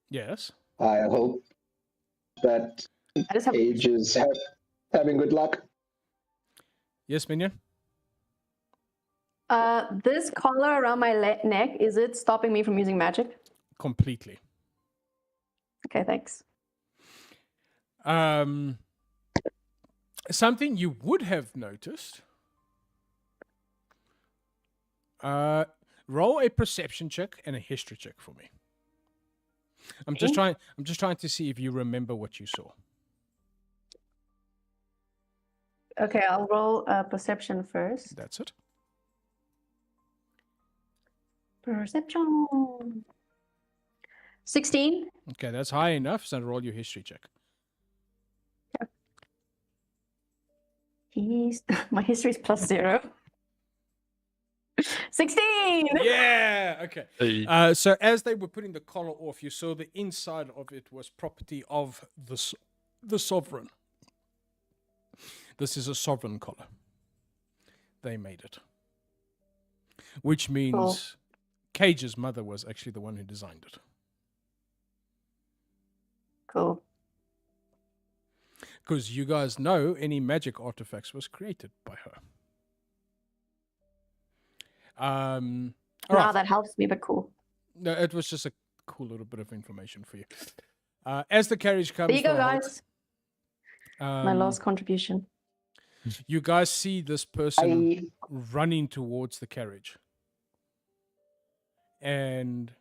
Yes. I hope that I just have Age is having good luck. Yes, Minion? this collar around my neck, is it stopping me from using magic? Completely. Okay, thanks. Something you would have noticed. Roll a perception check and a history check for me. I'm just trying to see if you remember what you saw. Okay, I'll roll perception first. That's it. Perception. 16. Okay, that's high enough. So roll your history check. My history is +0. 16. Yeah. Okay. Hey. So as they were putting the collar off, you saw the inside of it was property of the sovereign. This is a sovereign collar. They made it, which means Cool. Cage's mother was actually the one who designed it. Cool. Because you guys know any magic artifacts was created by her. All Wow, right. that helps me, but cool. No, it was just a cool little bit of information for you. As the carriage comes, There you go, to a halt, guys. My last contribution. you guys see this person running towards the carriage. And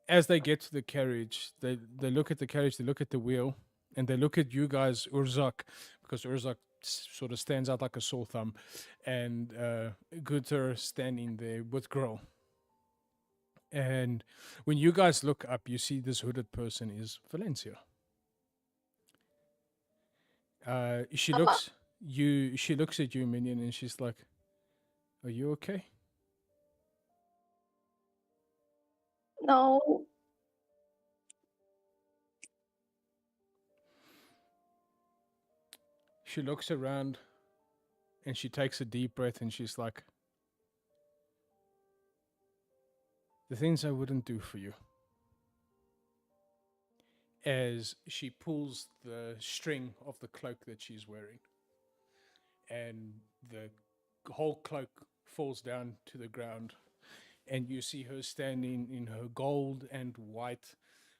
as they get to the carriage, they look at the carriage, they look at the wheel, and they look at you guys, Urzak, because Urzak sort of stands out like a sore thumb, and Gunther standing there with Grill. And when you guys look up, you see this hooded person is Valencia. She looks at you, Minion, and she's like, "Are you okay?" No. She looks around and she takes a deep breath and she's like, the things I wouldn't do for you. As she pulls the string of the cloak that she's wearing, and the whole cloak falls down to the ground, and you see her standing in her gold and white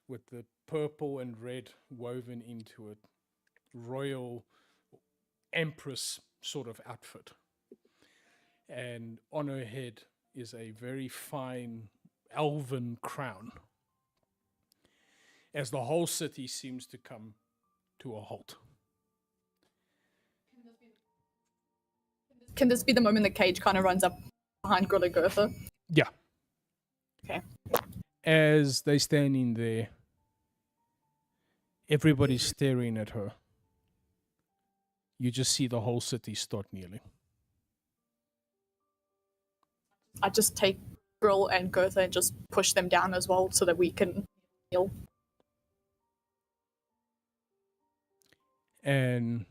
with the purple and red woven into it, royal empress sort of outfit. And on her head is a very fine elven crown, as the whole city seems to come to a halt. Can this be the moment that Cage kind of runs up behind Grill and Gertha? Yeah. Okay. As they stand in there, everybody's staring at her. You just see the whole city start kneeling. I just take Grill and Gertha and just push them down as well so that we can kneel. And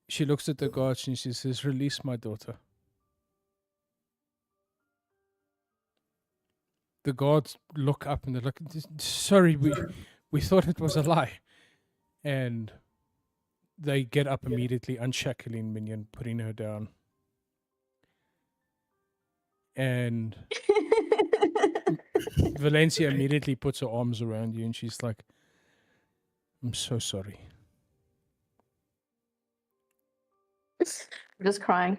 she looks at the guards and she says, release my daughter. The guards look up and they're like, sorry, we thought it was a lie. And they get up immediately, unshackling Minion, putting her down. And Valencia immediately puts her arms around you and she's like, I'm so sorry. I'm just crying.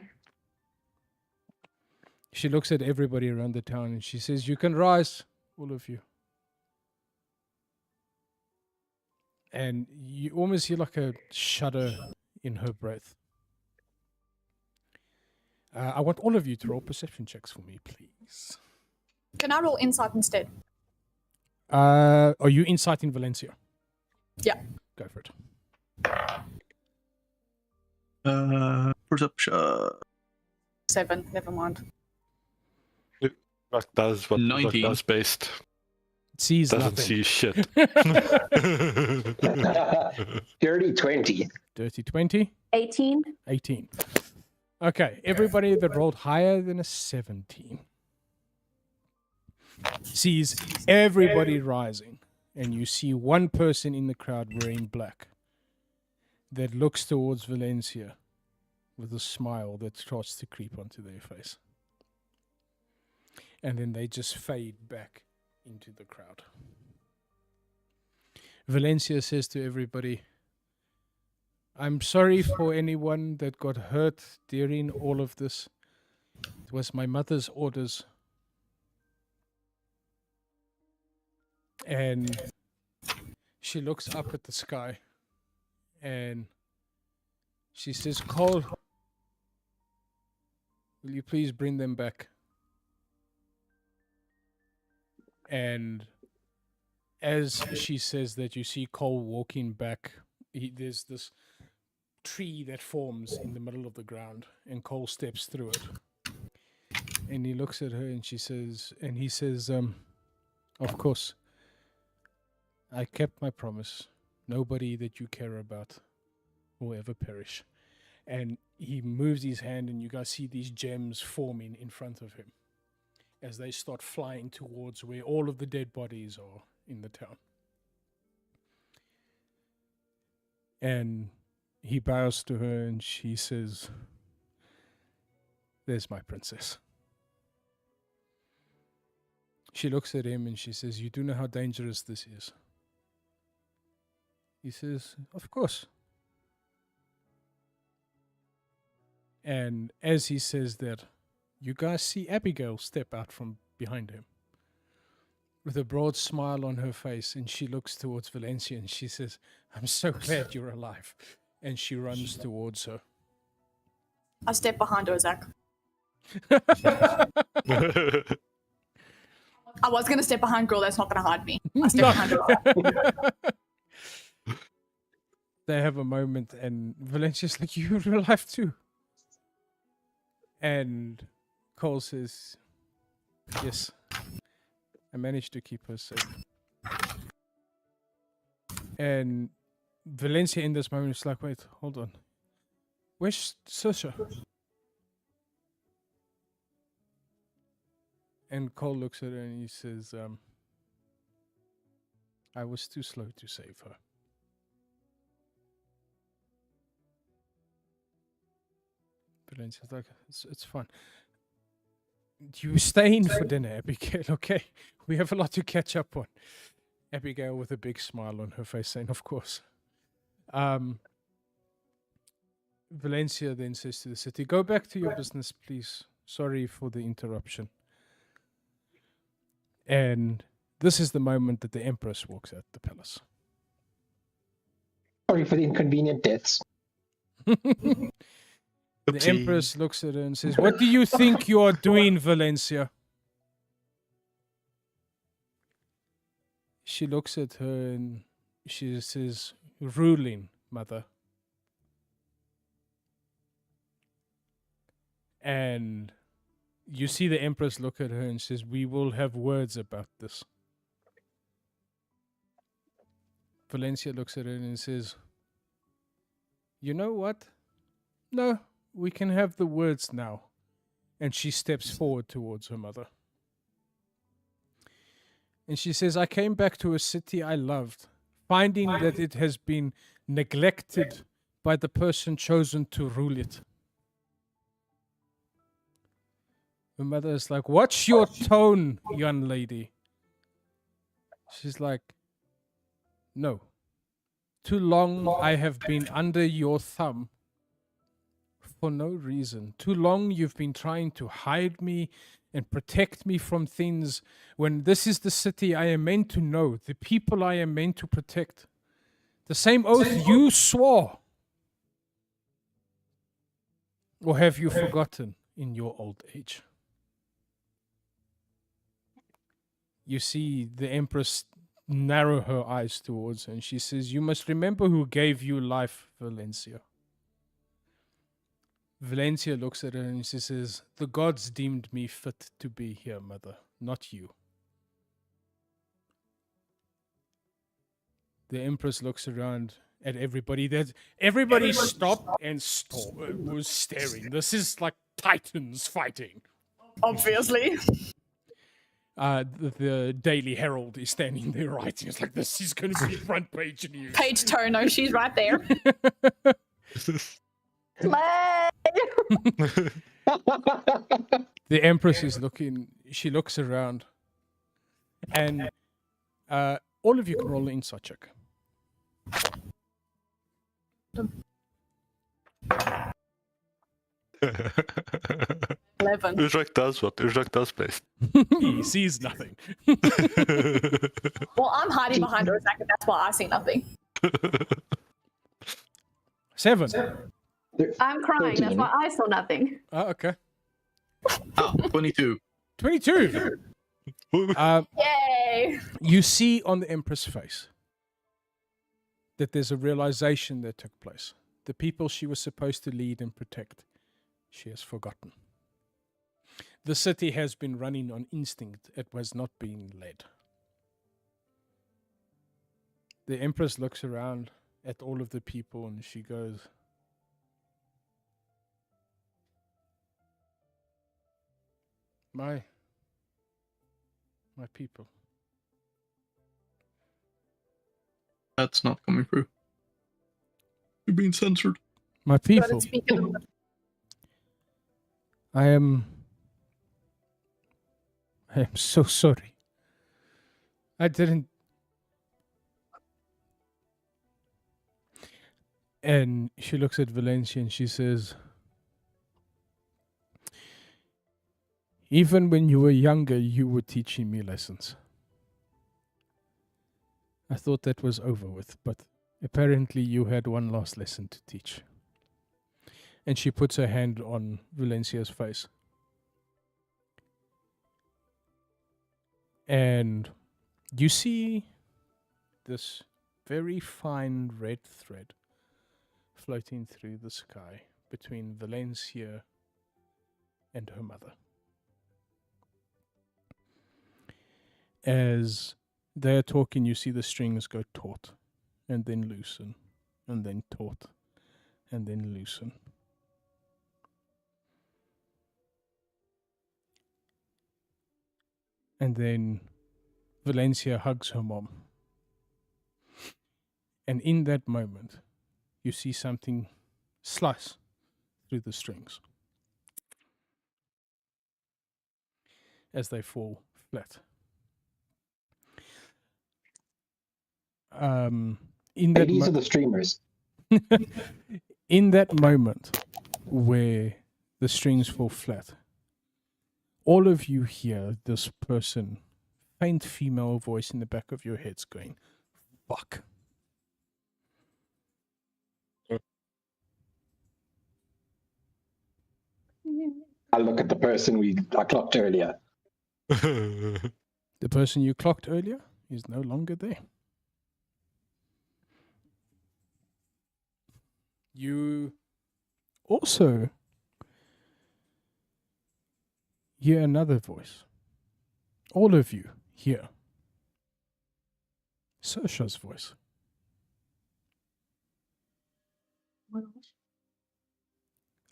She looks at everybody around the town and she says, you can rise, all of you. And you almost hear like a shudder in her breath. I want all of you to roll perception checks for me, please. Can I roll insight instead? Are you inciting Valencia? Yeah. Go for it. Perception. 7, never mind. Like does what 19. does based. Sees Doesn't nothing. see shit. Dirty 20. Dirty 20. 18. 18. Okay, everybody that rolled higher than a 17 sees everybody rising, and you see one person in the crowd wearing black that looks towards Valencia with a smile that starts to creep onto their face. And then they just fade back into the crowd. Valencia says to everybody, I'm sorry for anyone that got hurt during all of this. It was my mother's orders. And she looks up at the sky and she says, Cole, will you please bring them back? And as she says that, you see Cole walking back. There's this tree that forms in the middle of the ground, and Cole steps through it. And he looks at her, and he says, of course, I kept my promise. Nobody that you care about will ever perish. And he moves his hand, and you guys see these gems forming in front of him as they start flying towards where all of the dead bodies are in the town. And he bows to her and she says, there's my princess. She looks at him and she says, you do know how dangerous this is? He says, of course. And as he says that, you guys see Abigail step out from behind him with a broad smile on her face, and she looks towards Valencia and she says, I'm so glad you're alive. And she runs towards her. I step behind her, Zach. I was going to step behind Girl, that's not going to hide me. I step behind her. They have a moment and Valencia's like, you're alive too. And Cole says, yes, I managed to keep her safe. And Valencia in this moment is like, wait, hold on. Where's Saoirse? And Cole looks at her and he says, I was too slow to save her. Valencia's like, it's fine. You staying for dinner, Abigail, okay? We have a lot to catch up on. Abigail with a big smile on her face saying, of course. Valencia then says to the city, go back to your business, please. Sorry for the interruption. And this is the moment that the Empress walks out the palace. Sorry for the inconvenient deaths. The Empress looks at her and says, what do you think you are doing, Valencia? She looks at her and she says, ruling, mother. And you see the Empress look at her and says, we will have words about this. Valencia looks at her and says, you know what? No, we can have the words now. And she steps forward towards her mother. And she says, I came back to a city I loved, finding that it has been neglected by the person chosen to rule it. Her mother is like, what's your tone, young lady? She's like, no. Too long I have been under your thumb for no reason. Too long you've been trying to hide me and protect me from things when this is the city I am meant to know, the people I am meant to protect. The same oath you swore. Or have you forgotten in your old age? You see the Empress narrow her eyes towards her and she says, you must remember who gave you life, Valencia. Valencia looks at her and she says, the gods deemed me fit to be here, mother, not you. The Empress looks around at everybody. Everybody stopped and was staring. This is like titans fighting. Obviously. The Daily Herald is standing there writing. It's like, this is going to be front page news. Page Tono, she's right there. The Empress is looking, she looks around, and all of you can roll an insight check. 11. Uzrak does what Uzrak does best. He sees nothing. Well, I'm hiding behind Ozak, and that's why I see nothing. 7. I'm crying. That's 13. why I saw nothing. Oh, okay. Ah, 22. 22. Yay! You see on the Empress' face that there's a realization that took place. The people she was supposed to lead and protect, she has forgotten. The city has been running on instinct. It was not being led. The Empress looks around at all of the people and she goes, My people. That's not coming through. You're being censored. My Gotta people. speak a little bit. I am so sorry. I didn't. And she looks at Valencia and she says, even when you were younger, you were teaching me lessons. I thought that was over with, but apparently you had one last lesson to teach. And she puts her hand on Valencia's face. And you see this very fine red thread floating through the sky between Valencia and her mother. As they're talking, you see the strings go taut and then loosen and then taut and then loosen. And then Valencia hugs her mom. And in that moment, you see something slice through the strings as they fall flat. In that Ladies are the streamers. in that moment where the strings fall flat, all of you hear this person, faint female voice in the back of your heads going, "Fuck." I look at the person I clocked earlier. The person you clocked earlier is no longer there. You also hear another voice. All of you hear Saoirse's voice.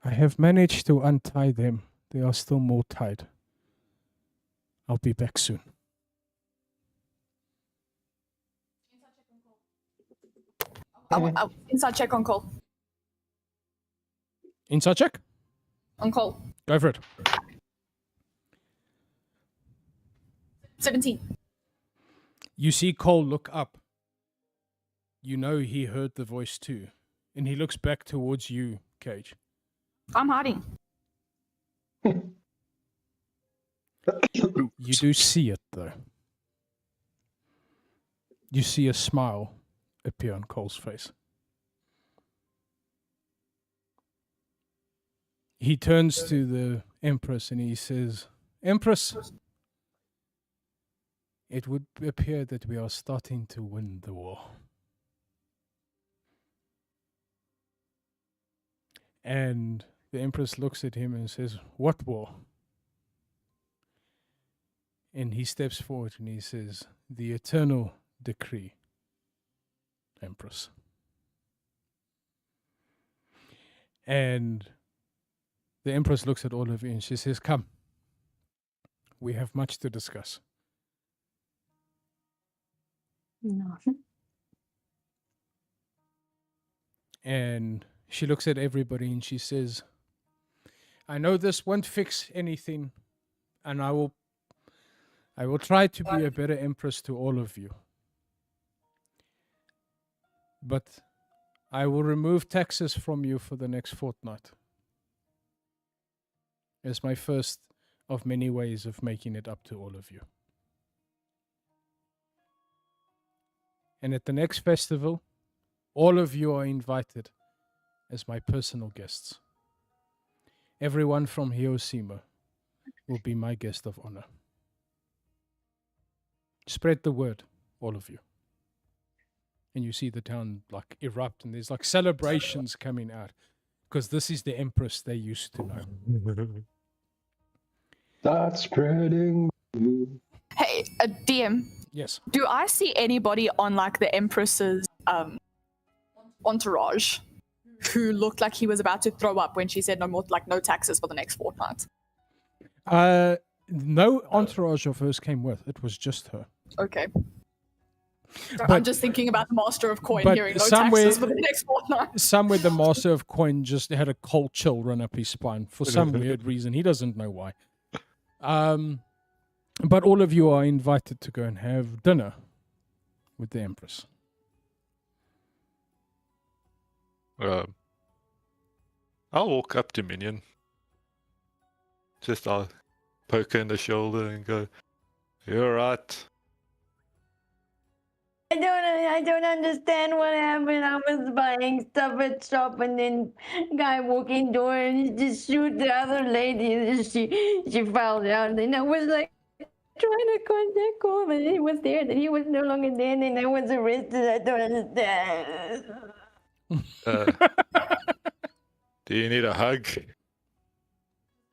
I have managed to untie them. They are still more tied. I'll be back soon. Inside check on call. Inside check? On call. Go for it. 17. You see Cole look up. You know he heard the voice too. And he looks back towards you, Cage. I'm hiding. You do see it, though. You see a smile appear on Cole's face. He turns to the Empress and he says, "Empress, it would appear that we are starting to win the war." And the Empress looks at him and says, "What war?" And he steps forward and he says, "The eternal decree, Empress." And the Empress looks at all of you and she says, "Come, we have much to discuss." No. And she looks at everybody and she says, "I know this won't fix anything, and I will try to be a better Empress to all of you. But I will remove taxes from you for the next fortnight. It's my first of many ways of making it up to all of you. And at the next festival, all of you are invited as my personal guests. Everyone from Hiroshima will be my guest of honor. Spread the word, all of you." And you see the town like erupt and there's like celebrations coming out because this is the Empress they used to know. Start spreading. Hey, DM. Yes. Do I see anybody on like the Empress's entourage who looked like he was about to throw up when she said no taxes for the next fortnight? No entourage of hers came with. It was just her. Okay. So But- I'm just thinking about the Master of Coin but hearing no somewhere- taxes for the next fortnight. Somewhere the Master of Coin just had a cold chill run up his spine for some weird reason. He doesn't know why. But all of you are invited to go and have dinner with the Empress. I'll walk up to Minion. I'll poke her in the shoulder and go, "You're right." I don't understand what happened. I was buying stuff at shop and then guy walking door and he just shoot the other lady and she fell down and I was like trying to contact him but he was there and he was no longer there and then I was arrested. I don't understand. Do you need a hug?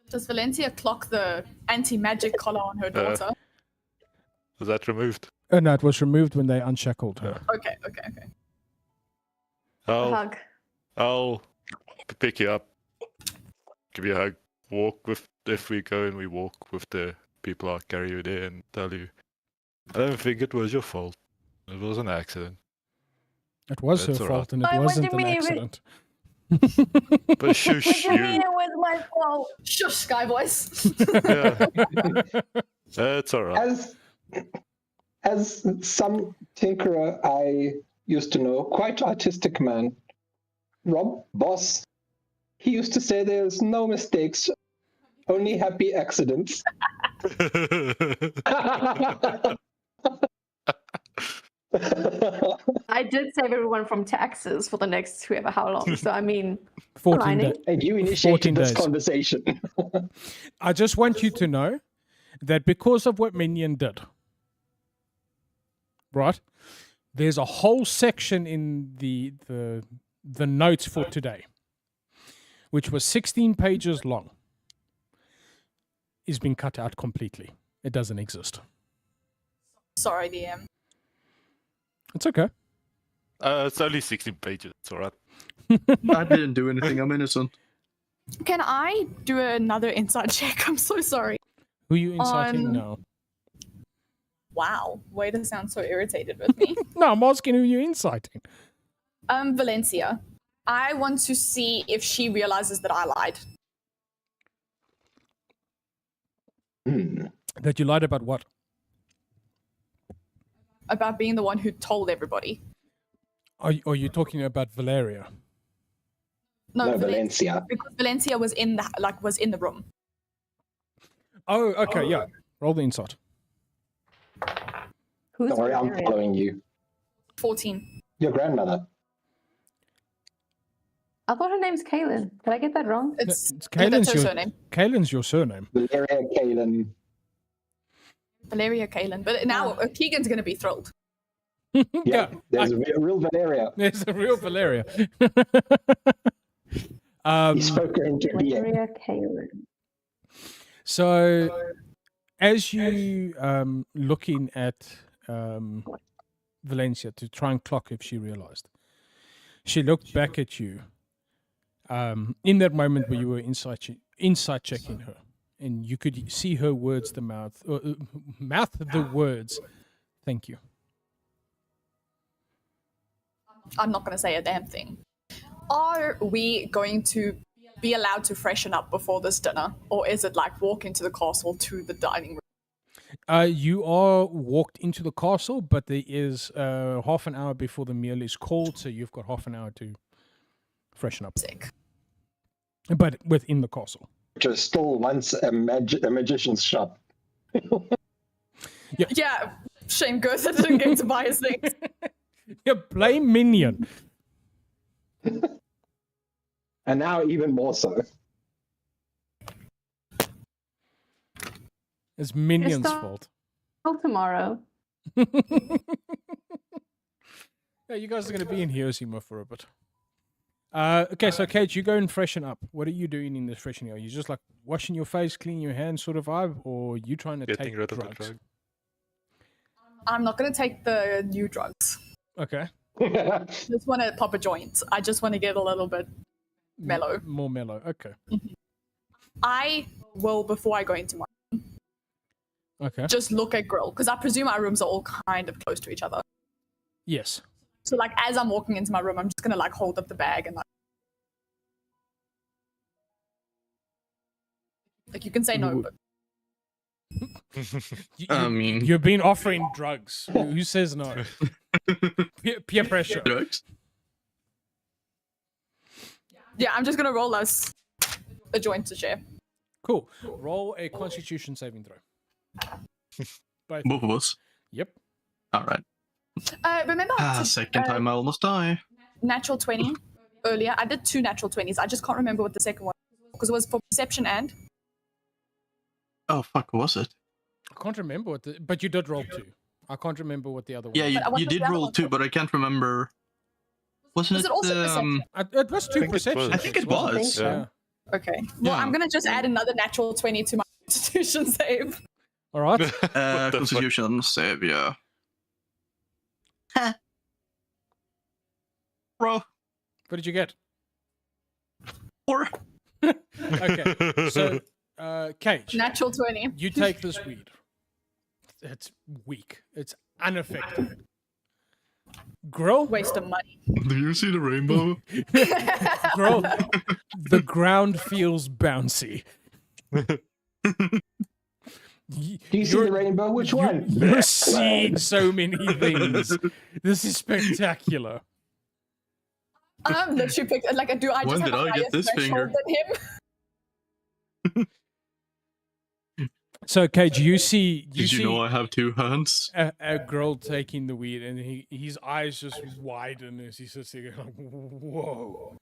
Does Valencia clock the anti-magic collar on her daughter? Was that removed? No, it was removed when they unshackled her. Okay. A I'll hug. pick you up, give you a hug, walk with. If we go and we walk with the people, I'll carry you there and tell you. I don't think it was your fault. It was an accident. It was That's her all right. fault, and it What do wasn't you an mean? accident. But shush What do you mean you. it was my fault? Shush, Sky Voice. Yeah. That's alright. As some tinkerer I used to know, quite artistic man, Rob Boss, he used to say there's no mistakes, only happy accidents. I did save everyone from taxes for the next whoever how long. So I mean, 14 aligning. days. And you 14 initiated this days. conversation. I just want you to know that because of what Minion did, right? There's a whole section in the notes for today, which was 16 pages long, is being cut out completely. It doesn't exist. Sorry, DM. It's okay. It's only 16 pages. It's alright. I didn't do anything. I'm innocent. Can I do another insight check? I'm so sorry. Who are you inciting On- now? Wow, way to sound so irritated with me. No, I'm asking who you're inciting. Valencia. I want to see if she realizes that I lied. That you lied about what? About being the one who told everybody. Are you talking about Valeria? No, Valencia. Because Valencia was in the room. Oh, okay, yeah. Roll the insight. Who's Don't worry, I'm Valeria? following you. 14. Your grandmother. I thought her name's Kaylin. Did I get that wrong? It's It's that's her surname. Kaylin's your surname. Valeria Kaylin. Valeria Kaylin. But now Keegan's going to be thrilled. Yeah, there's a real Valeria. There's a real Valeria. He spoke her into being. Valeria Kaylin. So, as you looking at Valencia to try and clock if she realized, she looked back at you in that moment where you were insight checking her, and you could see her words, mouth the words. Thank you. I'm not going to say a damn thing. Are we going to be allowed to freshen up before this dinner? Or is it like walk into the castle to the dining room? You are walked into the castle, but there is half an hour before the meal is called, so you've got half an hour to freshen up. Sick. But within the castle. Which was still once a magician's shop. Yeah, shame Gertha didn't get to buy his things. Yeah, play Minion. And now even more so. It's Minion's It's fault. Till tomorrow. Yeah, you guys are going to be in Hiroshima for a bit. Okay, so Kate, you go and freshen up. What are you doing in this freshening? Are you just like washing your face, cleaning your hands sort of vibe? Or are you trying to Getting take rid of the drugs? drug. I'm not going to take the new drugs. Okay. Just want to pop a joint. I just want to get a little bit mellow. More mellow. Okay. I will, before I go into my Okay. just look at Grill, because I presume our rooms are all kind of close to each other. Yes. So like as I'm walking into my room, I'm just gonna like hold up the bag and like you can say no, but I mean, You've been offering drugs. Who says no? Peer pressure. drugs. yeah, I'm just gonna roll us a joint to share. Cool. Roll a Constitution saving throw. Both. Both of us. Yep. All right. Remember Second time I almost die. natural 20 earlier? I did 2 natural 20s. I just can't remember what the second one was, because it was for perception and Oh fuck, what was it? I can't remember what but you did roll 2. I can't remember what the other one Yeah, was. you, But what you was did the other roll one? 2, but I can't remember. Wasn't Was it also perception? It was 2 think it perceptions. was. I think it wasn't was. Yeah. Okay. Well, Yeah. I'm gonna just add another natural 20 to my constitution save. All right. What the fuck? Constitution save, yeah. Huh. Bro, What did you get? 4. Okay. So, Cage, Natural 20. you take this weed. It's weak. It's unaffected. Grill, Waste of money. Do you see the rainbow? Grill, the ground feels bouncy. Do you see the rainbow? Which one? You're seeing so many things. This is spectacular. Literally picked, like, do I just When have did a I get higher this threshold finger? than him? So, Cage, you see Did you know I have 2 hands? a girl taking the weed, and his eyes just widen as he sits there like, whoa.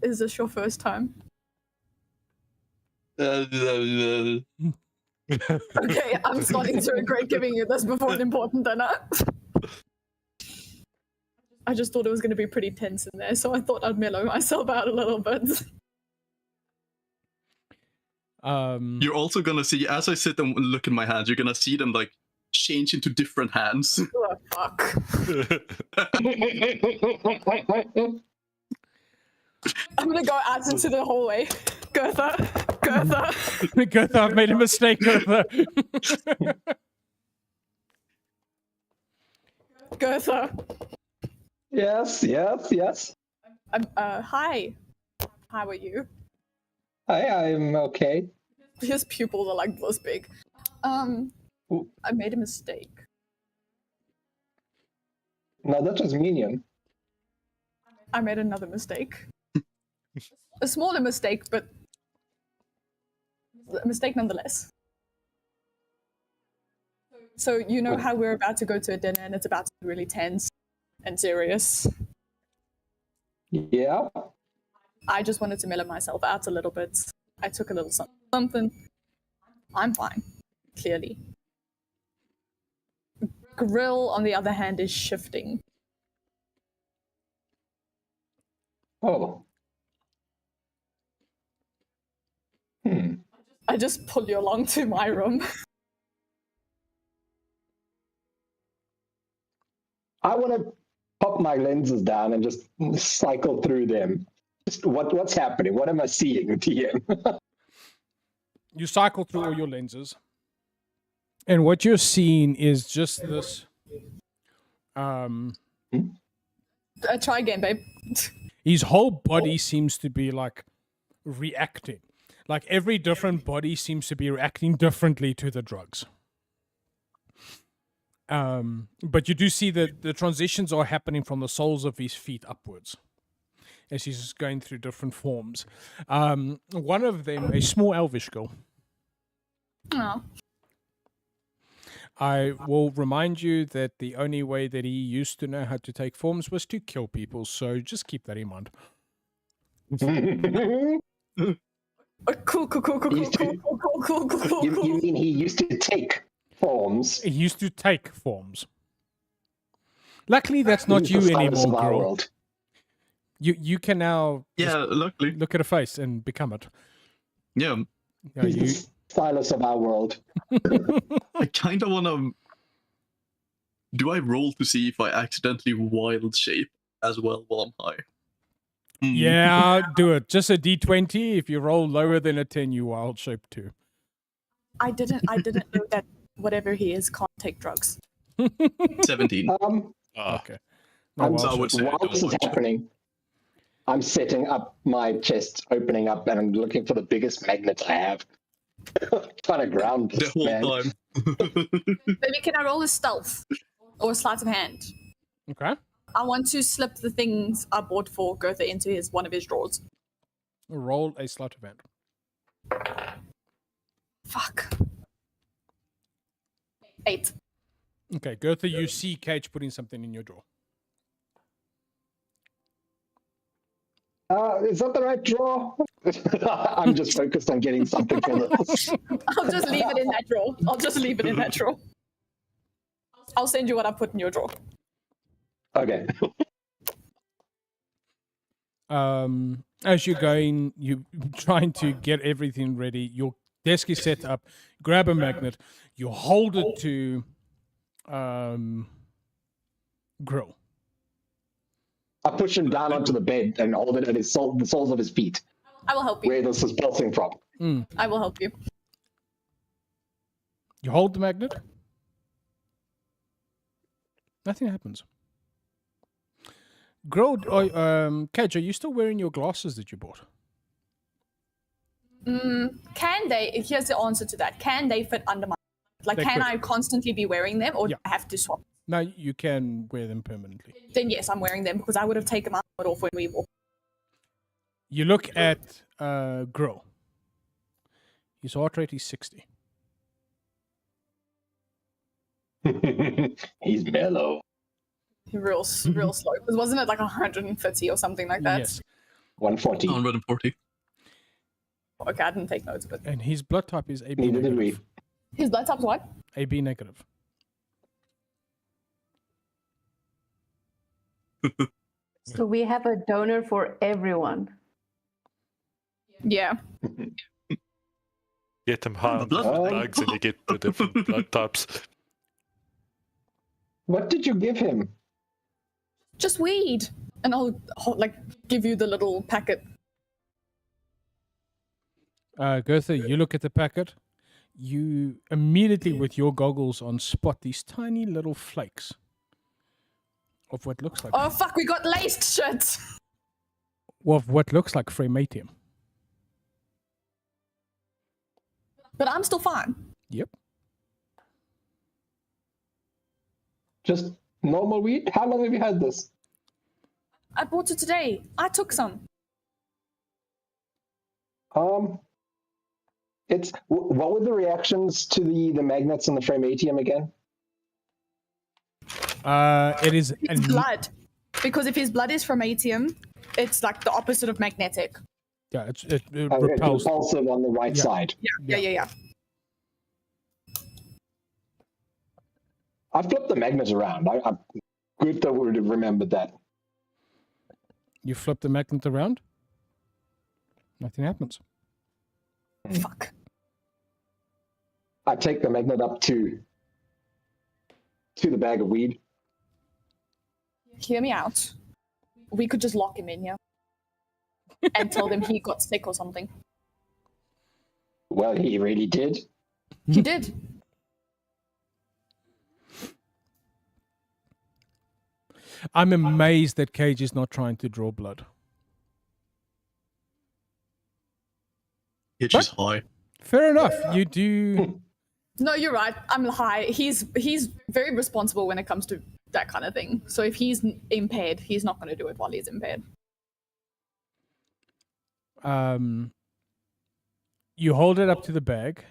Is this your first time? Yeah, Okay, I'm starting to regret giving you this before an important dinner. I just thought it was going to be pretty tense in there, so I thought I'd mellow myself out a little bit. You're also gonna see, as I sit and look at my hands, you're gonna see them like change into different hands. Oh, fuck. I'm going to go out into the hallway. Gertha. Gertha, I've made a mistake, Gertha. Gertha. Yes. Hi. How are you? I'm okay. His pupils are like this big. I made a mistake. No, that was Minion. I made another mistake. A smaller mistake, but a mistake nonetheless. So you know how we're about to go to a dinner and it's about to be really tense and serious. Yeah. I just wanted to mellow myself out a little bit. I took a little something. I'm fine, clearly. Grill, on the other hand, is shifting. Oh. I just pull you along to my room. I want to pop my lenses down and just cycle through them. Just what's happening? What am I seeing, TM? You cycle through all your lenses, and what you're seeing is just this. Try again, babe. His whole body seems to be like reacting. Like every different body seems to be reacting differently to the drugs. But you do see that the transitions are happening from the soles of his feet upwards as he's going through different forms. One of them, a small elvish girl. Oh. I will remind you that the only way that he used to know how to take forms was to kill people, so just keep that in mind. Cool. You mean he used to take forms? He used to take forms. Luckily, that's not you The stylus anymore, of our girl. world. You can now Yeah, luckily. look at a face and become it. Yeah. You know, He's the stylus of our world. I kind of want to. Do I roll to see if I accidentally wild shape as well while I'm high? yeah, do it. Just a D20. If you roll lower than a 10, you wild shape too. I didn't know that whatever he is can't take drugs. 17. Okay. I'm, wild I would say I while don't this is watch it. happening, I'm setting up my chest, opening up, and I'm looking for the biggest magnet I have. Trying to ground The this, whole man. time. Maybe can I roll a stealth or a sleight of hand? Okay. I want to slip the things I bought for Gertha into one of his drawers. Roll a sleight of hand. Fuck. 8. Okay, Gertha, you see Cage putting something in your drawer. Is that the right draw? I'm just focused on getting something for this. I'll just leave it in that drawer. I'll send you what I put in your drawer. Okay. As you're going, you trying to get everything ready. Your Desk is set up. Grab a magnet. You hold it to Grill. I push him down onto the bed and hold it at the soles of his feet, I will help you. where this is pulsing from. I will help you. You hold the magnet. Nothing happens. Grill, Cage, are you still wearing your glasses that you bought? Can they? Here's the answer to that. Can they fit under my? Like, They can could. I constantly be wearing them, or do Yeah. I have to swap? No, you can wear them permanently. Then yes, I'm wearing them because I would have taken my helmet off when we walked. You look at Grill. His heart rate is 60. He's mellow. Real slow. Because wasn't it like 150 or something like that? Yes. 140. 140. Okay, I didn't take notes, but And his blood type is AB Neither did we. negative. his blood type's what? AB negative. So we have a donor for everyone. Yeah. Get them high on the blood bugs and you get the different blood types. What did you give him? Just weed, and I'll like give you the little packet. Gotha, you look at the packet. You immediately, with your goggles on, spot these tiny little flakes of what looks like Oh fuck, we got laced shit. of what looks like Framatium. But I'm still fine. Yep. Just normal weed? How long have you had this? I bought it today. I took some. What were the reactions to the magnets and the framatium again? It is It's blood. Because if his blood is framatium, it's like the opposite of magnetic. yeah, it It's repels. repulsive on the right Yeah. side. Yeah. I flipped the magnet around. I'm good that we would have remembered that. You flip the magnet around. Nothing happens. Fuck. I take the magnet up to the bag of weed. Hear me out. We could just lock him in here. And tell them he got sick or something. Well, he really did. He did. I'm amazed that Cage is not trying to draw blood. It's just high. Fair enough. You do. No, you're right. I'm high. He's very responsible when it comes to that kind of thing. So if he's impaired, he's not going to do it while he's impaired. You hold it up to the bag,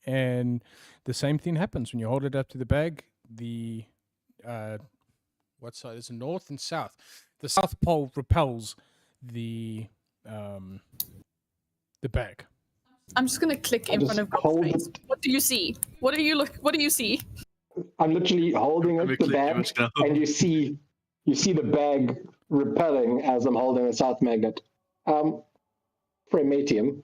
and the same thing happens when you hold it up to the bag. The what side is it? North and south. The south pole repels the bag. I'm just going to click in just front of hold God's face. it. What do you see? What do you see? I'm literally holding it, the Quickly, bag, I'm just gonna- and you see the bag repelling as I'm holding the south magnet. Framatium.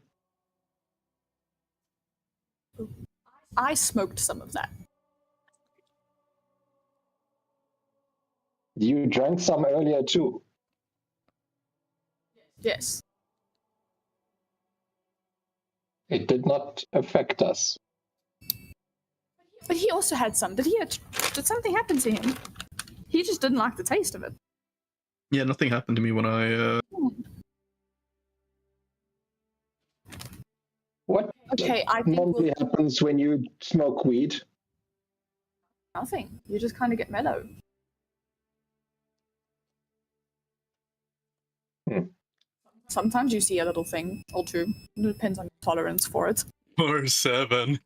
I smoked some of that. You drank some earlier too. Yes. It did not affect us. But he also had some. Did something happen to him? He just didn't like the taste of it. Yeah, nothing happened to me when I. What Okay, I think normally happens when you smoke weed? nothing. You just kind of get mellow. Sometimes you see a little thing or two. It depends on your tolerance for it. Or 7.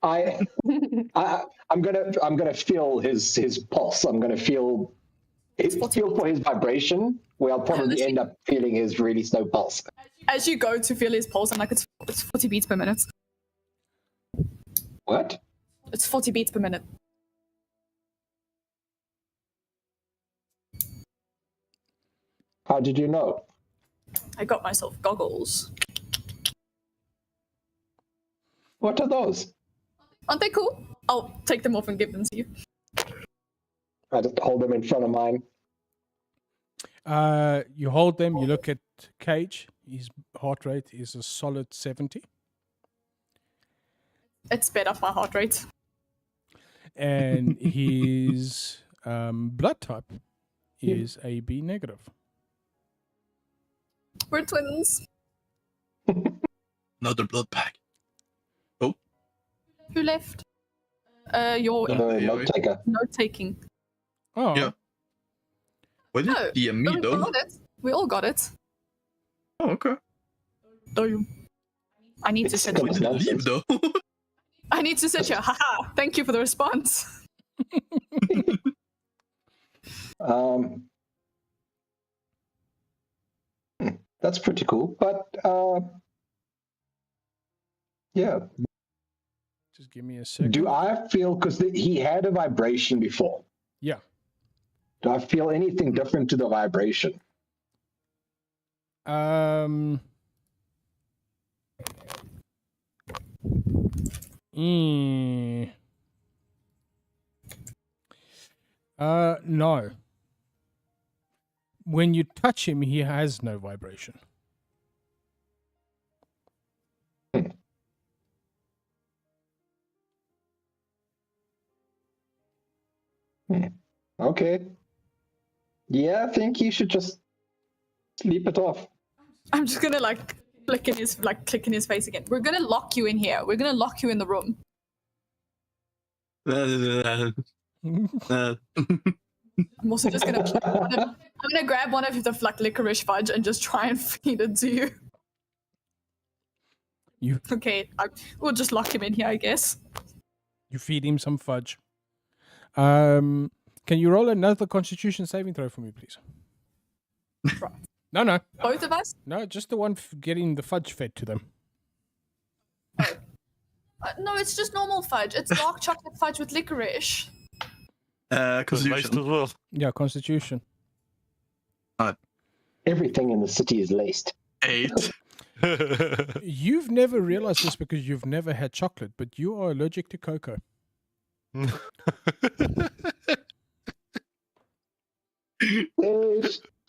I'm gonna feel his pulse. I'm gonna feel for his vibration. Where I'll probably end up feeling his really slow pulse. As you go to feel his pulse, I'm like, it's 40 beats per minute. What? It's 40 beats per minute. How did you know? I got myself goggles. What are those? Aren't they cool? I'll take them off and give them to you. I just hold them in front of mine. You hold them, you look at Cage. His heart rate is a solid 70. It sped up my heart rate. And his blood type is AB negative. We're twins. Another blood pack. Who left? Your Note taker. note taking. Oh, Yeah. Why did No, DM me we though? got it. We all got it. Oh, okay. I need to It's sit. Why did it leave though? I need to sit here. Haha. Thank you for the response. That's pretty cool. But yeah, just give me a second. do I feel, because he had a vibration before, Yeah. do I feel anything different to the vibration? No. When you touch him, he has no vibration. Okay. Yeah, I think you should just sleep it off. I'm just gonna click in his face again. We're gonna lock you in here. We're gonna lock you in the room. I'm also just gonna I'm gonna grab one of the licorice fudge and just try and feed it to you. Okay, we'll just lock him in here, I guess. You feed him some fudge. Can you roll another Constitution saving throw for me, please? Right. No. Both of us? No, just the one getting the fudge fed to them. No, it's just normal fudge. It's dark chocolate fudge with licorice. Because most Constitution. as well. Yeah, Constitution. Everything in the city is laced. 8. You've never realized this because you've never had chocolate, but you are allergic to cocoa.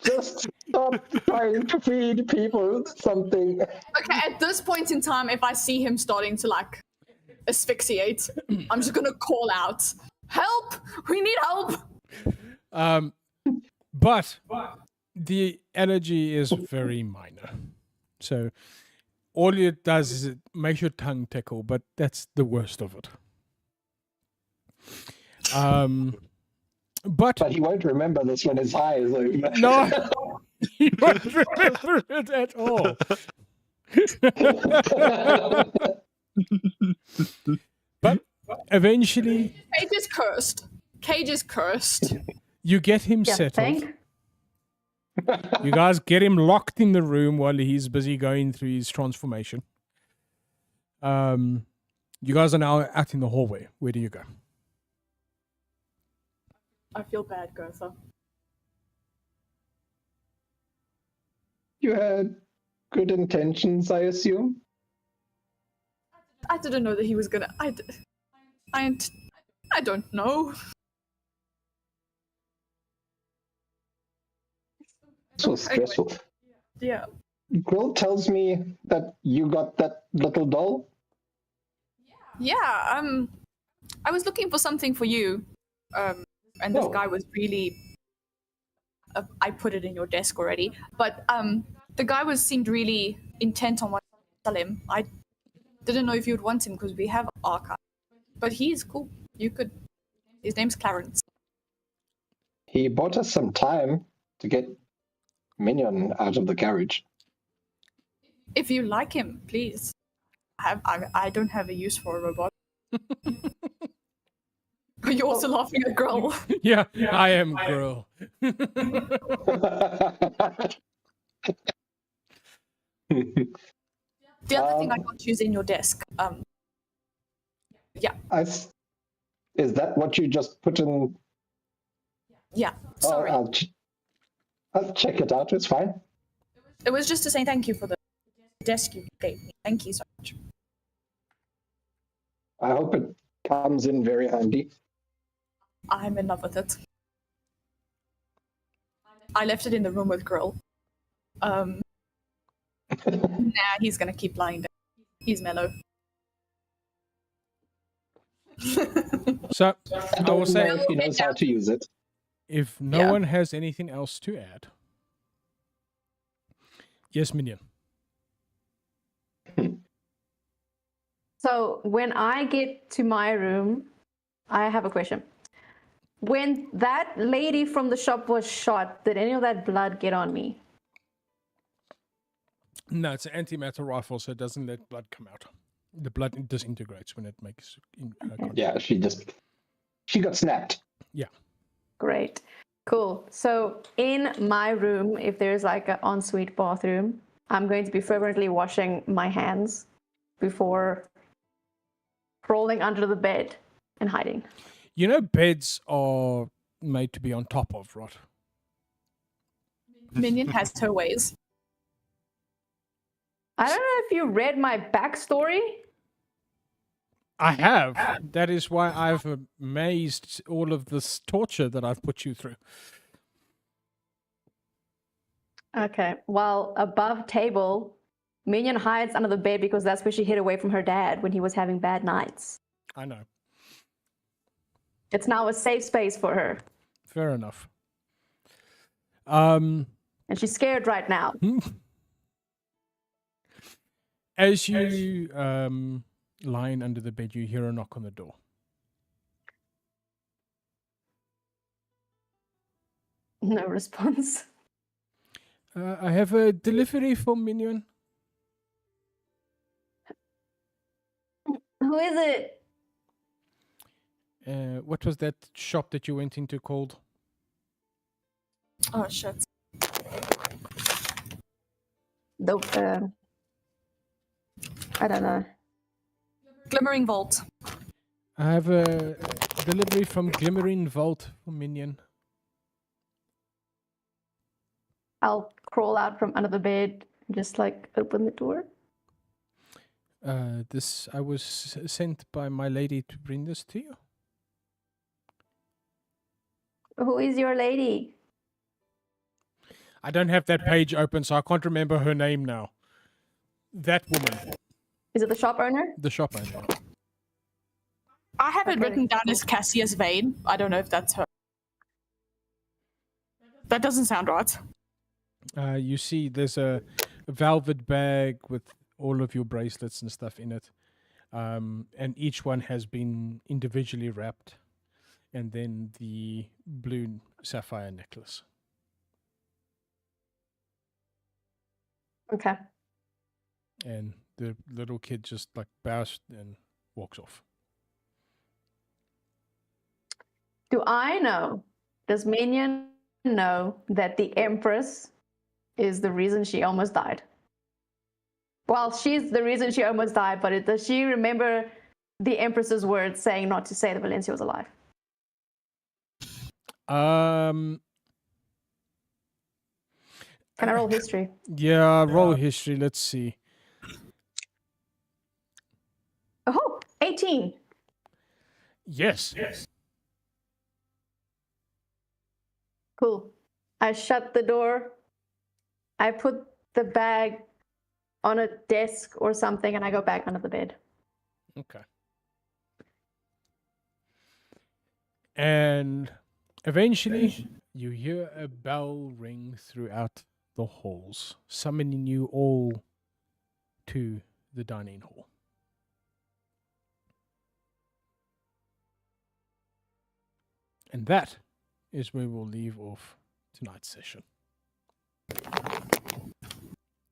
Just stop trying to feed people something. Okay, at this point in time, if I see him starting to asphyxiate, I'm just gonna call out, "Help! We need help!" But the allergy is very minor. So all it does is it makes your tongue tickle, but that's the worst of it. But But he won't remember this when his eye is open. no, he won't remember it at all. But eventually, Cage is cursed. you get him Yeah, settled. thank. You guys get him locked in the room while he's busy going through his transformation. You guys are now out in the hallway. Where do you go? I feel bad, Gotha. You had good intentions, I assume. I didn't know that he was gonna. I don't know. So stressful. Yeah. Grill tells me that you got that little doll. Yeah. I was looking for something for you. And this Oh. guy was really. I put it in your desk already, but the guy seemed really intent on wanting to sell him. I didn't know if you'd want him because we have archive, but he's cool. You could. His name's Clarence. He bought us some time to get Minion out of the carriage. If you like him, please. I don't have a use for a robot. Are you also laughing at Growl? Yeah, I am girl. The other thing I got you is in your desk. Yeah, Is that what you just put in? yeah. Oh, Sorry. I'll check it out. It's fine. It was just to say thank you for the desk you gave me. Thank you so much. hope it comes in very handy. I'm in love with it. I left it in the room with Girl. Nah, he's gonna keep lying down. He's mellow. So I I will don't say, know if he knows how to use it. if no Yeah. one has anything else to add, yes, Minion. So when I get to my room, I have a question. When that lady from the shop was shot, did any of that blood get on me? No, it's an antimatter rifle, so it doesn't let blood come out. The blood disintegrates when it makes contact. Yeah, she got snapped. Great. Cool. So in my room, if there's like an ensuite bathroom, I'm going to be fervently washing my hands before crawling under the bed and hiding. You know, beds are made to be on top of, right? Minion has her ways. I don't know if you read my backstory. I have. That is why I've amazed all of this torture that I've put you through. Okay. Well, above table, Minion hides under the bed because that's where she hid away from her dad when he was having bad nights. I know. It's now a safe space for her. Fair enough. And she's scared right now. As you lying under the bed, you hear a knock on the door. No response. I have a delivery for Minion. Who is it? What was that shop that you went into called? Oh shit. I don't know. Glimmering Vault. I have a delivery from Glimmering Vault for Minion. I'll crawl out from under the bed and just like open the door. This I was sent by my lady to bring this to you. Who is your lady? I don't have that page open, so I can't remember her name now. That woman, Is it the shop owner? the shop owner. I have it Okay. written down as Cassius Vane. I don't know if that's her. That doesn't sound right. You see, there's a velvet bag with all of your bracelets and stuff in it, and each one has been individually wrapped, and then the blue sapphire necklace. Okay. And the little kid just like bows and walks off. Do I know? Does Minion know that the Empress is the reason she almost died? Well, she's the reason she almost died, but does she remember the Empress's words saying not to say that Valencia was alive? Can I roll history? Yeah, roll history. Let's see. Oh, 18. Yes. Cool. I shut the door. I put the bag on a desk or something, and I go back under the bed. Okay. And eventually, you hear a bell ring throughout the halls, summoning you all to the dining hall. And that is where we'll leave off tonight's session.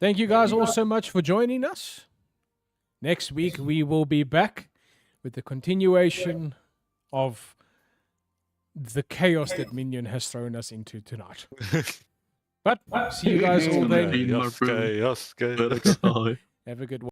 Thank you guys all so much for joining us. Next week, we will be back with the continuation of the chaos that Minion has thrown us into tonight. But see you guys all then. In my room. Chaos, chaos. Let it die. Have a good one.